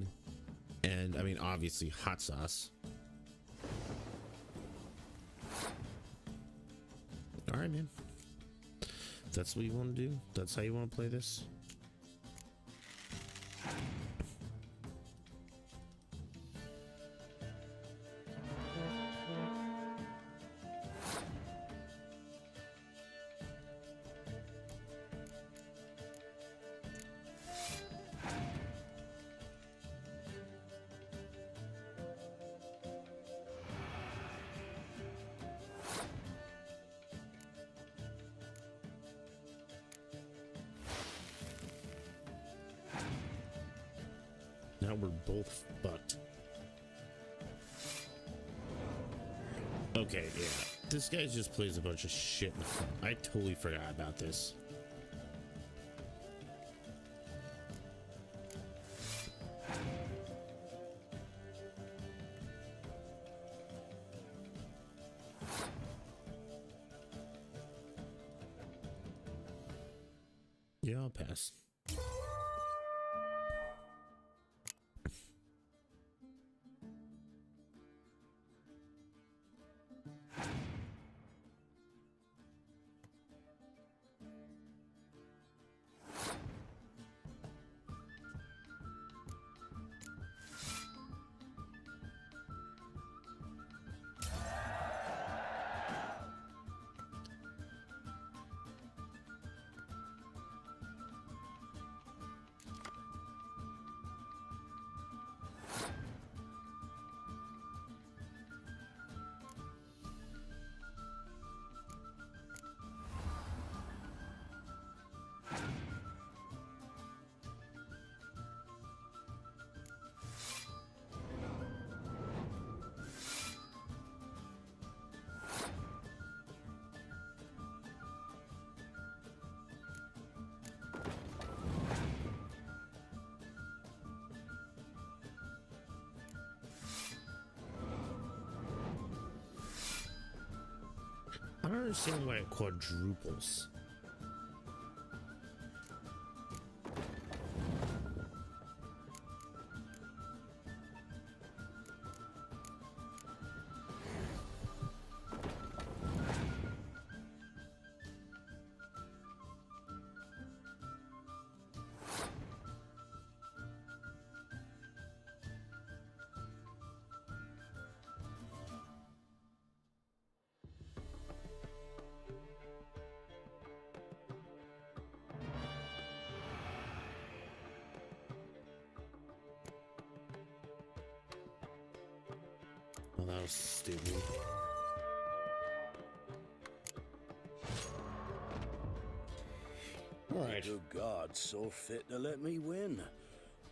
[SPEAKER 1] and I mean obviously hot sauce. Alright man. That's what you want to do? That's how you want to play this? we're both fucked. Okay, yeah. This guy just plays a bunch of shit in the front. I totally forgot about this. Yeah, I'll pass. I don't understand why it quadruples. Well, that was stupid. Alright.
[SPEAKER 16] You gods so fit to let me win.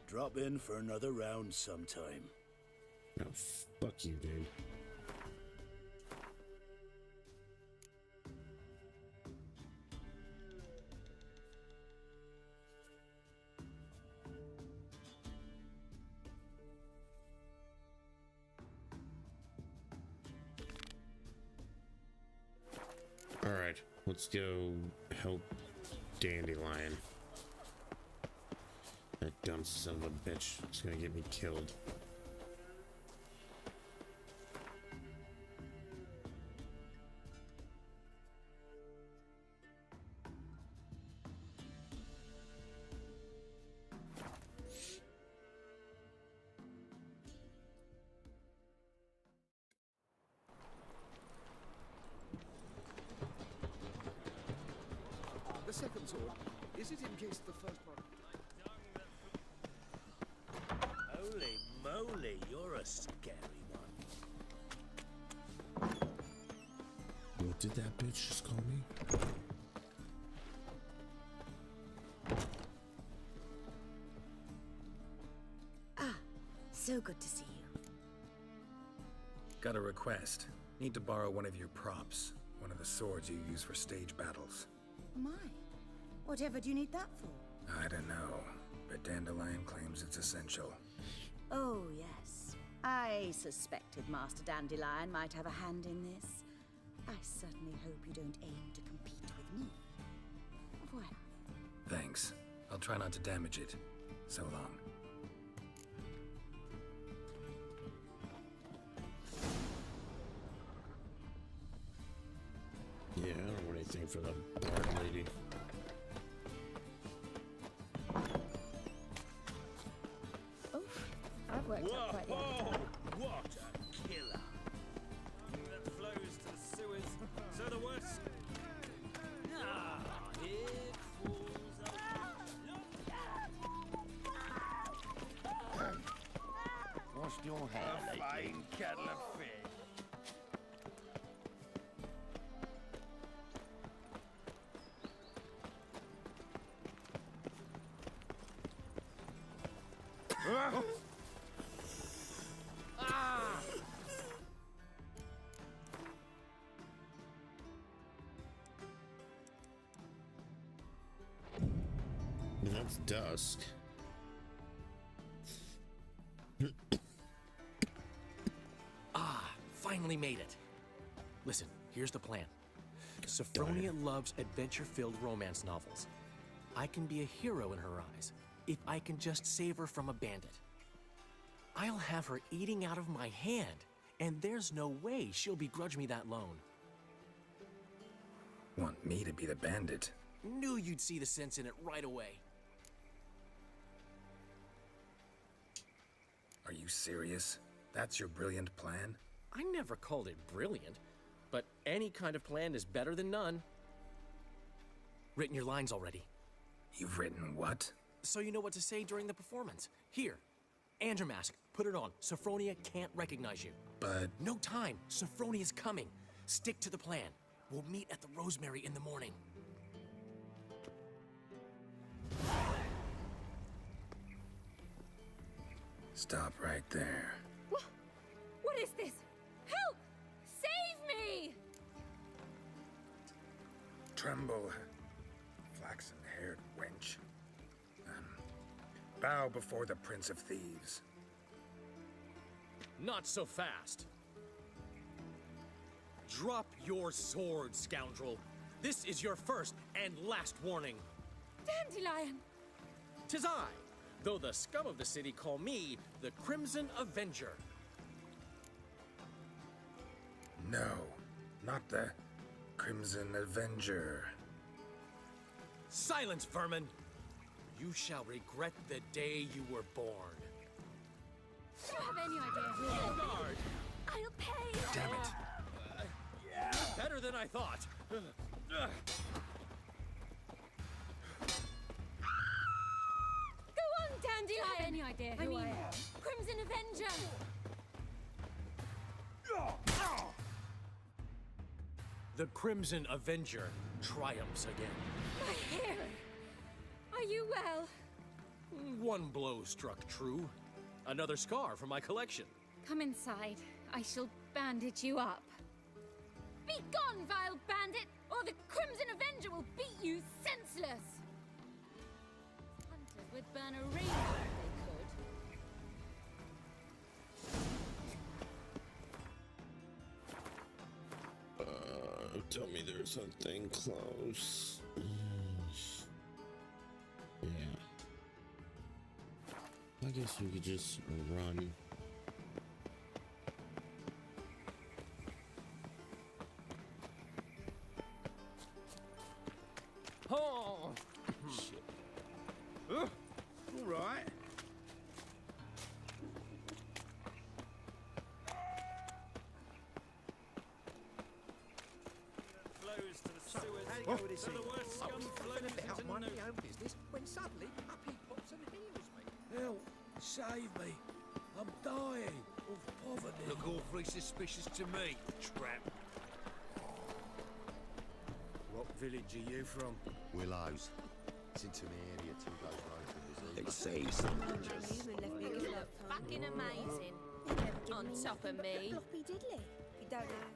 [SPEAKER 16] Drop in for another round sometime.
[SPEAKER 1] Oh, fuck you, dude. Alright, let's go help Dandelion. That dumb son of a bitch is gonna get me killed.
[SPEAKER 14] The second sword, is it in case the first one...
[SPEAKER 6] Holy moly, you're a scary one.
[SPEAKER 1] What did that bitch just call me?
[SPEAKER 18] Ah, so good to see you.
[SPEAKER 4] Got a request. Need to borrow one of your props. One of the swords you use for stage battles.
[SPEAKER 18] My, whatever do you need that for?
[SPEAKER 4] I don't know, but Dandelion claims it's essential.
[SPEAKER 18] Oh, yes. I suspected Master Dandelion might have a hand in this. I certainly hope you don't aim to compete with me. Au revoir.
[SPEAKER 4] Thanks. I'll try not to damage it. So long.
[SPEAKER 1] Yeah, I don't want anything for the bard lady.
[SPEAKER 15] Oh, I've worked out quite the appetite.
[SPEAKER 3] What a killer! That flows to the sewers. So the worst. Ah, it falls
[SPEAKER 10] Washed your hair
[SPEAKER 3] a
[SPEAKER 10] lately?
[SPEAKER 3] fine kettle of fish.
[SPEAKER 1] it's dusk.
[SPEAKER 5] Finally made it. Listen, here's the plan. Sophronia loves adventure-filled romance novels. I can be a hero in her eyes if I can just save her from a bandit. I'll have her eating out of my hand, and there's no way she'll begrudge me that loan.
[SPEAKER 4] Want me to be the bandit?
[SPEAKER 5] Knew you'd see the sense in it right away.
[SPEAKER 4] Are you serious? That's your brilliant plan?
[SPEAKER 5] I never called it brilliant, but any kind of plan is better than none. Written your lines already.
[SPEAKER 4] You've written what?
[SPEAKER 5] So you know what to say during the performance. Here, and your mask. Put it on. Sophronia can't recognize you.
[SPEAKER 4] But...
[SPEAKER 5] No time. Sophronia's coming. Stick to the plan. We'll meet at the Rosemary in the morning.
[SPEAKER 4] Stop right there.
[SPEAKER 22] What is this? Help! Save me!
[SPEAKER 4] Tremble, flaxen-haired wench. Bow before the Prince of Thieves.
[SPEAKER 5] Not so fast. Drop your sword, scoundrel. This is your first and last warning.
[SPEAKER 22] Dandelion!
[SPEAKER 5] 'Tis I, though the scum of the city call me the Crimson Avenger.
[SPEAKER 4] No, not the Crimson Avenger.
[SPEAKER 5] Silence, vermin! You shall regret the day you were born.
[SPEAKER 22] Do you have any idea who I am?
[SPEAKER 5] Guard!
[SPEAKER 22] I'll pay!
[SPEAKER 4] Damn it!
[SPEAKER 5] Better than I thought.
[SPEAKER 22] Go on, Dandelion! Do you have any idea who I am? Crimson Avenger!
[SPEAKER 5] The Crimson Avenger triumphs again.
[SPEAKER 22] My hero! Are you well?
[SPEAKER 5] One blow struck true. Another scar from my collection.
[SPEAKER 22] Come inside. I shall bandage you up. Be gone, vile bandit, or the Crimson Avenger will beat you senseless! Hunters would burn a rainbow if they could.
[SPEAKER 1] Tell me there's something close. Yeah. I guess we could just run.
[SPEAKER 5] Oh, shit.
[SPEAKER 10] All right.
[SPEAKER 9] Oh.
[SPEAKER 10] Coughing a bit out of my own business when suddenly up he pops and heals me.
[SPEAKER 19] Help! Save me! I'm dying of poverty.
[SPEAKER 13] Look awfully suspicious to me, tramp.
[SPEAKER 14] What village are you from?
[SPEAKER 10] Willows. It's into the area till those roads.
[SPEAKER 19] It says
[SPEAKER 11] Fucking amazing. On top of me.
[SPEAKER 22] Floppy diddly. You don't know.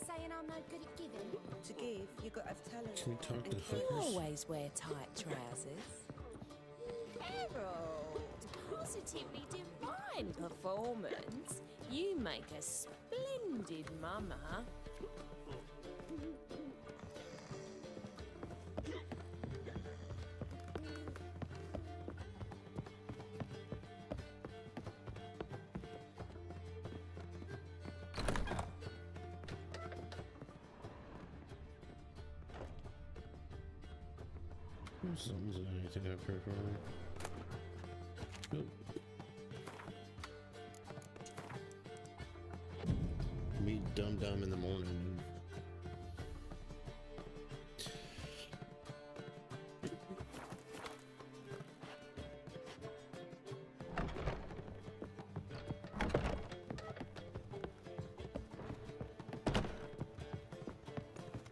[SPEAKER 11] Saying I'm no good at giving.
[SPEAKER 18] To give, you got to have talent.
[SPEAKER 1] Can we talk to
[SPEAKER 18] And
[SPEAKER 1] hookers?
[SPEAKER 18] you
[SPEAKER 7] Always wear tight trousers.
[SPEAKER 11] Harold, positively divine performance. You make a splendid mama.
[SPEAKER 1] Something's anything up here for me. Oop. Meet Dum Dum in the morning.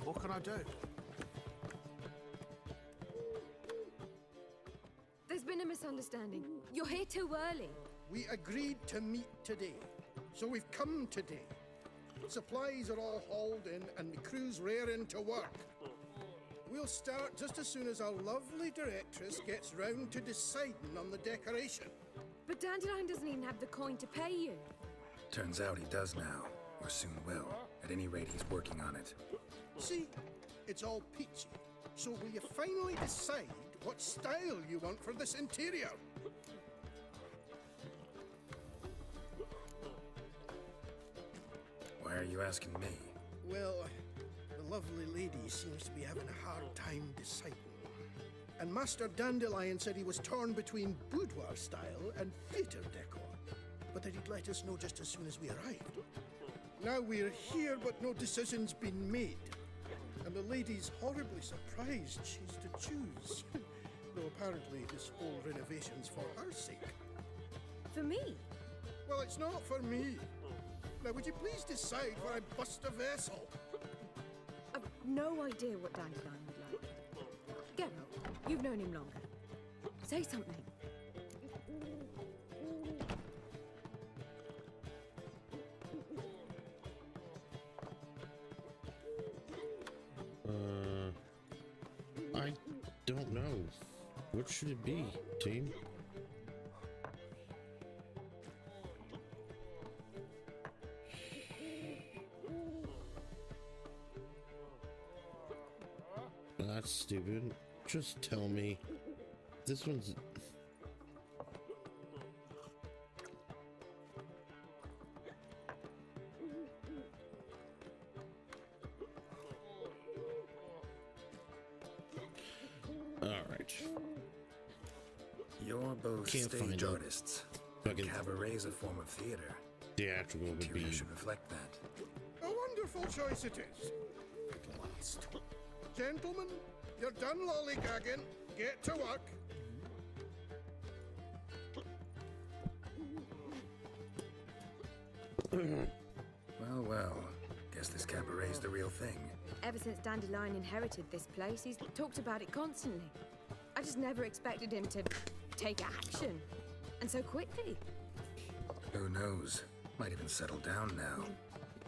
[SPEAKER 9] What can I do?
[SPEAKER 11] There's been a misunderstanding. You're here too early.
[SPEAKER 8] We agreed to meet today, so we've come today. Supplies are all hauled in and the crew's raring to work. We'll start just as soon as our lovely directress gets round to deciding on the decoration.
[SPEAKER 15] But Dandelion doesn't even have the coin to pay you.
[SPEAKER 4] Turns out he does now, or soon will. At any rate, he's working on it.
[SPEAKER 8] See, it's all peachy. So will you finally decide what style you want for this interior?
[SPEAKER 4] Why are you asking me?
[SPEAKER 8] Well, the lovely lady seems to be having a hard time deciding. And Master Dandelion said he was torn between boudoir style and theatre decor, but that he'd let us know just as soon as we arrived. Now we're here, but no decision's been made. And the lady's horribly surprised she's to choose. Though apparently this whole renovation's for her sake.
[SPEAKER 15] For me?
[SPEAKER 8] Well, it's not for me. Now, would you please decide where I bust a vessel?
[SPEAKER 15] I've no idea what Dandelion would like. Geralt, you've known him longer. Say something.
[SPEAKER 1] I don't know. What should it be, team? That's stupid. Just tell me. This one's... Alright.
[SPEAKER 4] You're both stage artists. Cabaret's a form of theater.
[SPEAKER 1] Theatrical would be...
[SPEAKER 4] should reflect that.
[SPEAKER 8] A wonderful choice it is. At last. Gentlemen, you're done lollygagging. Get to work.
[SPEAKER 4] Well, well. Guess this cabaret's the real thing.
[SPEAKER 15] Ever since Dandelion inherited this place, he's talked about it constantly. I just never expected him to take action. And so quickly.
[SPEAKER 4] Who knows? Might even settle down now.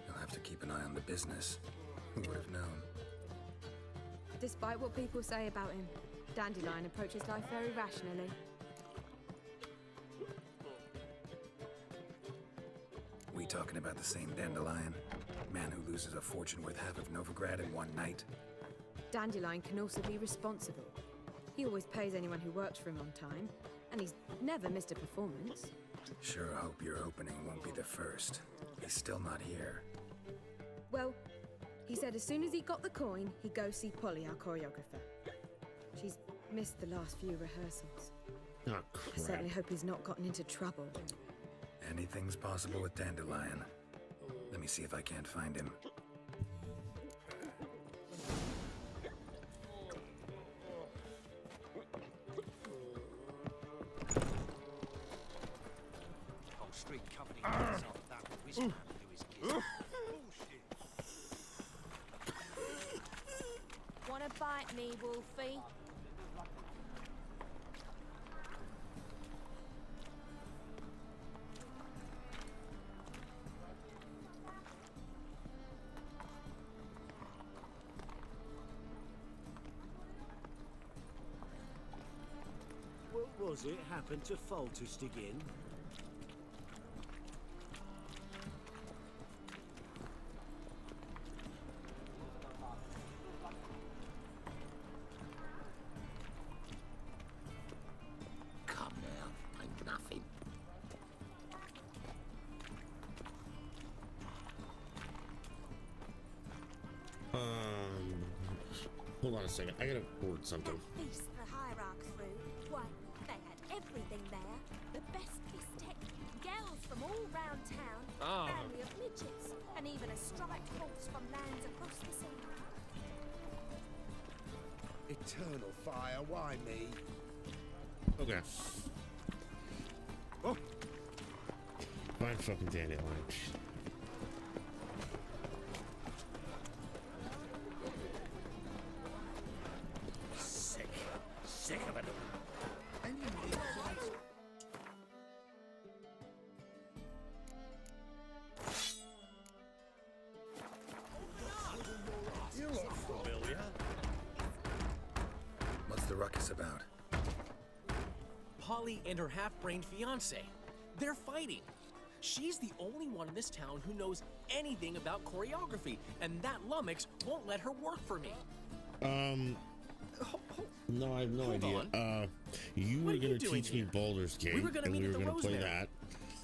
[SPEAKER 4] You'll have to keep an eye on the business. Who would have known?
[SPEAKER 15] Despite what people say about him, Dandelion approaches life very rationally.
[SPEAKER 4] We talking about the same Dandelion? Man who loses a fortune worth half of Novigrad in one night?
[SPEAKER 15] Dandelion can also be responsible. He always pays anyone who works for him on time, and he's never missed a performance.
[SPEAKER 4] Sure hope your opening won't be the first. He's still not here.
[SPEAKER 15] Well, he said as soon as he got the coin, he'd go see Polly, our choreographer. She's missed the last few rehearsals.
[SPEAKER 1] Oh,
[SPEAKER 15] I
[SPEAKER 1] crap.
[SPEAKER 15] certainly hope he's not gotten into trouble.
[SPEAKER 4] Anything's possible with Dandelion. Let me see if I can't find him.
[SPEAKER 2] Whole street covered in hands off that wizard who is killed.
[SPEAKER 20] Wanna bite me, Wolfie?
[SPEAKER 16] What was it happened to Foltest again?
[SPEAKER 10] Come now, ain't nothing.
[SPEAKER 1] Hold on a second. I gotta board something.
[SPEAKER 20] Feast the hierarchs through. Why, they had everything there. The best bistec, girls from all round town,
[SPEAKER 1] Oh.
[SPEAKER 20] family of midgets, and even a striped horse from lands across the sea.
[SPEAKER 9] Eternal fire, why me?
[SPEAKER 1] Okay. Oh. Fine fucking Dandelion.
[SPEAKER 3] Sick of it all.
[SPEAKER 4] ruckus about?
[SPEAKER 5] Polly and her half-brained fiancé. They're fighting. She's the only one in this town who knows anything about choreography, and that lummox won't let her work for me.
[SPEAKER 1] No, I have no
[SPEAKER 5] Hold
[SPEAKER 1] idea. You were going to teach me Baldur's Gate, and we were going to play that.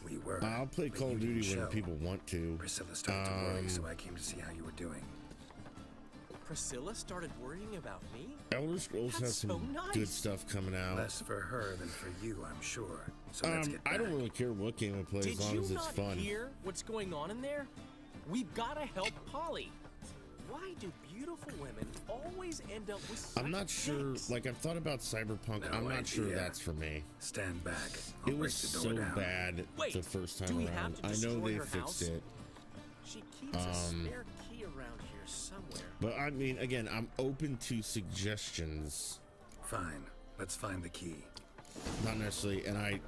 [SPEAKER 4] We were.
[SPEAKER 1] I'll play Call of Duty when people want to.
[SPEAKER 4] Priscilla started to worry, so I came to see how you were doing.
[SPEAKER 5] Priscilla started worrying about me?
[SPEAKER 1] Elder Scrolls has some good stuff coming out.
[SPEAKER 4] Less for her than for you, I'm sure. So let's get back.
[SPEAKER 1] I don't really care what game I play as long as it's fun.
[SPEAKER 5] Did you not hear what's going on in there? We've got to help Polly. Why do beautiful women always end up with such
[SPEAKER 1] I'm not sure. Like, I've thought about Cyberpunk. I'm not sure that's for me.
[SPEAKER 4] Stand back.
[SPEAKER 1] It was so bad the first time around. I know they fixed it.
[SPEAKER 5] She keeps a spare key around here somewhere.
[SPEAKER 1] But I mean, again, I'm open to suggestions.
[SPEAKER 4] Fine. Let's find the key.
[SPEAKER 1] Not necessarily, and I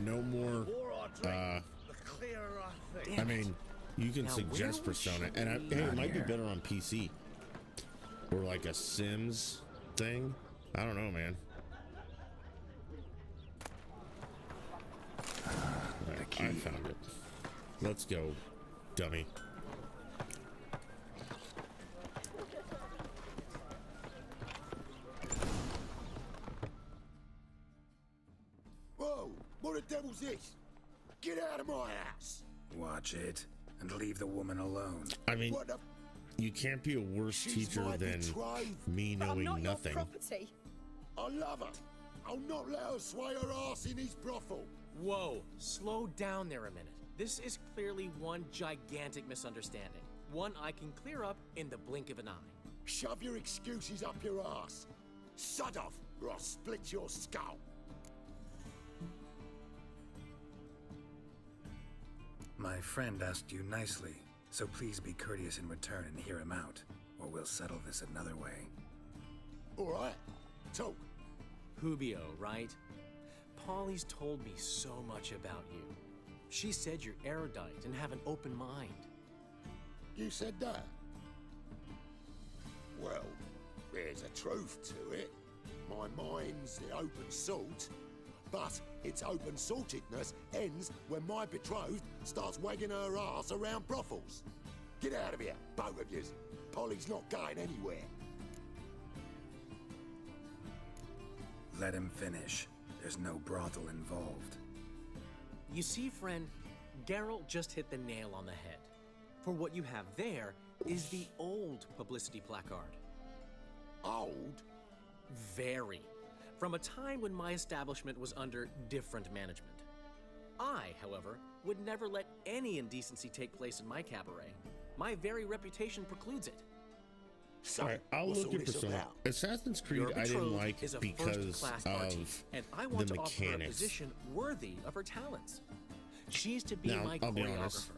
[SPEAKER 1] no more. I mean, you can suggest Persona, and hey, it might be better on PC or like a Sims thing. I don't know, man. Right, I found it. Let's go, dummy.
[SPEAKER 10] Whoa! What the devil's this? Get out of my house!
[SPEAKER 4] Watch it and leave the woman alone.
[SPEAKER 1] I mean, you can't be a worse teacher than me knowing nothing.
[SPEAKER 10] I love her. I'll not let her sway her ass in his brothel.
[SPEAKER 5] Whoa, slow down there a minute. This is clearly one gigantic misunderstanding. One I can clear up in the blink of an eye.
[SPEAKER 10] Shove your excuses up your ass. Sod off, or I'll split your skull.
[SPEAKER 4] My friend asked you nicely, so please be courteous in return and hear him out, or we'll settle this another way.
[SPEAKER 10] All right, talk.
[SPEAKER 5] Hubio, right? Polly's told me so much about you. She said you're erudite and have an open mind.
[SPEAKER 10] You said that? Well, there's a truth to it. My mind's the open salt, but its open saltedness ends when my betrothed starts wagging her ass around brothels. Get out of here, both of yous. Polly's not going anywhere.
[SPEAKER 4] Let him finish. There's no brothel involved.
[SPEAKER 5] You see, friend, Geralt just hit the nail on the head. For what you have there is the old publicity placard.
[SPEAKER 10] Old?
[SPEAKER 5] Very. From a time when my establishment was under different management. I, however, would never let any indecency take place in my cabaret. My very reputation precludes it.
[SPEAKER 10] So,
[SPEAKER 1] Alright, I'll look at Persona. Assassin's Creed I didn't like because of
[SPEAKER 5] and I want
[SPEAKER 1] the
[SPEAKER 5] to offer her a
[SPEAKER 1] mechanics.
[SPEAKER 5] position worthy of her talents. She's to be
[SPEAKER 1] Now,
[SPEAKER 5] my
[SPEAKER 1] I'll be
[SPEAKER 5] choreographer,
[SPEAKER 1] honest.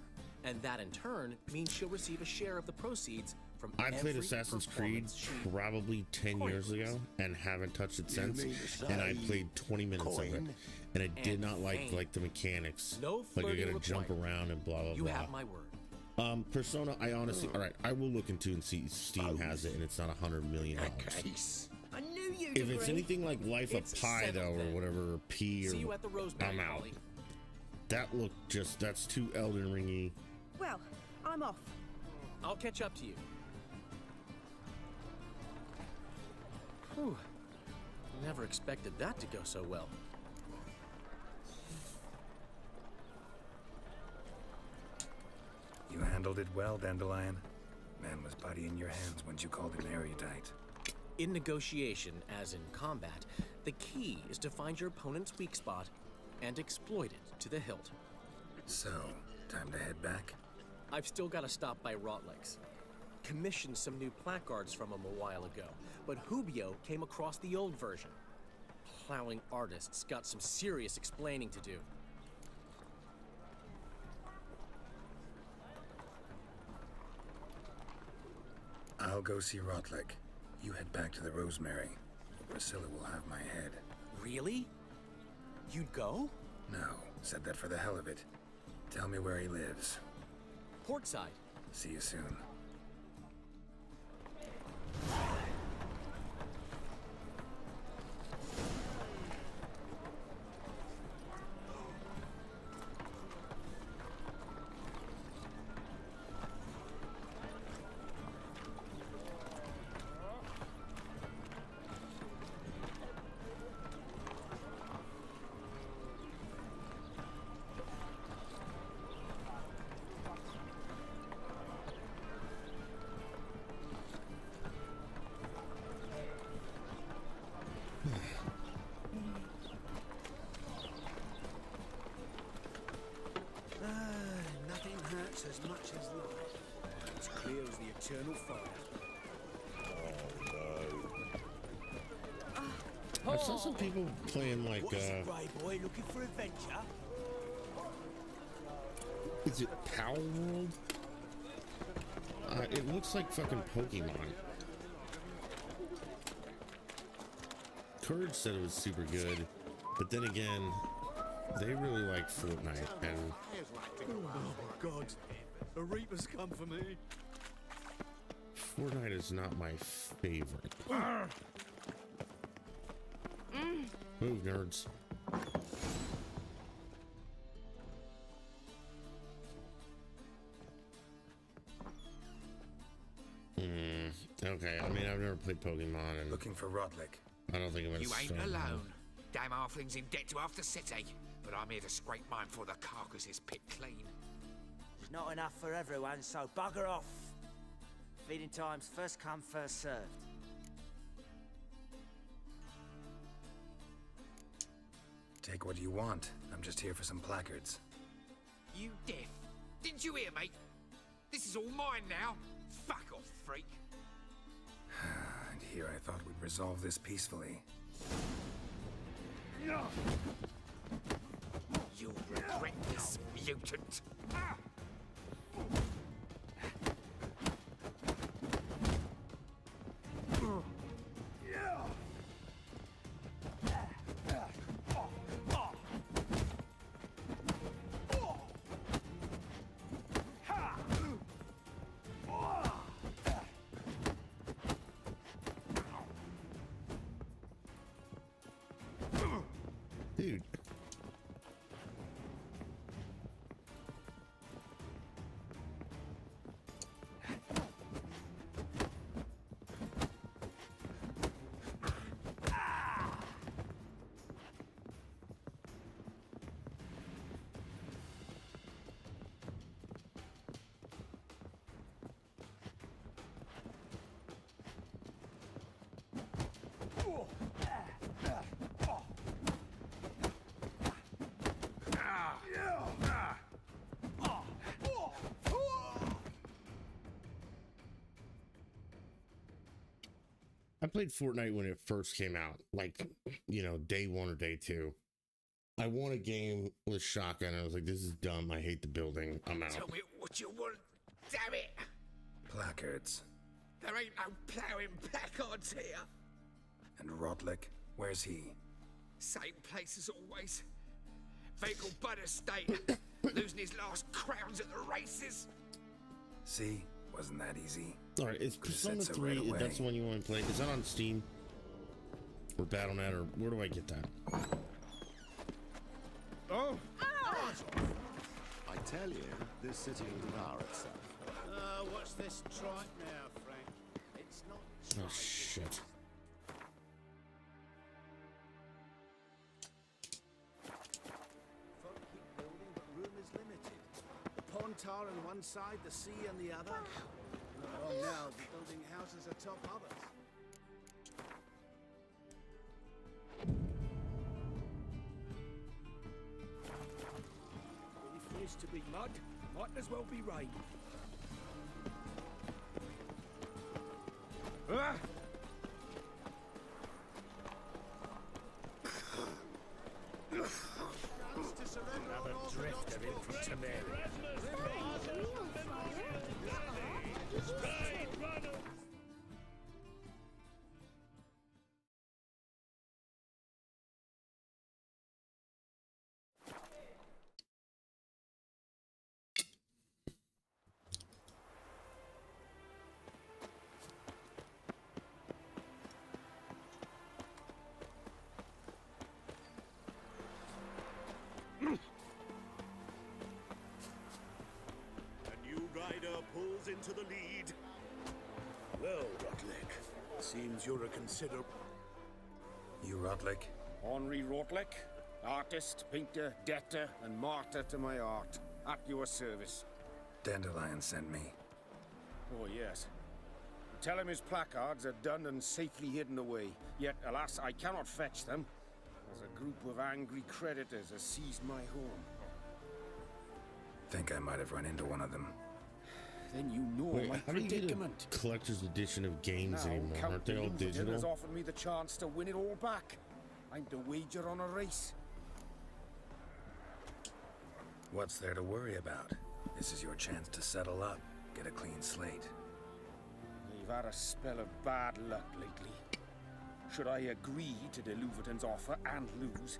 [SPEAKER 5] and that in turn means she'll receive a share of the proceeds from
[SPEAKER 1] I played
[SPEAKER 5] every
[SPEAKER 1] Assassin's Creed
[SPEAKER 5] performance she
[SPEAKER 1] probably 10 years ago and haven't touched it since.
[SPEAKER 10] mean to
[SPEAKER 1] And I
[SPEAKER 10] say
[SPEAKER 1] played 20 minutes of it,
[SPEAKER 10] coin
[SPEAKER 1] and I did
[SPEAKER 5] and
[SPEAKER 1] not like
[SPEAKER 5] fame.
[SPEAKER 1] the mechanics.
[SPEAKER 5] No
[SPEAKER 1] Like I
[SPEAKER 5] flirting
[SPEAKER 1] gotta jump
[SPEAKER 5] required.
[SPEAKER 1] around and blah blah
[SPEAKER 5] You
[SPEAKER 1] blah.
[SPEAKER 5] have my word.
[SPEAKER 1] Persona, I honestly, all right, I will look into and see if Steam has it, and it's not $100 million.
[SPEAKER 10] Case.
[SPEAKER 5] I knew you'd
[SPEAKER 1] If it's
[SPEAKER 5] agree.
[SPEAKER 1] anything like Life
[SPEAKER 5] It's
[SPEAKER 1] of Pi though,
[SPEAKER 5] settled
[SPEAKER 1] or
[SPEAKER 5] then.
[SPEAKER 1] whatever, or P,
[SPEAKER 5] See you
[SPEAKER 1] or
[SPEAKER 5] at the Rosemary,
[SPEAKER 1] I'm out.
[SPEAKER 5] Polly.
[SPEAKER 1] That looked that's too Elden Ringy.
[SPEAKER 18] Well, I'm off.
[SPEAKER 5] I'll catch up to you. Whew. Never expected that to go so well.
[SPEAKER 4] You handled it well, Dandelion. Man was putty in your hands once you called him erudite.
[SPEAKER 5] In negotiation, as in combat, the key is to find your opponent's weak spot and exploit it to the hilt.
[SPEAKER 4] So, time to head back?
[SPEAKER 5] I've still got to stop by Rotlegs. Commissioned some new placards from him a while ago, but Hubio came across the old version. Plowing artists got some serious explaining to do.
[SPEAKER 4] I'll go see Rotleg. You head back to the Rosemary. Priscilla will have my head.
[SPEAKER 5] Really? You'd go?
[SPEAKER 4] No, said that for the hell of it. Tell me where he lives.
[SPEAKER 5] Portside.
[SPEAKER 4] See you soon.
[SPEAKER 3] Nothing hurts as much as life. It's clear as the eternal fire.
[SPEAKER 1] I saw some people playing like,
[SPEAKER 3] What is it, Grey Boy, looking for adventure?
[SPEAKER 1] is it Power World? It looks like fucking Pokemon. Courage said it was super good, but then again, they really like Fortnite, and
[SPEAKER 3] Oh God, a Reaper's come for me.
[SPEAKER 1] Fortnite is not my favorite. Move, nerds. Okay, I mean, I've never played Pokemon, and
[SPEAKER 4] Looking for Rodlick.
[SPEAKER 1] I don't think I'm gonna
[SPEAKER 12] You ain't
[SPEAKER 1] start
[SPEAKER 12] alone. Damn halfling's in debt to half the city, but I'm here to scrape mine before the carcass is picked clean.
[SPEAKER 3] There's not enough for everyone, so bugger off. Feeding time's first come, first served.
[SPEAKER 4] Take what you want. I'm just here for some placards.
[SPEAKER 12] You deaf? Didn't you hear me? This is all mine now. Fuck off, freak.
[SPEAKER 4] And here I thought we'd resolve this peacefully.
[SPEAKER 12] You'll regret this, mutant.
[SPEAKER 1] Dude. I played Fortnite when it first came out, like, you know, day one or day two. I won a game with shotgun, and I was like, this is dumb. I hate the building. I'm out.
[SPEAKER 12] Tell me what you want, damn it.
[SPEAKER 4] Placards.
[SPEAKER 12] There ain't no ploughing placards here.
[SPEAKER 4] And Rodlick? Where's he?
[SPEAKER 12] Same place as always. Vehicle Bud Estate. Losing his last crowns at the races.
[SPEAKER 4] See? Wasn't that easy?
[SPEAKER 1] All right, it's
[SPEAKER 4] Could've said
[SPEAKER 1] Persona
[SPEAKER 4] so
[SPEAKER 1] 3.
[SPEAKER 4] right away.
[SPEAKER 1] That's the one you want to play. Is that on Steam? Or Battle.net, or where do I get that?
[SPEAKER 9] Oh!
[SPEAKER 17] I tell you, this city will devour itself.
[SPEAKER 21] What's this tripe now, Frank? It's not
[SPEAKER 1] Oh, shit.
[SPEAKER 21] Folk keep building, but room is limited. The pond tar on one side, the sea on the other. Oh, now they're building houses atop others.
[SPEAKER 3] If used to be mud, might as well be rain.
[SPEAKER 9] Ah!
[SPEAKER 3] Another drifter in from Temeria.
[SPEAKER 16] A new rider pulls into the lead. Well, Rodlick, seems you're a considerable...
[SPEAKER 4] You Rodlick?
[SPEAKER 23] Henri Rotlick, artist, painter, debtor, and martyr to my art. At your service.
[SPEAKER 4] Dandelion sent me.
[SPEAKER 23] Oh, yes. Tell him his placards are done and safely hidden away. Yet, alas, I cannot fetch them, as a group of angry creditors has seized my home.
[SPEAKER 4] Think I might have run into one of them.
[SPEAKER 23] Then you know
[SPEAKER 1] Wait,
[SPEAKER 23] my
[SPEAKER 1] how do you get
[SPEAKER 23] predicament.
[SPEAKER 1] a collector's edition of games
[SPEAKER 23] Now,
[SPEAKER 1] anymore?
[SPEAKER 23] Count
[SPEAKER 1] Aren't they all
[SPEAKER 23] Luverton
[SPEAKER 1] digital?
[SPEAKER 23] has offered me the chance to win it all back. I'm to wager on a race.
[SPEAKER 4] What's there to worry about? This is your chance to settle up, get a clean slate.
[SPEAKER 23] I've had a spell of bad luck lately. Should I agree to de Luverton's offer and lose,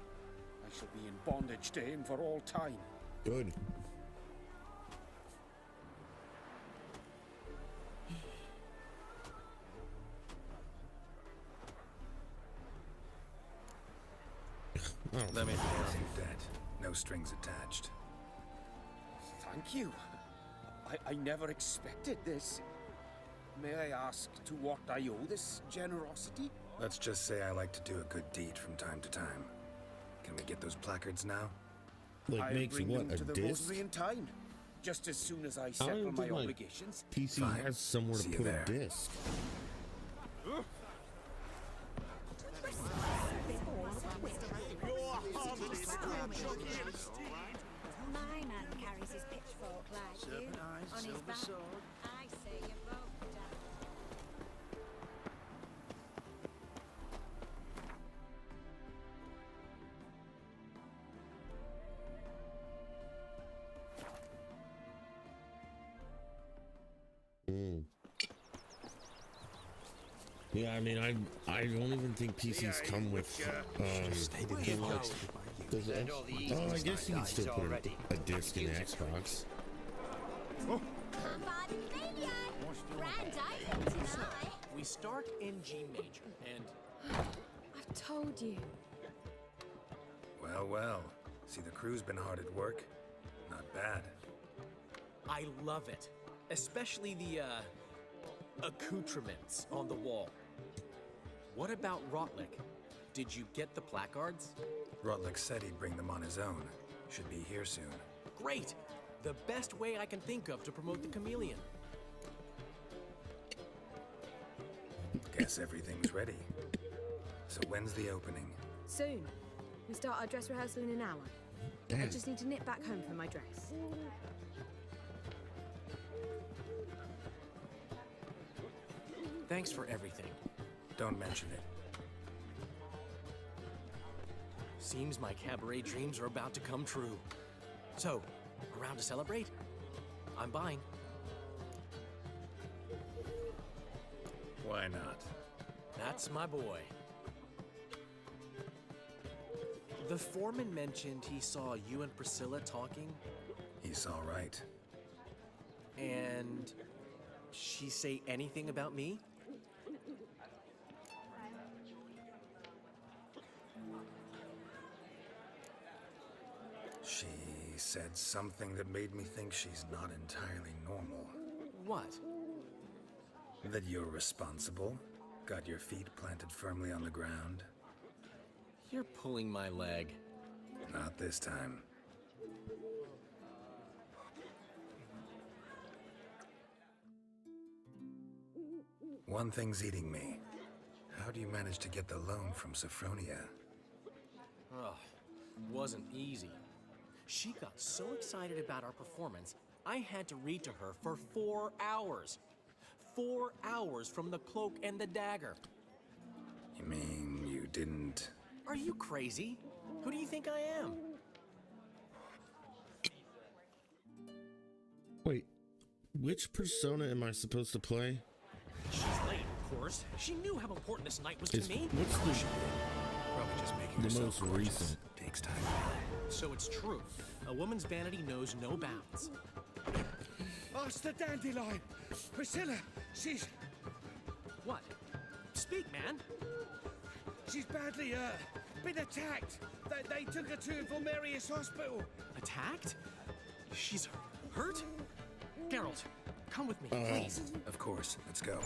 [SPEAKER 23] I shall be in bondage to him for all time.
[SPEAKER 1] Good.
[SPEAKER 4] Let me pay off your debt. No strings attached.
[SPEAKER 23] Thank you. I never expected this. May I ask to what I owe this generosity?
[SPEAKER 4] Let's just say I like to do a good deed from time to time. Can we get those placards now?
[SPEAKER 1] Like
[SPEAKER 23] I'll
[SPEAKER 1] makes
[SPEAKER 23] bring
[SPEAKER 1] what,
[SPEAKER 23] them
[SPEAKER 1] a
[SPEAKER 23] to the
[SPEAKER 1] disc?
[SPEAKER 23] Rosary in time. Just as soon as I
[SPEAKER 1] I don't
[SPEAKER 23] settle
[SPEAKER 1] even
[SPEAKER 23] my
[SPEAKER 1] think my
[SPEAKER 23] obligations.
[SPEAKER 1] PC
[SPEAKER 4] Fine.
[SPEAKER 1] has somewhere
[SPEAKER 4] See
[SPEAKER 1] to
[SPEAKER 4] you
[SPEAKER 1] put
[SPEAKER 4] there.
[SPEAKER 1] a disc.
[SPEAKER 22] My man carries his pitchfork like you.
[SPEAKER 21] Serpent eyes,
[SPEAKER 22] On his
[SPEAKER 21] silver
[SPEAKER 22] back.
[SPEAKER 21] sword.
[SPEAKER 22] I say you both down.
[SPEAKER 1] Yeah, I mean, I don't even think PCs come with does it? Oh, I guess you can still put a disc in Xbox.
[SPEAKER 5] We start in G major, and
[SPEAKER 15] I've told you.
[SPEAKER 4] Well, well. See, the crew's been hard at work. Not bad.
[SPEAKER 5] I love it. Especially the, accoutrements on the wall. What about Rotlick? Did you get the placards?
[SPEAKER 4] Rotlick said he'd bring them on his own. Should be here soon.
[SPEAKER 5] Great! The best way I can think of to promote the chameleon.
[SPEAKER 4] Guess everything's ready. So when's the opening?
[SPEAKER 6] Soon. We start our dress rehearsal in an hour. I
[SPEAKER 1] Damn.
[SPEAKER 6] just need to nip back home for my dress.
[SPEAKER 5] Thanks for everything.
[SPEAKER 4] Don't mention it.
[SPEAKER 5] Seems my cabaret dreams are about to come true. So, around to celebrate? I'm buying.
[SPEAKER 4] Why not?
[SPEAKER 5] That's my boy. The foreman mentioned he saw you and Priscilla talking.
[SPEAKER 4] He's all right.
[SPEAKER 5] And she say anything about me?
[SPEAKER 4] She said something that made me think she's not entirely normal.
[SPEAKER 5] What?
[SPEAKER 4] That you're responsible, got your feet planted firmly on the ground.
[SPEAKER 5] You're pulling my leg.
[SPEAKER 4] Not this time. One thing's eating me. How do you manage to get the loan from Sophronia?
[SPEAKER 5] Ugh, wasn't easy. She got so excited about our performance, I had to read to her for 4 hours. 4 hours from the cloak and the dagger.
[SPEAKER 4] You mean you didn't...
[SPEAKER 5] Are you crazy? Who do you think I am?
[SPEAKER 1] Wait, which persona am I supposed to play?
[SPEAKER 5] She's late, of course. She knew how important this night was
[SPEAKER 1] Is-
[SPEAKER 5] to me.
[SPEAKER 1] what's the-
[SPEAKER 4] Probably just making
[SPEAKER 1] The
[SPEAKER 4] herself
[SPEAKER 1] most
[SPEAKER 4] gorgeous.
[SPEAKER 1] recent.
[SPEAKER 4] Takes time.
[SPEAKER 5] So it's true. A woman's vanity knows no bounds.
[SPEAKER 3] Master Dandelion! Priscilla, she's...
[SPEAKER 5] What? Speak, man.
[SPEAKER 3] She's badly, been attacked. They took her to Vulmerius Hospital.
[SPEAKER 5] Attacked? She's hurt? Geralt, come with me,
[SPEAKER 1] Uh,
[SPEAKER 5] please.
[SPEAKER 4] Of course. Let's go.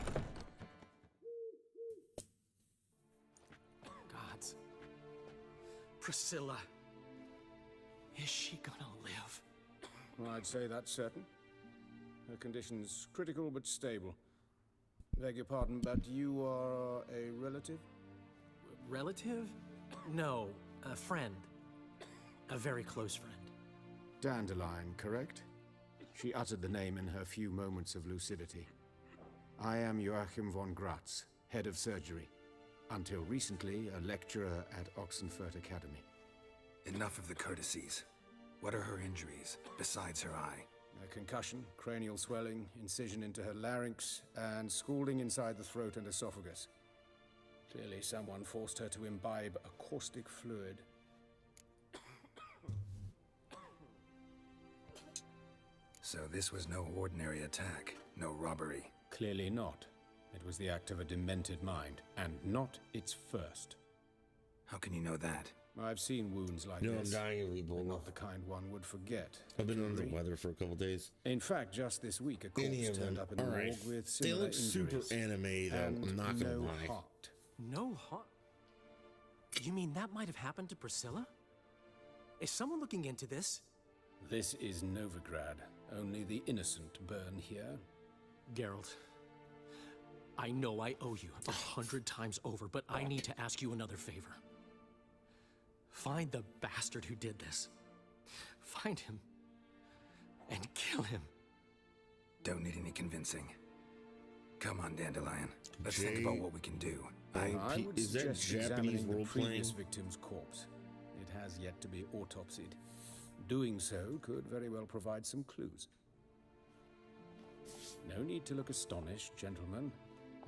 [SPEAKER 5] Gods. Priscilla. Is she gonna live?
[SPEAKER 23] I'd say that's certain. Her condition's critical but stable. Beg your pardon, but you are a relative?
[SPEAKER 5] Relative? No, a friend. A very close friend.
[SPEAKER 23] Dandelion, correct? She uttered the name in her few moments of lucidity. I am Joachim von Gratz, head of surgery. Until recently, a lecturer at Oxenfurt Academy.
[SPEAKER 4] Enough of the courtesies. What are her injuries, besides her eye?
[SPEAKER 23] A concussion, cranial swelling, incision into her larynx, and scalding inside the throat and esophagus. Clearly someone forced her to imbibe a caustic fluid.
[SPEAKER 4] So this was no ordinary attack, no robbery.
[SPEAKER 23] Clearly not. It was the act of a demented mind, and not its first.
[SPEAKER 4] How can you know that?
[SPEAKER 23] I've seen wounds like
[SPEAKER 1] No,
[SPEAKER 23] this.
[SPEAKER 1] I'm dying of Ebola.
[SPEAKER 23] Not the kind one would forget.
[SPEAKER 1] I've been under the weather for a couple days.
[SPEAKER 23] In fact, just this week, a corpse turned up in the morgue with
[SPEAKER 1] They
[SPEAKER 23] similar
[SPEAKER 1] look super
[SPEAKER 23] injuries.
[SPEAKER 1] anime, though.
[SPEAKER 23] And
[SPEAKER 1] I'm not gonna
[SPEAKER 23] no
[SPEAKER 1] lie.
[SPEAKER 23] heart.
[SPEAKER 5] No heart? You mean that might have happened to Priscilla? Is someone looking into this?
[SPEAKER 23] This is Novigrad. Only the innocent burn here.
[SPEAKER 5] Geralt, I know I owe you 100 times over, but I need to ask you another favor. Find the bastard who did this. Find him and kill him.
[SPEAKER 4] Don't need any convincing. Come on, Dandelion. Let's think about what we can do.
[SPEAKER 23] I would
[SPEAKER 1] is that
[SPEAKER 23] suggest
[SPEAKER 1] Japanese
[SPEAKER 23] examining the
[SPEAKER 1] role-playing?
[SPEAKER 23] previous victim's corpse. It has yet to be autopsied. Doing so could very well provide some clues. No need to look astonished, gentlemen.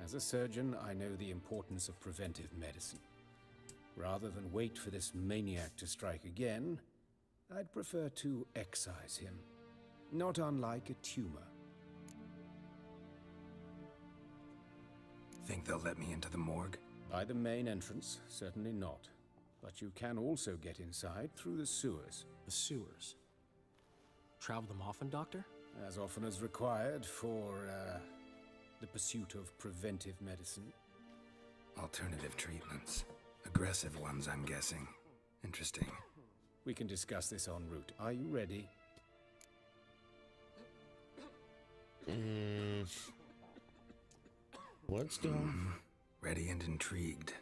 [SPEAKER 23] As a surgeon, I know the importance of preventive medicine. Rather than wait for this maniac to strike again, I'd prefer to excise him. Not unlike a tumor.
[SPEAKER 4] Think they'll let me into the morgue?
[SPEAKER 23] By the main entrance, certainly not. But you can also get inside through the sewers.
[SPEAKER 5] The sewers? Travel them often, Doctor?
[SPEAKER 23] As often as required for, the pursuit of preventive medicine.
[SPEAKER 4] Alternative treatments. Aggressive ones, I'm guessing. Interesting.
[SPEAKER 23] We can discuss this en route. Are you ready?
[SPEAKER 1] Let's go.
[SPEAKER 4] Ready and intrigued.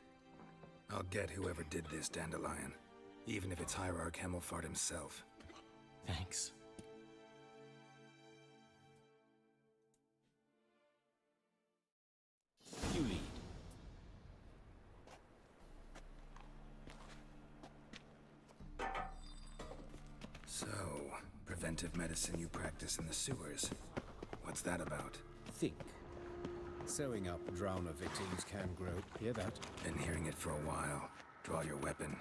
[SPEAKER 4] I'll get whoever did this, Dandelion. Even if it's Hierarch Hemmelfart himself.
[SPEAKER 5] Thanks.
[SPEAKER 23] You lead.
[SPEAKER 4] So, preventive medicine you practice in the sewers. What's that about?
[SPEAKER 23] Think. Sewing up drowner victims can grow. Hear that?
[SPEAKER 4] Been hearing it for a while. Draw your weapon.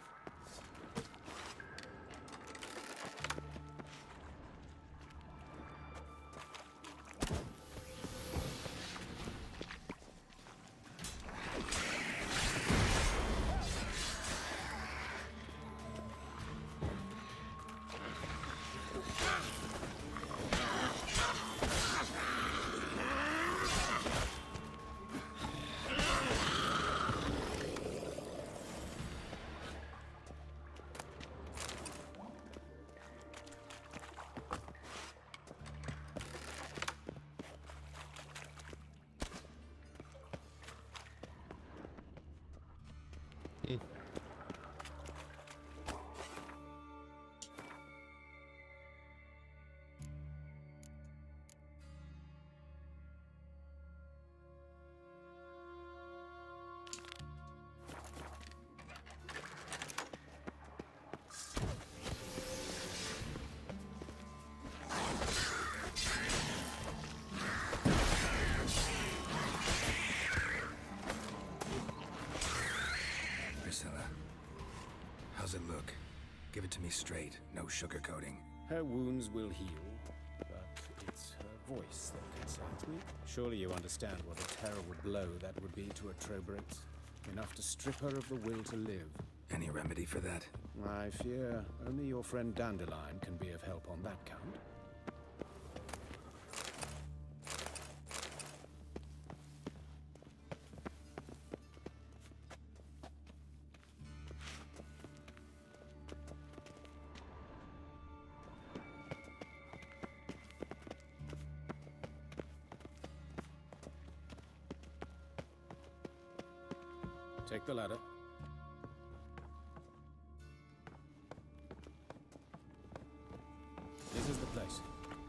[SPEAKER 4] How's it look? Give it to me straight, no sugarcoating.
[SPEAKER 23] Her wounds will heal, but it's her voice that concerns me. Surely you understand what a terrible blow that would be to a Trobritz. Enough to strip her of the will to live.
[SPEAKER 4] Any remedy for that?
[SPEAKER 23] I fear only your friend Dandelion can be of help on that count. Take the ladder. This is the place.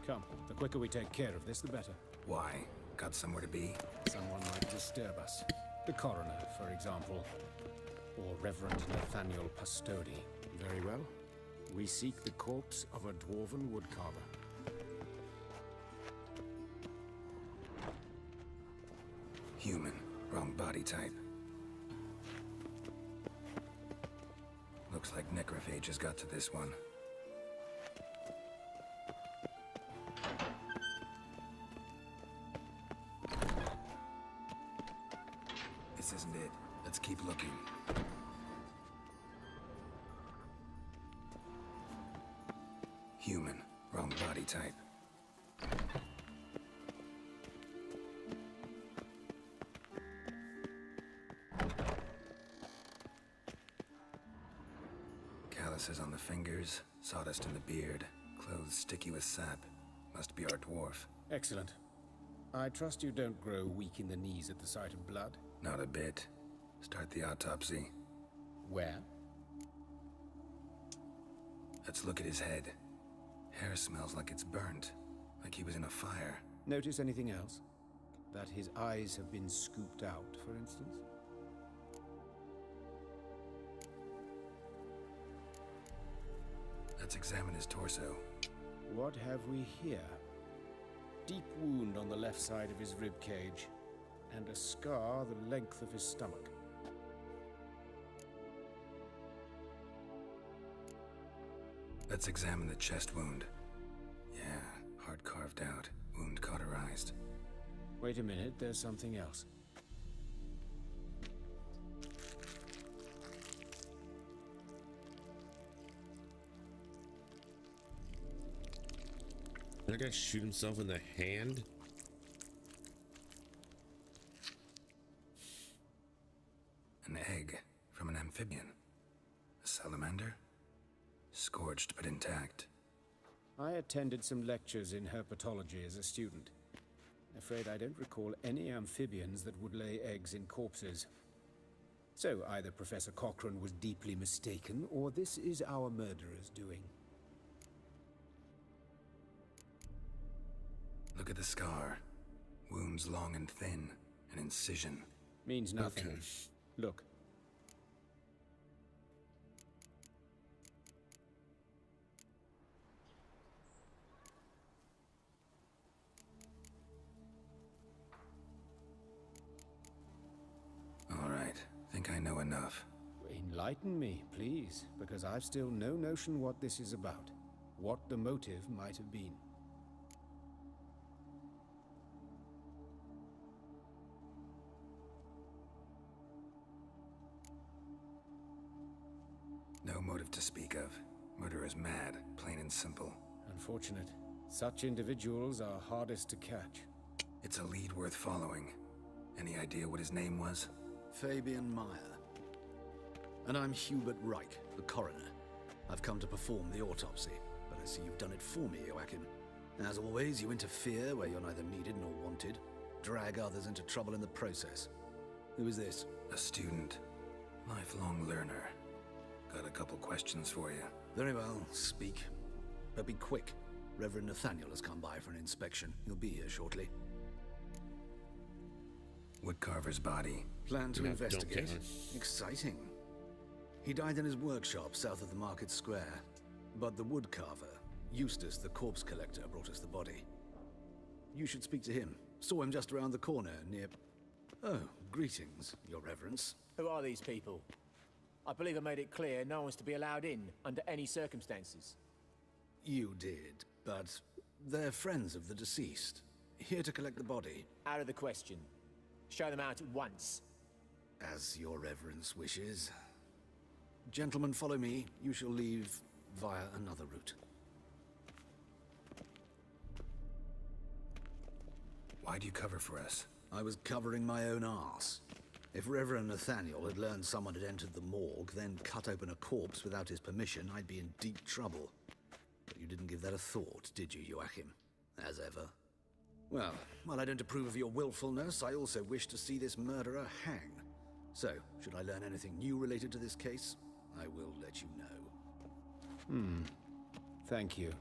[SPEAKER 23] Come, the quicker we take care of this, the better.
[SPEAKER 4] Why? Got somewhere to be?
[SPEAKER 23] Someone might disturb us. The coroner, for example. Or Reverend Nathaniel Pastodi. Very well. We seek the corpse of a dwarven woodcarver.
[SPEAKER 4] Human. Wrong body type. Looks like necrophages got to this one. This isn't it. Let's keep looking. Human. Wrong body type. Calluses on the fingers, sawdust in the beard, clothes sticky with sap. Must be our dwarf.
[SPEAKER 23] Excellent. I trust you don't grow weak in the knees at the sight of blood?
[SPEAKER 4] Not a bit. Start the autopsy.
[SPEAKER 23] Where?
[SPEAKER 4] Let's look at his head. Hair smells like it's burnt, like he was in a fire.
[SPEAKER 23] Notice anything else? That his eyes have been scooped out, for instance?
[SPEAKER 4] Let's examine his torso.
[SPEAKER 23] What have we here? Deep wound on the left side of his rib cage, and a scar the length of his stomach.
[SPEAKER 4] Let's examine the chest wound. Yeah, heart carved out, wound cauterized.
[SPEAKER 23] Wait a minute, there's something else.
[SPEAKER 1] Did that guy shoot himself in the hand?
[SPEAKER 4] An egg from an amphibian. A salamander? Scorched but intact.
[SPEAKER 23] I attended some lectures in herpetology as a student. Afraid I don't recall any amphibians that would lay eggs in corpses. So either Professor Cochrane was deeply mistaken, or this is our murderer's doing.
[SPEAKER 4] Look at the scar. Wounds long and thin. An incision.
[SPEAKER 23] Means nothing.
[SPEAKER 1] Okay.
[SPEAKER 23] Look.
[SPEAKER 4] All right. Think I know enough.
[SPEAKER 23] Enlighten me, please, because I've still no notion what this is about. What the motive might have been.
[SPEAKER 4] No motive to speak of. Murderer's mad, plain and simple.
[SPEAKER 23] Unfortunate. Such individuals are hardest to catch.
[SPEAKER 4] It's a lead worth following. Any idea what his name was?
[SPEAKER 21] Fabian Meyer. And I'm Hubert Reich, the coroner. I've come to perform the autopsy, but I see you've done it for me, Joachim. As always, you interfere where you're neither needed nor wanted. Drag others into trouble in the process. Who is this?
[SPEAKER 4] A student. Lifelong learner. Got a couple questions for you.
[SPEAKER 21] Very well, speak. But be quick. Reverend Nathaniel has come by for an inspection. He'll be here shortly.
[SPEAKER 4] Woodcarver's body.
[SPEAKER 21] Plan to
[SPEAKER 1] No,
[SPEAKER 21] investigate.
[SPEAKER 1] don't care.
[SPEAKER 21] Exciting. He died in his workshop south of the market square. But the woodcarver, Eustace the corpse collector, brought us the body. You should speak to him. Saw him just around the corner near... Oh, greetings, your reverence.
[SPEAKER 5] Who are these people? I believe I made it clear no one's to be allowed in under any circumstances.
[SPEAKER 21] You did, but they're friends of the deceased. Here to collect the body.
[SPEAKER 5] Out of the question. Show them out at once.
[SPEAKER 21] As your reverence wishes. Gentlemen, follow me. You shall leave via another route.
[SPEAKER 4] Why'd you cover for us?
[SPEAKER 21] I was covering my own arse. If Reverend Nathaniel had learned someone had entered the morgue, then cut open a corpse without his permission, I'd be in deep trouble. But you didn't give that a thought, did you, Joachim? As ever. Well, while I don't approve of your willfulness, I also wish to see this murderer hang. So, should I learn anything new related to this case, I will let you know.
[SPEAKER 23] Thank you.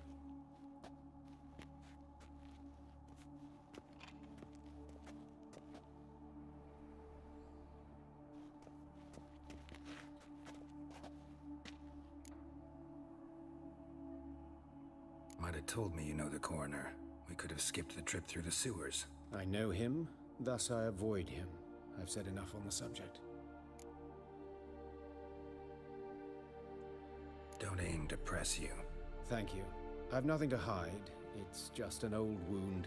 [SPEAKER 4] Might have told me you know the coroner. We could have skipped the trip through the sewers.
[SPEAKER 23] I know him, thus I avoid him. I've said enough on the subject.
[SPEAKER 4] Don't aim to press you.
[SPEAKER 23] Thank you. I've nothing to hide. It's just an old wound,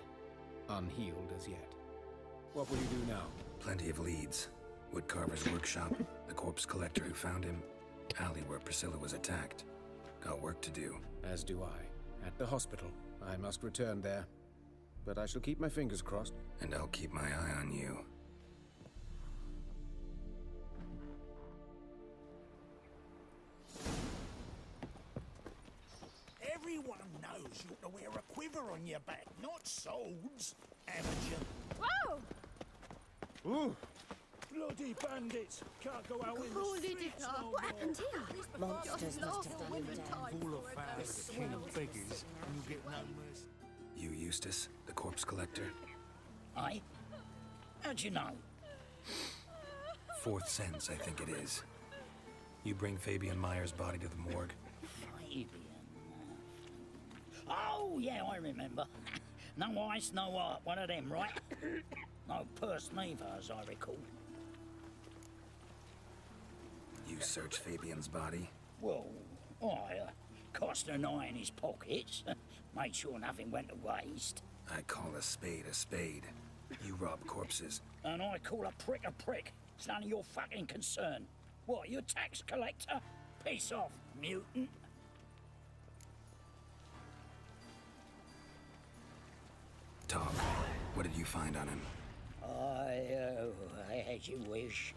[SPEAKER 23] unhealed as yet. What will you do now?
[SPEAKER 4] Plenty of leads. Woodcarver's workshop, the corpse collector who found him, alley where Priscilla was attacked. Got work to do.
[SPEAKER 23] As do I. At the hospital. I must return there. But I shall keep my fingers crossed.
[SPEAKER 4] And I'll keep my eye on you.
[SPEAKER 10] Everyone knows you ought to wear a quiver on your back, not swords, amateur.
[SPEAKER 11] Whoa!
[SPEAKER 10] Ooh. Bloody bandits! Can't go out in the streets no
[SPEAKER 11] What happened here?
[SPEAKER 15] Monsters must have done him down.
[SPEAKER 10] Full of fast king of beggars, and you get no mercy.
[SPEAKER 4] You, Eustace, the corpse collector?
[SPEAKER 10] Aye? How'd you know?
[SPEAKER 4] Fourth sense, I think it is. You bring Fabian Meyer's body to the morgue.
[SPEAKER 10] Fabian. Oh, yeah, I remember. No ice, no art, one of them, right? No purse neither, as I recall.
[SPEAKER 4] You search Fabian's body?
[SPEAKER 10] Well, I cast an eye in his pockets, made sure nothing went to waste.
[SPEAKER 4] I call a spade a spade. You rob corpses.
[SPEAKER 10] And I call a prick a prick. It's none of your fucking concern. What, you a tax collector? Piss off, mutant.
[SPEAKER 4] Talk. What did you find on him?
[SPEAKER 10] As you wish.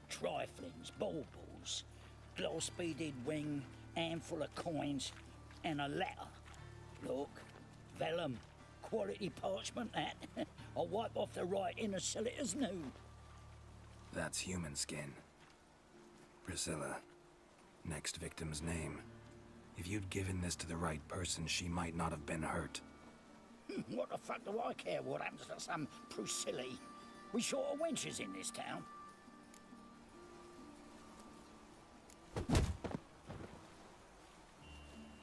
[SPEAKER 10] Triflings, baubles, gloss-beaded ring, handful of coins, and a letter. Look, vellum, quality parchment that. I'll wipe off the writing and sell it as new.
[SPEAKER 4] That's human skin. Priscilla. Next victim's name. If you'd given this to the right person, she might not have been hurt.
[SPEAKER 10] What the fuck do I care what happens to some Priscilla? We short of wenches in this town.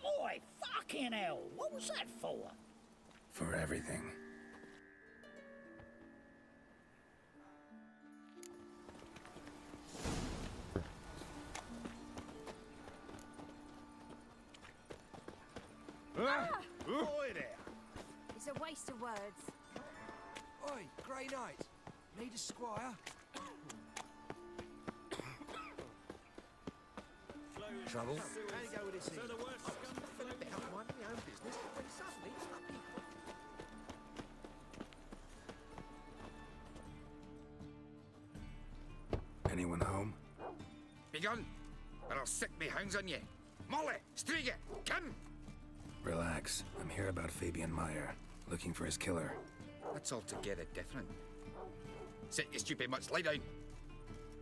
[SPEAKER 10] Oi, fucking hell! What was that for?
[SPEAKER 4] For everything.
[SPEAKER 12] Oi there!
[SPEAKER 22] It's a waste of words.
[SPEAKER 12] Oi, Grey Knight. Need a squire? Trouble? How you go with this here? I was a bit out minding my own business, when suddenly it's like people.
[SPEAKER 4] Anyone home?
[SPEAKER 12] Begun, or I'll sick me hounds on you. Molly, Striga, come!
[SPEAKER 4] Relax. I'm here about Fabian Meyer, looking for his killer.
[SPEAKER 12] That's altogether different. Sit, you stupid mutts, lie down.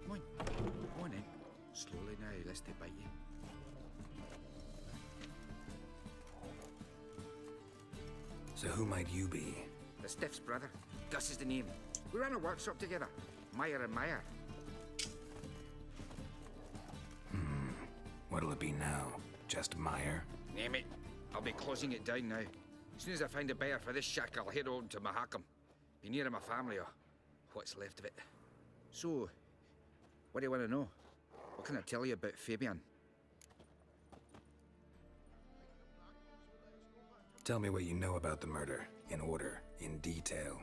[SPEAKER 12] Come on, come on in. Slowly now, lest they bite you.
[SPEAKER 4] So who might you be?
[SPEAKER 12] The Stiff's brother. Gus is the name. We ran a workshop together. Meyer and Meyer.
[SPEAKER 4] What'll it be now? Just Meyer?
[SPEAKER 12] Name it. I'll be closing it down now. As soon as I find a buyer for this shack, I'll head on to Mahakam. Be near my family, or what's left of it. So, what do you want to know? What can I tell you about Fabian?
[SPEAKER 4] Tell me what you know about the murder, in order, in detail.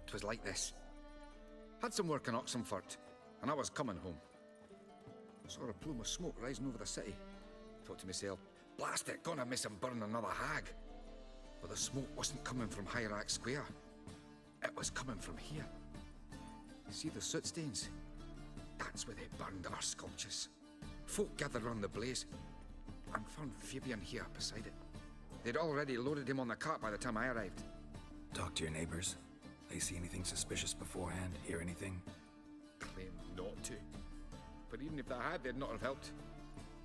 [SPEAKER 12] 'Twas like this. Had some work in Oxenford, and I was coming home. Saw a plume of smoke rising over the city. Thought to myself, blast it, gonna miss him burn another hag. But the smoke wasn't coming from Hierarch Square. It was coming from here. You see the soot stains? That's where they burned our sculptures. Folk gathered round the blaze and found Fabian here beside it. They'd already loaded him on the cart by the time I arrived.
[SPEAKER 4] Talk to your neighbors. They see anything suspicious beforehand? Hear anything?
[SPEAKER 12] Claim not to. But even if they had, they'd not have helped.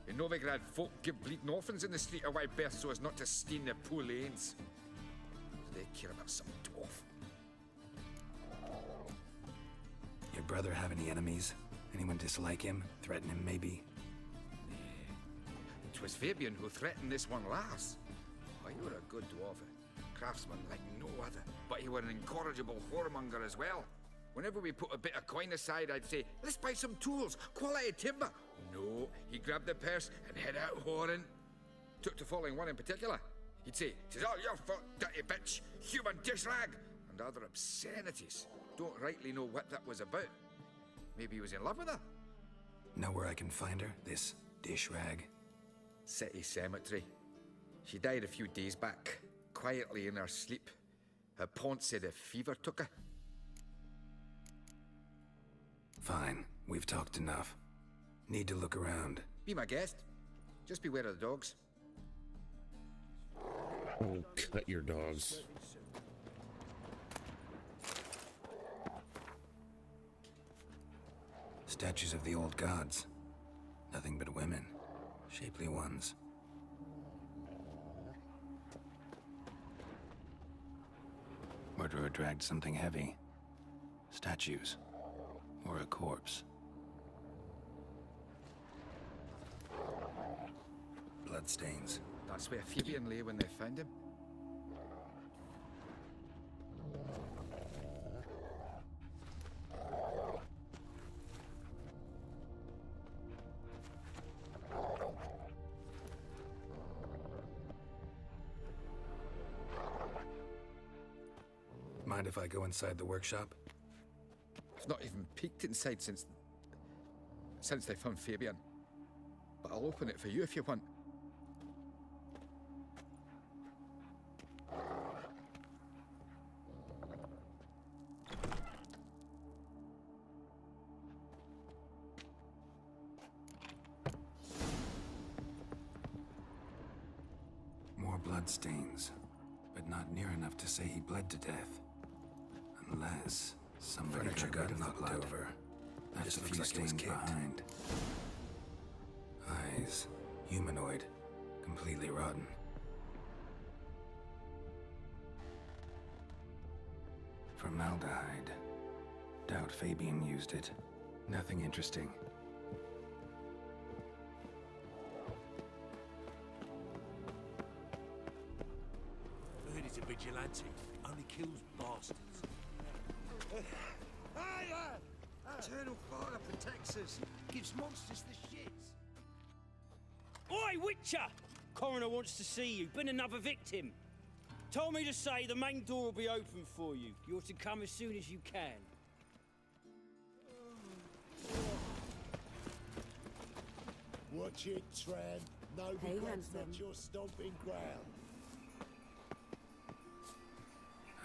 [SPEAKER 12] In Novigrad, folk give bleeding orphans in the street a wide berth so as not to stain their poor lanes. They care about some dwarf.
[SPEAKER 4] Your brother have any enemies? Anyone dislike him? Threaten him, maybe?
[SPEAKER 12] It was Fabian who threatened this one last. Oh, you were a good dwarf, a craftsman like no other. But you were an incorrigible whoremonger as well. Whenever we put a bit of coin aside, I'd say, let's buy some tools, quality timber. No, he grabbed the purse and head out whoring. Took to following one in particular. He'd say, "'Tis all your fault, dirty bitch, human dish rag," and other obscenities. Don't rightly know what that was about. Maybe he was in love with her.
[SPEAKER 4] Know where I can find her, this dish rag?
[SPEAKER 12] City cemetery. She died a few days back, quietly in her sleep. Her pont said a fever took her.
[SPEAKER 4] Fine, we've talked enough. Need to look around.
[SPEAKER 12] Be my guest. Just beware of the dogs.
[SPEAKER 1] Oh, cut your dogs.
[SPEAKER 4] Statues of the old gods. Nothing but women. Shapely ones. Murderer dragged something heavy. Statues. Or a corpse. Bloodstains.
[SPEAKER 12] That's where Fabian lay when they found him.
[SPEAKER 4] Mind if I go inside the workshop?
[SPEAKER 12] I've not even peeked inside since they found Fabian. But I'll open it for you if you want.
[SPEAKER 4] More bloodstains, but not near enough to say he bled to death. Unless somebody got in the blood. Over. That's a few stains behind. Eyes, humanoid, completely rotten. Formaldehyde. Doubt Fabian used it. Nothing interesting.
[SPEAKER 13] I heard he's a vigilante. Only kills bastards.
[SPEAKER 2] Eternal fire protects us. Gives monsters the shits.
[SPEAKER 3] Oi, Witcher! Coroner wants to see you. Been another victim. Told me to say the main door will be open for you. You're to come as soon as you can.
[SPEAKER 13] Watch it, Tran. No
[SPEAKER 6] Hey,
[SPEAKER 13] regrets,
[SPEAKER 6] handsome.
[SPEAKER 13] not your stomping ground.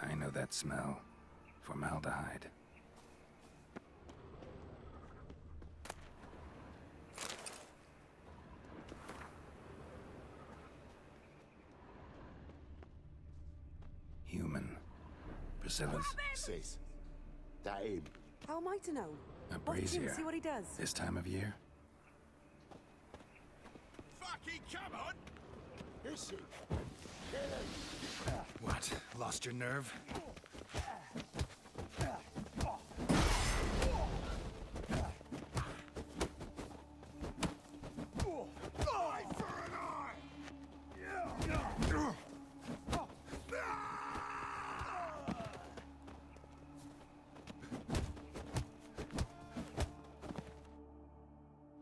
[SPEAKER 4] I know that smell. Formaldehyde. Human. Priscilla's.
[SPEAKER 13] Sis, that him.
[SPEAKER 6] How am I to know?
[SPEAKER 4] A
[SPEAKER 6] Watch him,
[SPEAKER 4] brazier.
[SPEAKER 6] see what he does.
[SPEAKER 4] This time of year?
[SPEAKER 9] Fucking come on!
[SPEAKER 13] Is he? Kill him.
[SPEAKER 4] What? Lost your nerve?
[SPEAKER 9] Eye for an eye!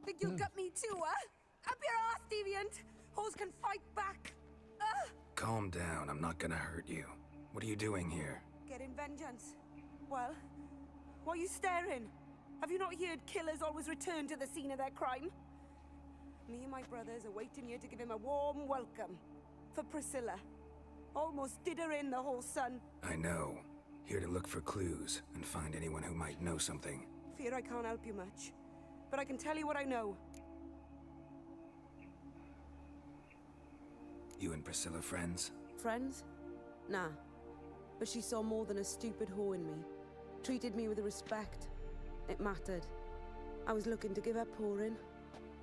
[SPEAKER 6] Think you'll gut me too, huh? Up your ass, deviant! Hoes can fight back!
[SPEAKER 4] Calm down, I'm not gonna hurt you. What are you doing here?
[SPEAKER 6] Getting vengeance. Well, why are you staring? Have you not heard killers always return to the scene of their crime? Me and my brothers are waiting here to give him a warm welcome. For Priscilla. Almost did her in, the whole son.
[SPEAKER 4] I know. Here to look for clues and find anyone who might know something.
[SPEAKER 6] Fear I can't help you much. But I can tell you what I know.
[SPEAKER 4] You and Priscilla friends?
[SPEAKER 6] Friends? Nah. But she saw more than a stupid whore in me. Treated me with respect. It mattered. I was looking to give up pouring,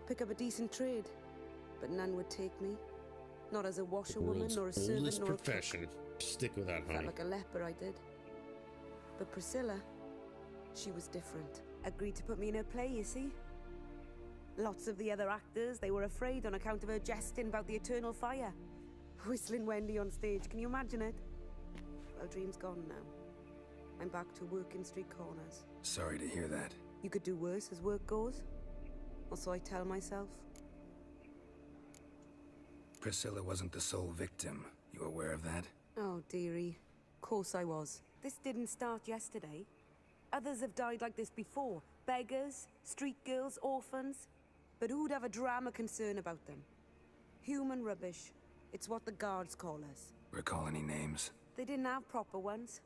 [SPEAKER 6] pick up a decent trade, but none would take me. Not as a washerwoman, nor a servant,
[SPEAKER 1] oldest
[SPEAKER 6] nor a cook.
[SPEAKER 1] profession. Stick with that, honey.
[SPEAKER 6] Felt like a leper, I did. But Priscilla, she was different. Agreed to put me in her play, you see. Lots of the other actors, they were afraid on account of her jesting about the eternal fire. Whistling Wendy on stage, can you imagine it? Well, dream's gone now. I'm back to working street corners.
[SPEAKER 4] Sorry to hear that.
[SPEAKER 6] You could do worse as work goes. Or so I tell myself.
[SPEAKER 4] Priscilla wasn't the sole victim. You aware of that?
[SPEAKER 6] Oh, dearie. Course I was. This didn't start yesterday. Others have died like this before. Beggars, street girls, orphans. But who'd have a drama concern about them? Human rubbish. It's what the guards call us.
[SPEAKER 4] Recall any names?
[SPEAKER 6] They didn't have proper ones.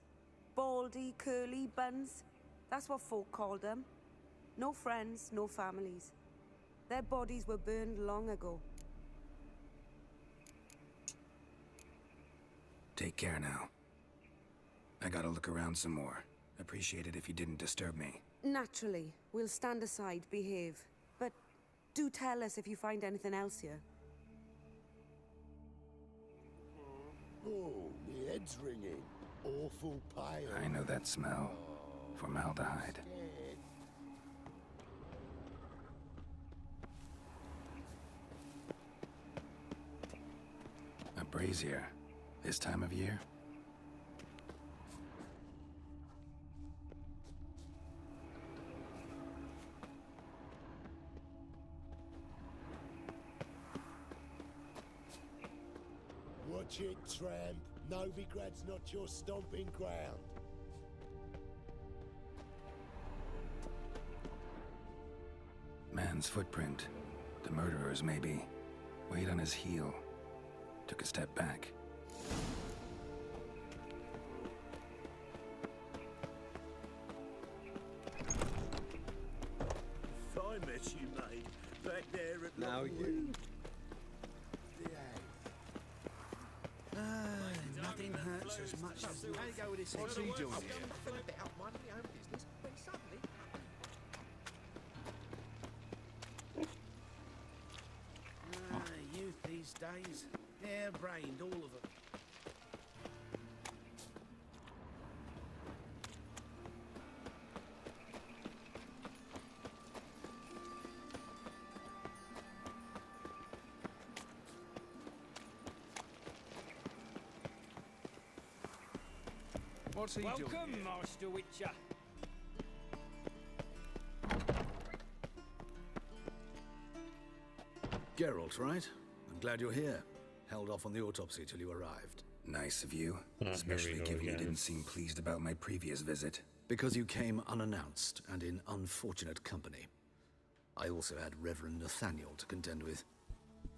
[SPEAKER 6] Baldy, curly, buns. That's what folk called them. No friends, no families. Their bodies were burned long ago.
[SPEAKER 4] Take care now. I gotta look around some more. Appreciate it if you didn't disturb me.
[SPEAKER 6] Naturally, we'll stand aside, behave. But do tell us if you find anything else here.
[SPEAKER 10] Oh, my head's ringing. Awful pale.
[SPEAKER 4] I know that smell. Formaldehyde. A brazier. This time of year?
[SPEAKER 10] Watch it, tramp. Novigrad's not your stomping ground.
[SPEAKER 4] Man's footprint. The murderer's, maybe. Weight on his heel. Took a step back.
[SPEAKER 16] Fine mess you made back there at
[SPEAKER 7] Now you.
[SPEAKER 16] Nothing hurts as much as...
[SPEAKER 7] How you go with this? What's he doing here?
[SPEAKER 5] Out minding my own business when suddenly.
[SPEAKER 16] Youth these days. Hair-brained, all of them.
[SPEAKER 7] What's he doing
[SPEAKER 3] Welcome,
[SPEAKER 7] here?
[SPEAKER 3] Master Witcher.
[SPEAKER 21] Geralt, right? I'm glad you're here. Held off on the autopsy till you arrived.
[SPEAKER 4] Nice of you.
[SPEAKER 1] Here
[SPEAKER 4] Especially
[SPEAKER 1] we go
[SPEAKER 4] given you
[SPEAKER 1] again.
[SPEAKER 4] didn't seem pleased about my previous visit.
[SPEAKER 21] Because you came unannounced and in unfortunate company. I also had Reverend Nathaniel to contend with.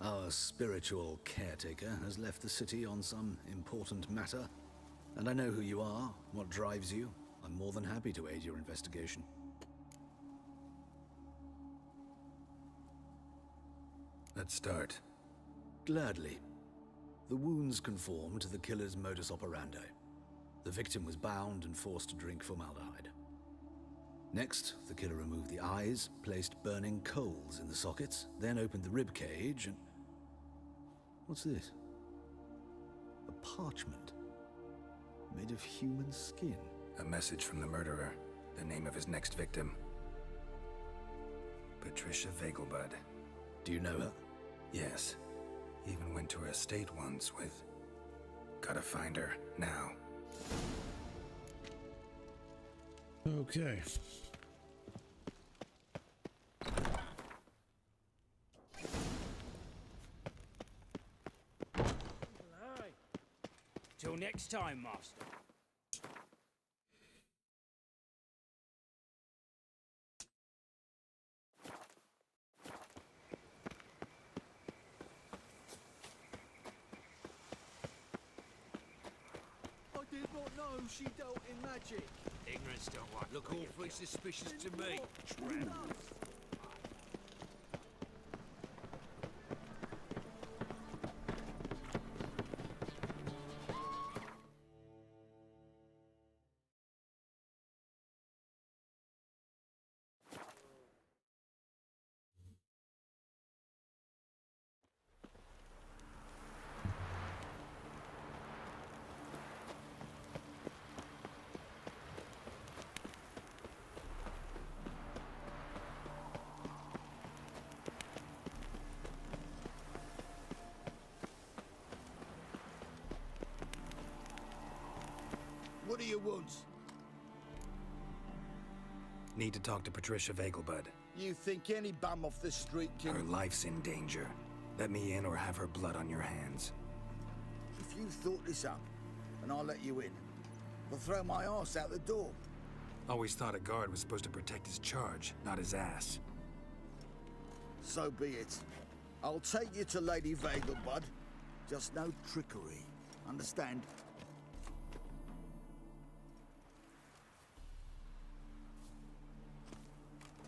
[SPEAKER 21] Our spiritual caretaker has left the city on some important matter, and I know who you are, what drives you. I'm more than happy to aid your investigation.
[SPEAKER 4] Let's start.
[SPEAKER 21] Gladly. The wounds conform to the killer's modus operandi. The victim was bound and forced to drink formaldehyde. Next, the killer removed the eyes, placed burning coals in the sockets, then opened the rib cage and... What's this? A parchment. Made of human skin.
[SPEAKER 4] A message from the murderer. The name of his next victim. Patricia Vegelbud.
[SPEAKER 21] Do you know her?
[SPEAKER 4] Yes. Even went to her estate once with... Gotta find her, now.
[SPEAKER 1] Okay.
[SPEAKER 3] Till next time, Master.
[SPEAKER 16] I did not know she dealt in magic.
[SPEAKER 13] Ignorance don't want. Look awfully suspicious to me. Tramp.
[SPEAKER 10] woods.
[SPEAKER 4] Need to talk to Patricia Vegelbud.
[SPEAKER 10] You think any bum off the street can...
[SPEAKER 4] Her life's in danger. Let me in or have her blood on your hands.
[SPEAKER 10] If you thought this up, and I'll let you in, I'll throw my arse out the door.
[SPEAKER 4] Always thought a guard was supposed to protect his charge, not his ass.
[SPEAKER 10] So be it. I'll take you to Lady Vegelbud. Just no trickery. Understand?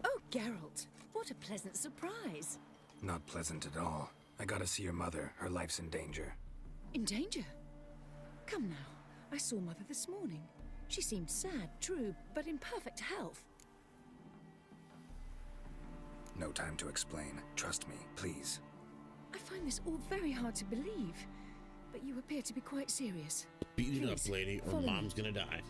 [SPEAKER 15] Oh, Geralt, what a pleasant surprise.
[SPEAKER 4] Not pleasant at all. I gotta see your mother. Her life's in danger.
[SPEAKER 15] In danger? Come now. I saw Mother this morning. She seemed sad, true, but in perfect health.
[SPEAKER 4] No time to explain. Trust me, please.
[SPEAKER 15] I find this all very hard to believe, but you appear to be quite serious.
[SPEAKER 1] Beat it up,
[SPEAKER 15] Please,
[SPEAKER 1] lady, or
[SPEAKER 15] follow
[SPEAKER 1] Mom's
[SPEAKER 15] me.
[SPEAKER 1] gonna die.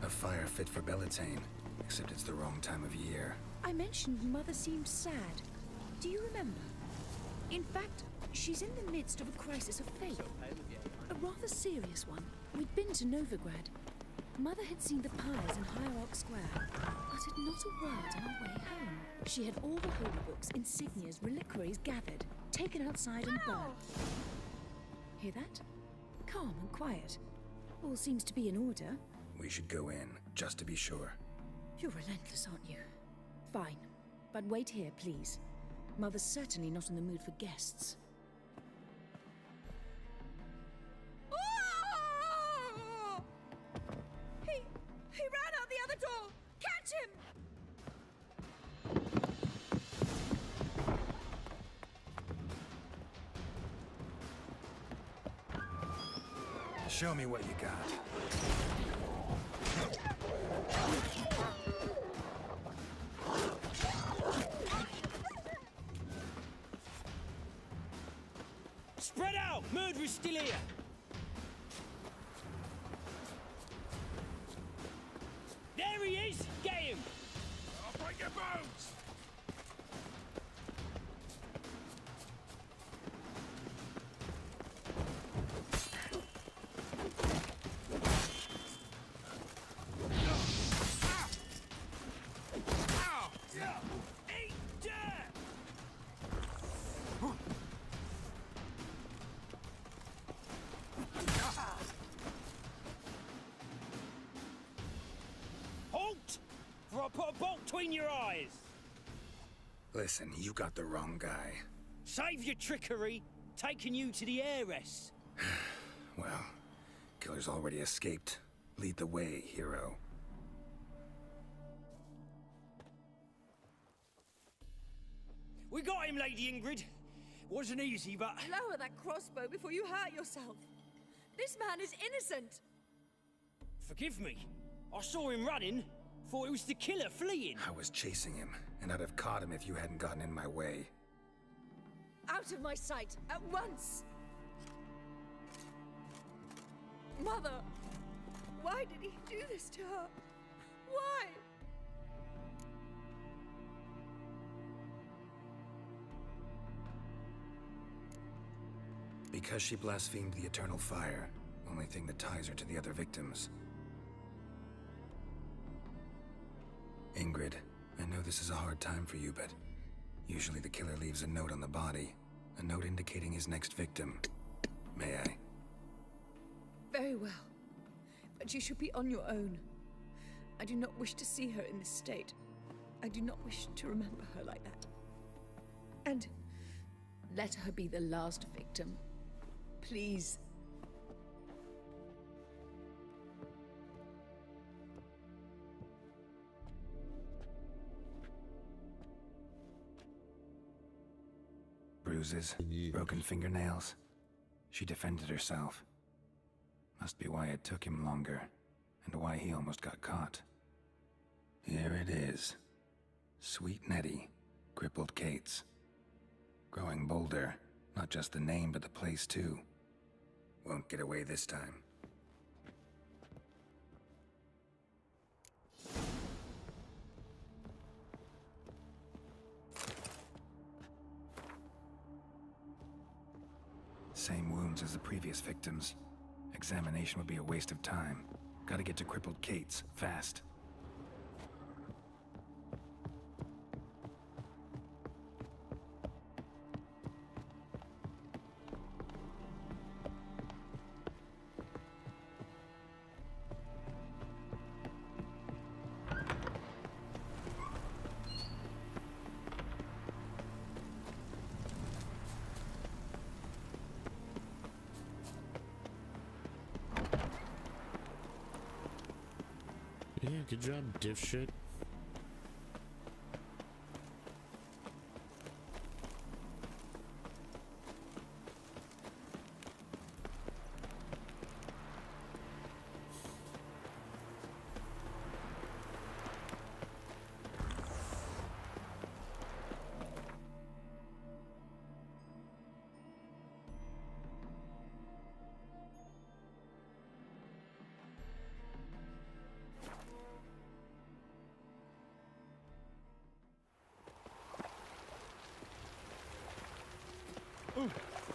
[SPEAKER 4] A fire fit for Bellatane, except it's the wrong time of year.
[SPEAKER 15] I mentioned Mother seemed sad. Do you remember? In fact, she's in the midst of a crisis of faith. A rather serious one. We'd been to Novigrad. Mother had seen the piles in Hierarch Square, uttered not a word on our way home. She had all the holy books, insignias, reliquaries gathered, taken outside and burned. Hear that? Calm and quiet. All seems to be in order.
[SPEAKER 4] We should go in, just to be sure.
[SPEAKER 15] You're relentless, aren't you? Fine. But wait here, please. Mother's certainly not in the mood for guests.
[SPEAKER 6] He ran out the other door! Catch him!
[SPEAKER 4] Show me what you got.
[SPEAKER 3] Spread out! Murderer's still here! There he is! Get him!
[SPEAKER 9] I'll break your bones!
[SPEAKER 3] Eat dirt! Halt! For I put a bolt between your eyes!
[SPEAKER 4] Listen, you got the wrong guy.
[SPEAKER 3] Save your trickery! Taking you to the heiress!
[SPEAKER 4] Well, killer's already escaped. Lead the way, hero.
[SPEAKER 3] We got him, Lady Ingrid. Wasn't easy, but...
[SPEAKER 6] Lower that crossbow before you hurt yourself. This man is innocent.
[SPEAKER 3] Forgive me. I saw him running. Thought it was the killer fleeing.
[SPEAKER 4] I was chasing him, and I'd have caught him if you hadn't gotten in my way.
[SPEAKER 6] Out of my sight, at once! Mother! Why did he do this to her? Why?
[SPEAKER 4] Because she blasphemed the eternal fire. Only thing that ties her to the other victims. Ingrid, I know this is a hard time for you, but usually the killer leaves a note on the body. A note indicating his next victim. May I?
[SPEAKER 6] Very well. But you should be on your own. I do not wish to see her in this state. I do not wish to remember her like that. And let her be the last victim. Please.
[SPEAKER 4] Bruises, broken fingernails. She defended herself. Must be why it took him longer, and why he almost got caught. Here it is. Sweet Nettie, crippled Kate's. Growing bolder, not just the name, but the place too. Won't get away this time. Same wounds as the previous victims. Examination would be a waste of time. Gotta get to crippled Kate's, fast.
[SPEAKER 1] Yeah, good job, dipshit.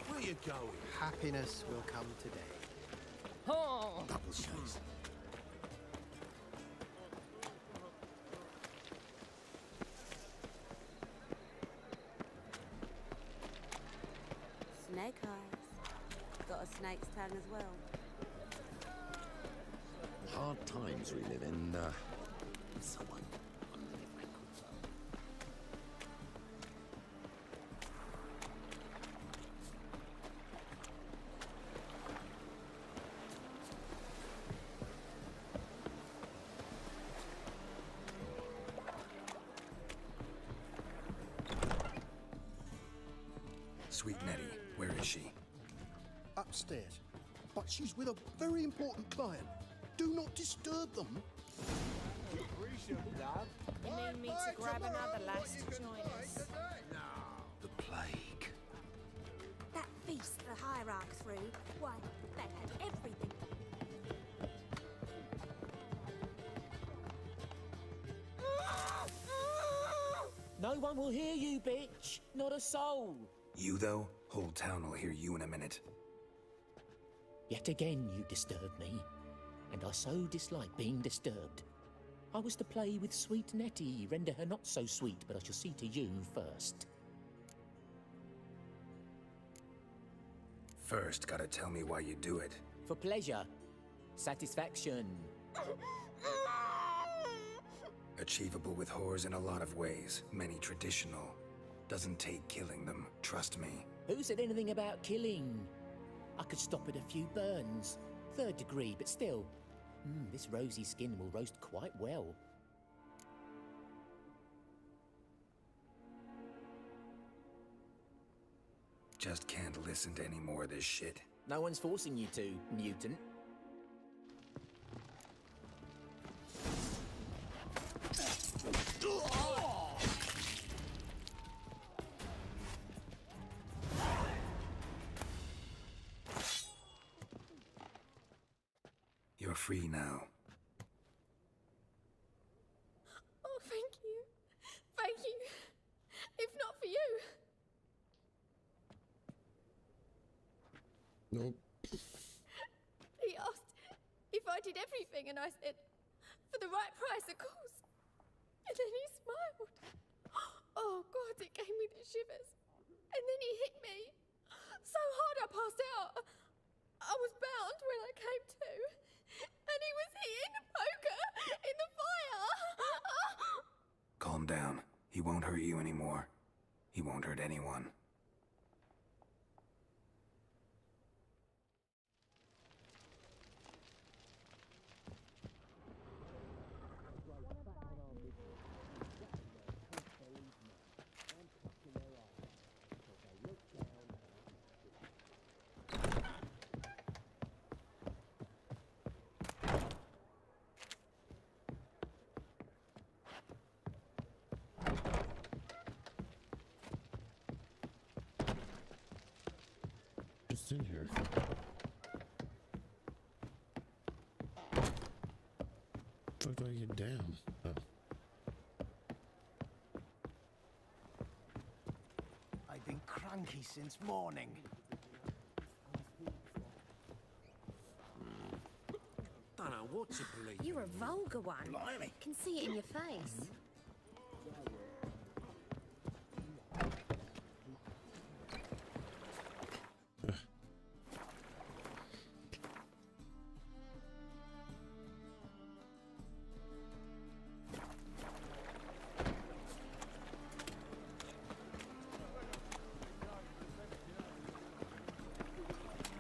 [SPEAKER 13] Where you going?
[SPEAKER 7] Happiness will come today.
[SPEAKER 11] Oh!
[SPEAKER 7] Double shows.
[SPEAKER 6] Snake eyes. Got a snake's tongue as well.
[SPEAKER 17] Hard times we live in, someone.
[SPEAKER 4] Sweet Nettie, where is she?
[SPEAKER 8] Upstairs. But she's with a very important client. Do not disturb them.
[SPEAKER 11] You need me to grab another lass to join us?
[SPEAKER 4] The plague.
[SPEAKER 20] That feast the hierarch threw, why, they had everything.
[SPEAKER 5] No one will hear you, bitch. Not a soul.
[SPEAKER 4] You, though? Whole town will hear you in a minute.
[SPEAKER 5] Yet again you disturb me, and I so dislike being disturbed. I was to play with sweet Nettie, render her not so sweet, but I shall see to you first.
[SPEAKER 4] First, gotta tell me why you do it.
[SPEAKER 5] For pleasure. Satisfaction.
[SPEAKER 4] Achievable with whores in a lot of ways, many traditional. Doesn't take killing them, trust me.
[SPEAKER 5] Who said anything about killing? I could stop at a few burns. 3rd degree, but still. This rosy skin will roast quite well.
[SPEAKER 4] Just can't listen to any more of this shit.
[SPEAKER 5] No one's forcing you to, mutant.
[SPEAKER 4] You're free now.
[SPEAKER 11] Oh, thank you. Thank you. If not for you.
[SPEAKER 1] Nope.
[SPEAKER 11] He asked if I did everything, and I said, for the right price, of course. And then he smiled. Oh, God, it gave me the shivers. And then he hit me so hard I passed out. I was bound when I came to. And he was hitting the poker in the fire.
[SPEAKER 4] Calm down. He won't hurt you anymore. He won't hurt anyone.
[SPEAKER 1] Just in here. Fuck do I get down? Oh.
[SPEAKER 7] I've been cranky since morning.
[SPEAKER 13] don't know what to believe.
[SPEAKER 20] You're a vulgar one.
[SPEAKER 13] Blimey.
[SPEAKER 20] Can see it in your face.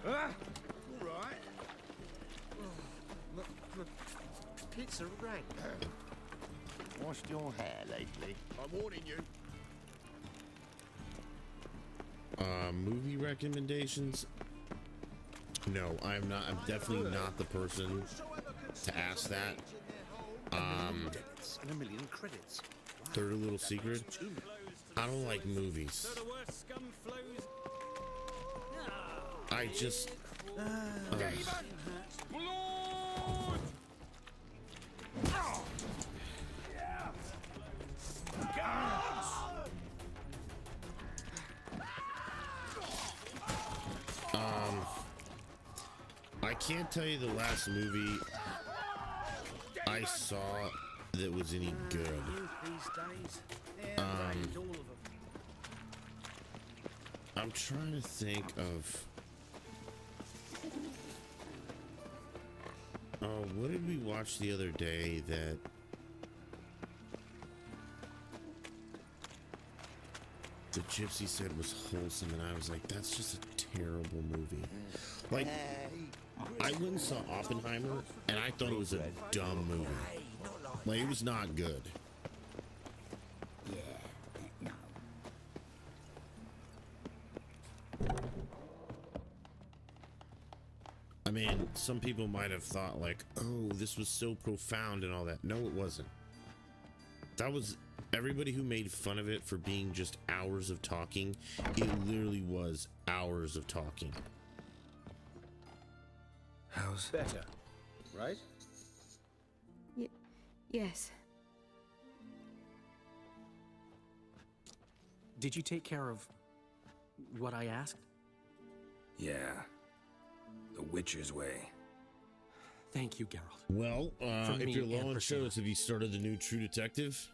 [SPEAKER 2] All right. Pits are rank. Washed your hair lately?
[SPEAKER 9] I'm warning you.
[SPEAKER 1] Movie recommendations? No, I'm not. I'm definitely not the person to ask that.
[SPEAKER 13] And a million credits.
[SPEAKER 1] Third little secret. I don't like movies. I just. I can't tell you the last movie I saw that was any good. I'm trying to think of. Oh, what did we watch the other day that the gypsy said was wholesome, and I was like, that's just a terrible movie. Like, I went and saw Oppenheimer, and I thought it was a dumb movie. Like, it was not good. I mean, some people might have thought like, oh, this was so profound and all that. No, it wasn't. That was everybody who made fun of it for being just hours of talking. It literally was hours of talking.
[SPEAKER 4] How's
[SPEAKER 23] better, right?
[SPEAKER 15] Yes.
[SPEAKER 5] Did you take care of what I asked?
[SPEAKER 4] Yeah. The Witcher's way.
[SPEAKER 5] Thank you, Geralt.
[SPEAKER 1] Well,
[SPEAKER 5] From
[SPEAKER 1] if
[SPEAKER 5] me
[SPEAKER 1] you're
[SPEAKER 5] and
[SPEAKER 1] low on
[SPEAKER 5] Priscilla.
[SPEAKER 1] shows, have you started the new True Detective?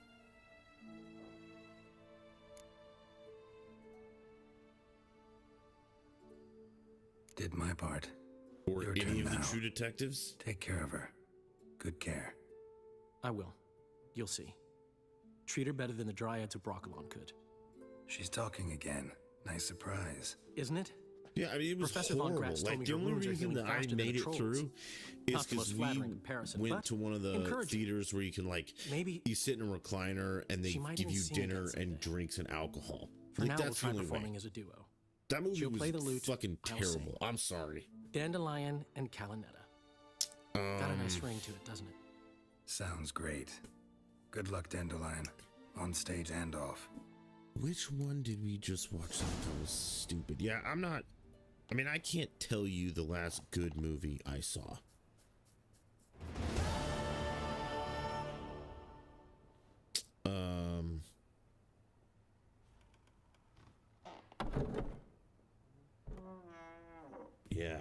[SPEAKER 4] Did my part.
[SPEAKER 1] Or
[SPEAKER 4] Your
[SPEAKER 1] any
[SPEAKER 4] turn
[SPEAKER 1] of the
[SPEAKER 4] now.
[SPEAKER 1] True Detectives?
[SPEAKER 4] Take care of her. Good care.
[SPEAKER 5] I will. You'll see. Treat her better than the Dryads of Broccolon could.
[SPEAKER 4] She's talking again. Nice surprise.
[SPEAKER 5] Isn't it?
[SPEAKER 1] Yeah, I mean, it was
[SPEAKER 5] Professor Von
[SPEAKER 1] horrible.
[SPEAKER 5] Gratz told
[SPEAKER 1] Like,
[SPEAKER 5] me
[SPEAKER 1] the
[SPEAKER 5] her
[SPEAKER 1] only
[SPEAKER 5] wounds are
[SPEAKER 1] reason
[SPEAKER 5] healing
[SPEAKER 1] that I
[SPEAKER 5] faster than
[SPEAKER 1] made
[SPEAKER 5] the
[SPEAKER 1] it
[SPEAKER 5] trolls.
[SPEAKER 1] through is
[SPEAKER 5] Not the
[SPEAKER 1] because
[SPEAKER 5] most
[SPEAKER 1] we
[SPEAKER 5] flattering comparison,
[SPEAKER 1] went
[SPEAKER 5] but
[SPEAKER 1] to one of the
[SPEAKER 5] encouraging.
[SPEAKER 1] theaters where you can, like,
[SPEAKER 5] Maybe
[SPEAKER 1] you sit in a recliner and they
[SPEAKER 5] she might
[SPEAKER 1] give
[SPEAKER 5] even
[SPEAKER 1] you
[SPEAKER 5] sing
[SPEAKER 1] dinner
[SPEAKER 5] again
[SPEAKER 1] and drinks and alcohol.
[SPEAKER 5] For
[SPEAKER 1] Like,
[SPEAKER 5] now, we'll
[SPEAKER 1] that's the
[SPEAKER 5] try
[SPEAKER 1] only way.
[SPEAKER 5] performing as a duo.
[SPEAKER 1] That movie
[SPEAKER 5] She'll
[SPEAKER 1] was
[SPEAKER 5] play the lute,
[SPEAKER 1] fucking
[SPEAKER 5] I'll
[SPEAKER 1] terrible.
[SPEAKER 5] sing.
[SPEAKER 1] I'm sorry.
[SPEAKER 5] Dandelion and Calinetta. Got a nice ring to it, doesn't it?
[SPEAKER 4] Sounds great. Good luck, Dandelion. On stage and off.
[SPEAKER 1] Which one did we just watch that was stupid? Yeah, I'm not. I mean, I can't tell you the last good movie I saw. Yeah.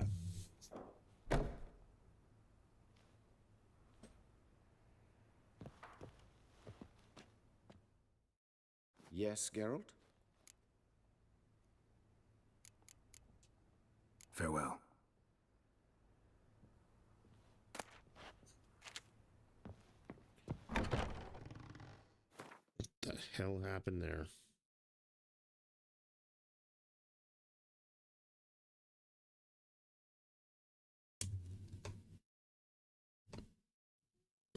[SPEAKER 17] Yes, Geralt?
[SPEAKER 4] Farewell.
[SPEAKER 1] What the hell happened there?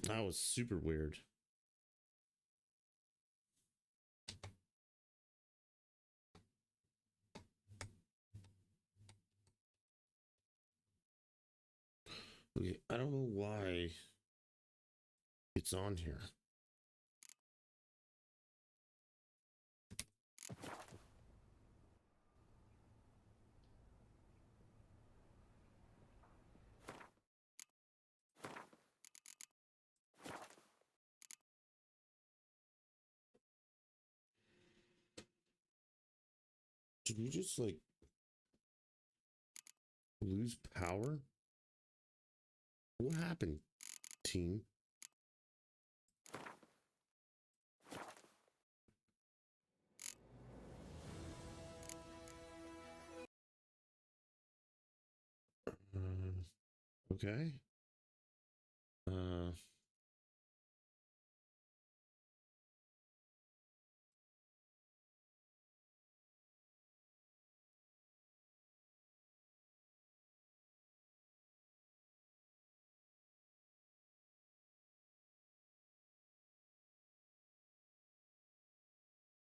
[SPEAKER 1] That was super weird. Okay, I don't know why it's on here. Did we just like lose power? What happened, team? Okay.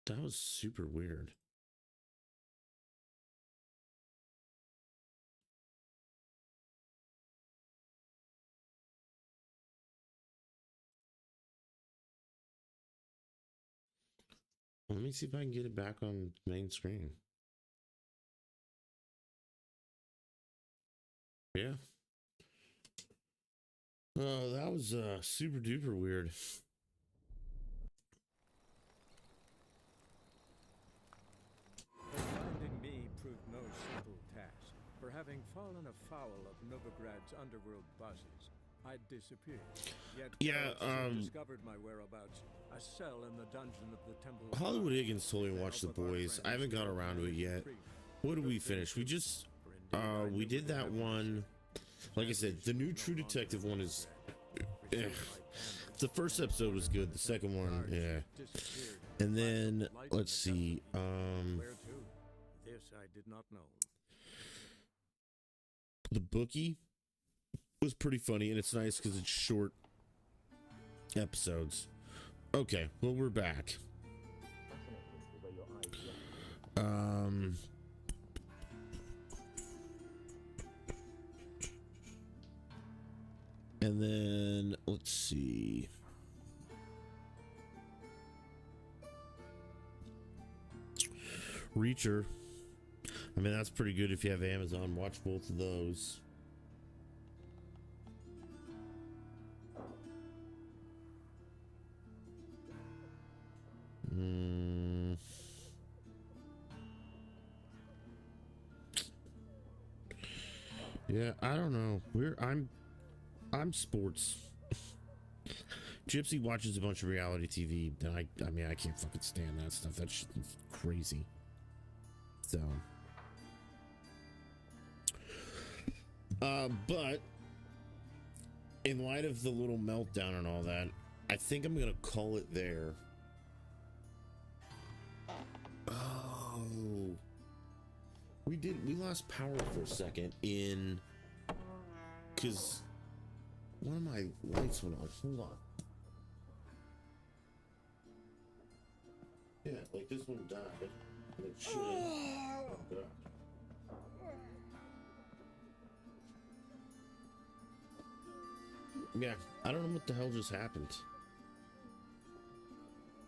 [SPEAKER 1] That was super weird. Let me see if I can get it back on main screen. Yeah. Oh, that was super duper weird.
[SPEAKER 14] Finding me proved no simple task. For having fallen afoul of Novigrad's underworld bosses, I'd disappeared. Yet discovered my whereabouts, a cell in the dungeon of the temple.
[SPEAKER 1] Hollywood Higgins told me to watch The Boys. I haven't got around to it yet. What did we finish? We just we did that one. Like I said, the new True Detective one is the first episode was good, the second one, yeah. And then let's see,
[SPEAKER 14] This I did not know.
[SPEAKER 1] The Bookie was pretty funny, and it's nice because it's short episodes. Okay, well, we're back. And then let's see. Reacher. I mean, that's pretty good if you have Amazon. Watch both of those. Yeah, I don't know. I'm sports. Gypsy watches a bunch of reality TV. And I mean, I can't fucking stand that stuff. That shit is crazy. So, but in light of the little meltdown and all that, I think I'm gonna call it there. Oh, we lost power for a second because one of my lights went on. Hold on. Yeah, like this one died. And it should. Oh god. Yeah, I don't know what the hell just happened.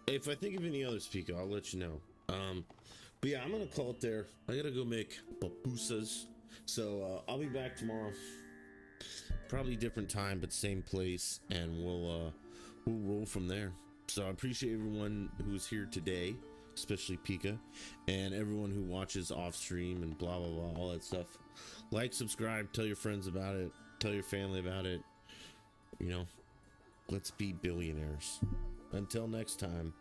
[SPEAKER 1] If I think of any others, Pico, I'll let you know. But yeah, I'm gonna call it there. I gotta go make pupusas, so I'll be back tomorrow. Probably different time, but same place, and we'll roll from there. So I appreciate everyone who's here today, especially Pika, and everyone who watches off stream and blah blah blah, all that stuff. Like, subscribe, tell your friends about it, tell your family about it. You know, let's be billionaires. Until next time.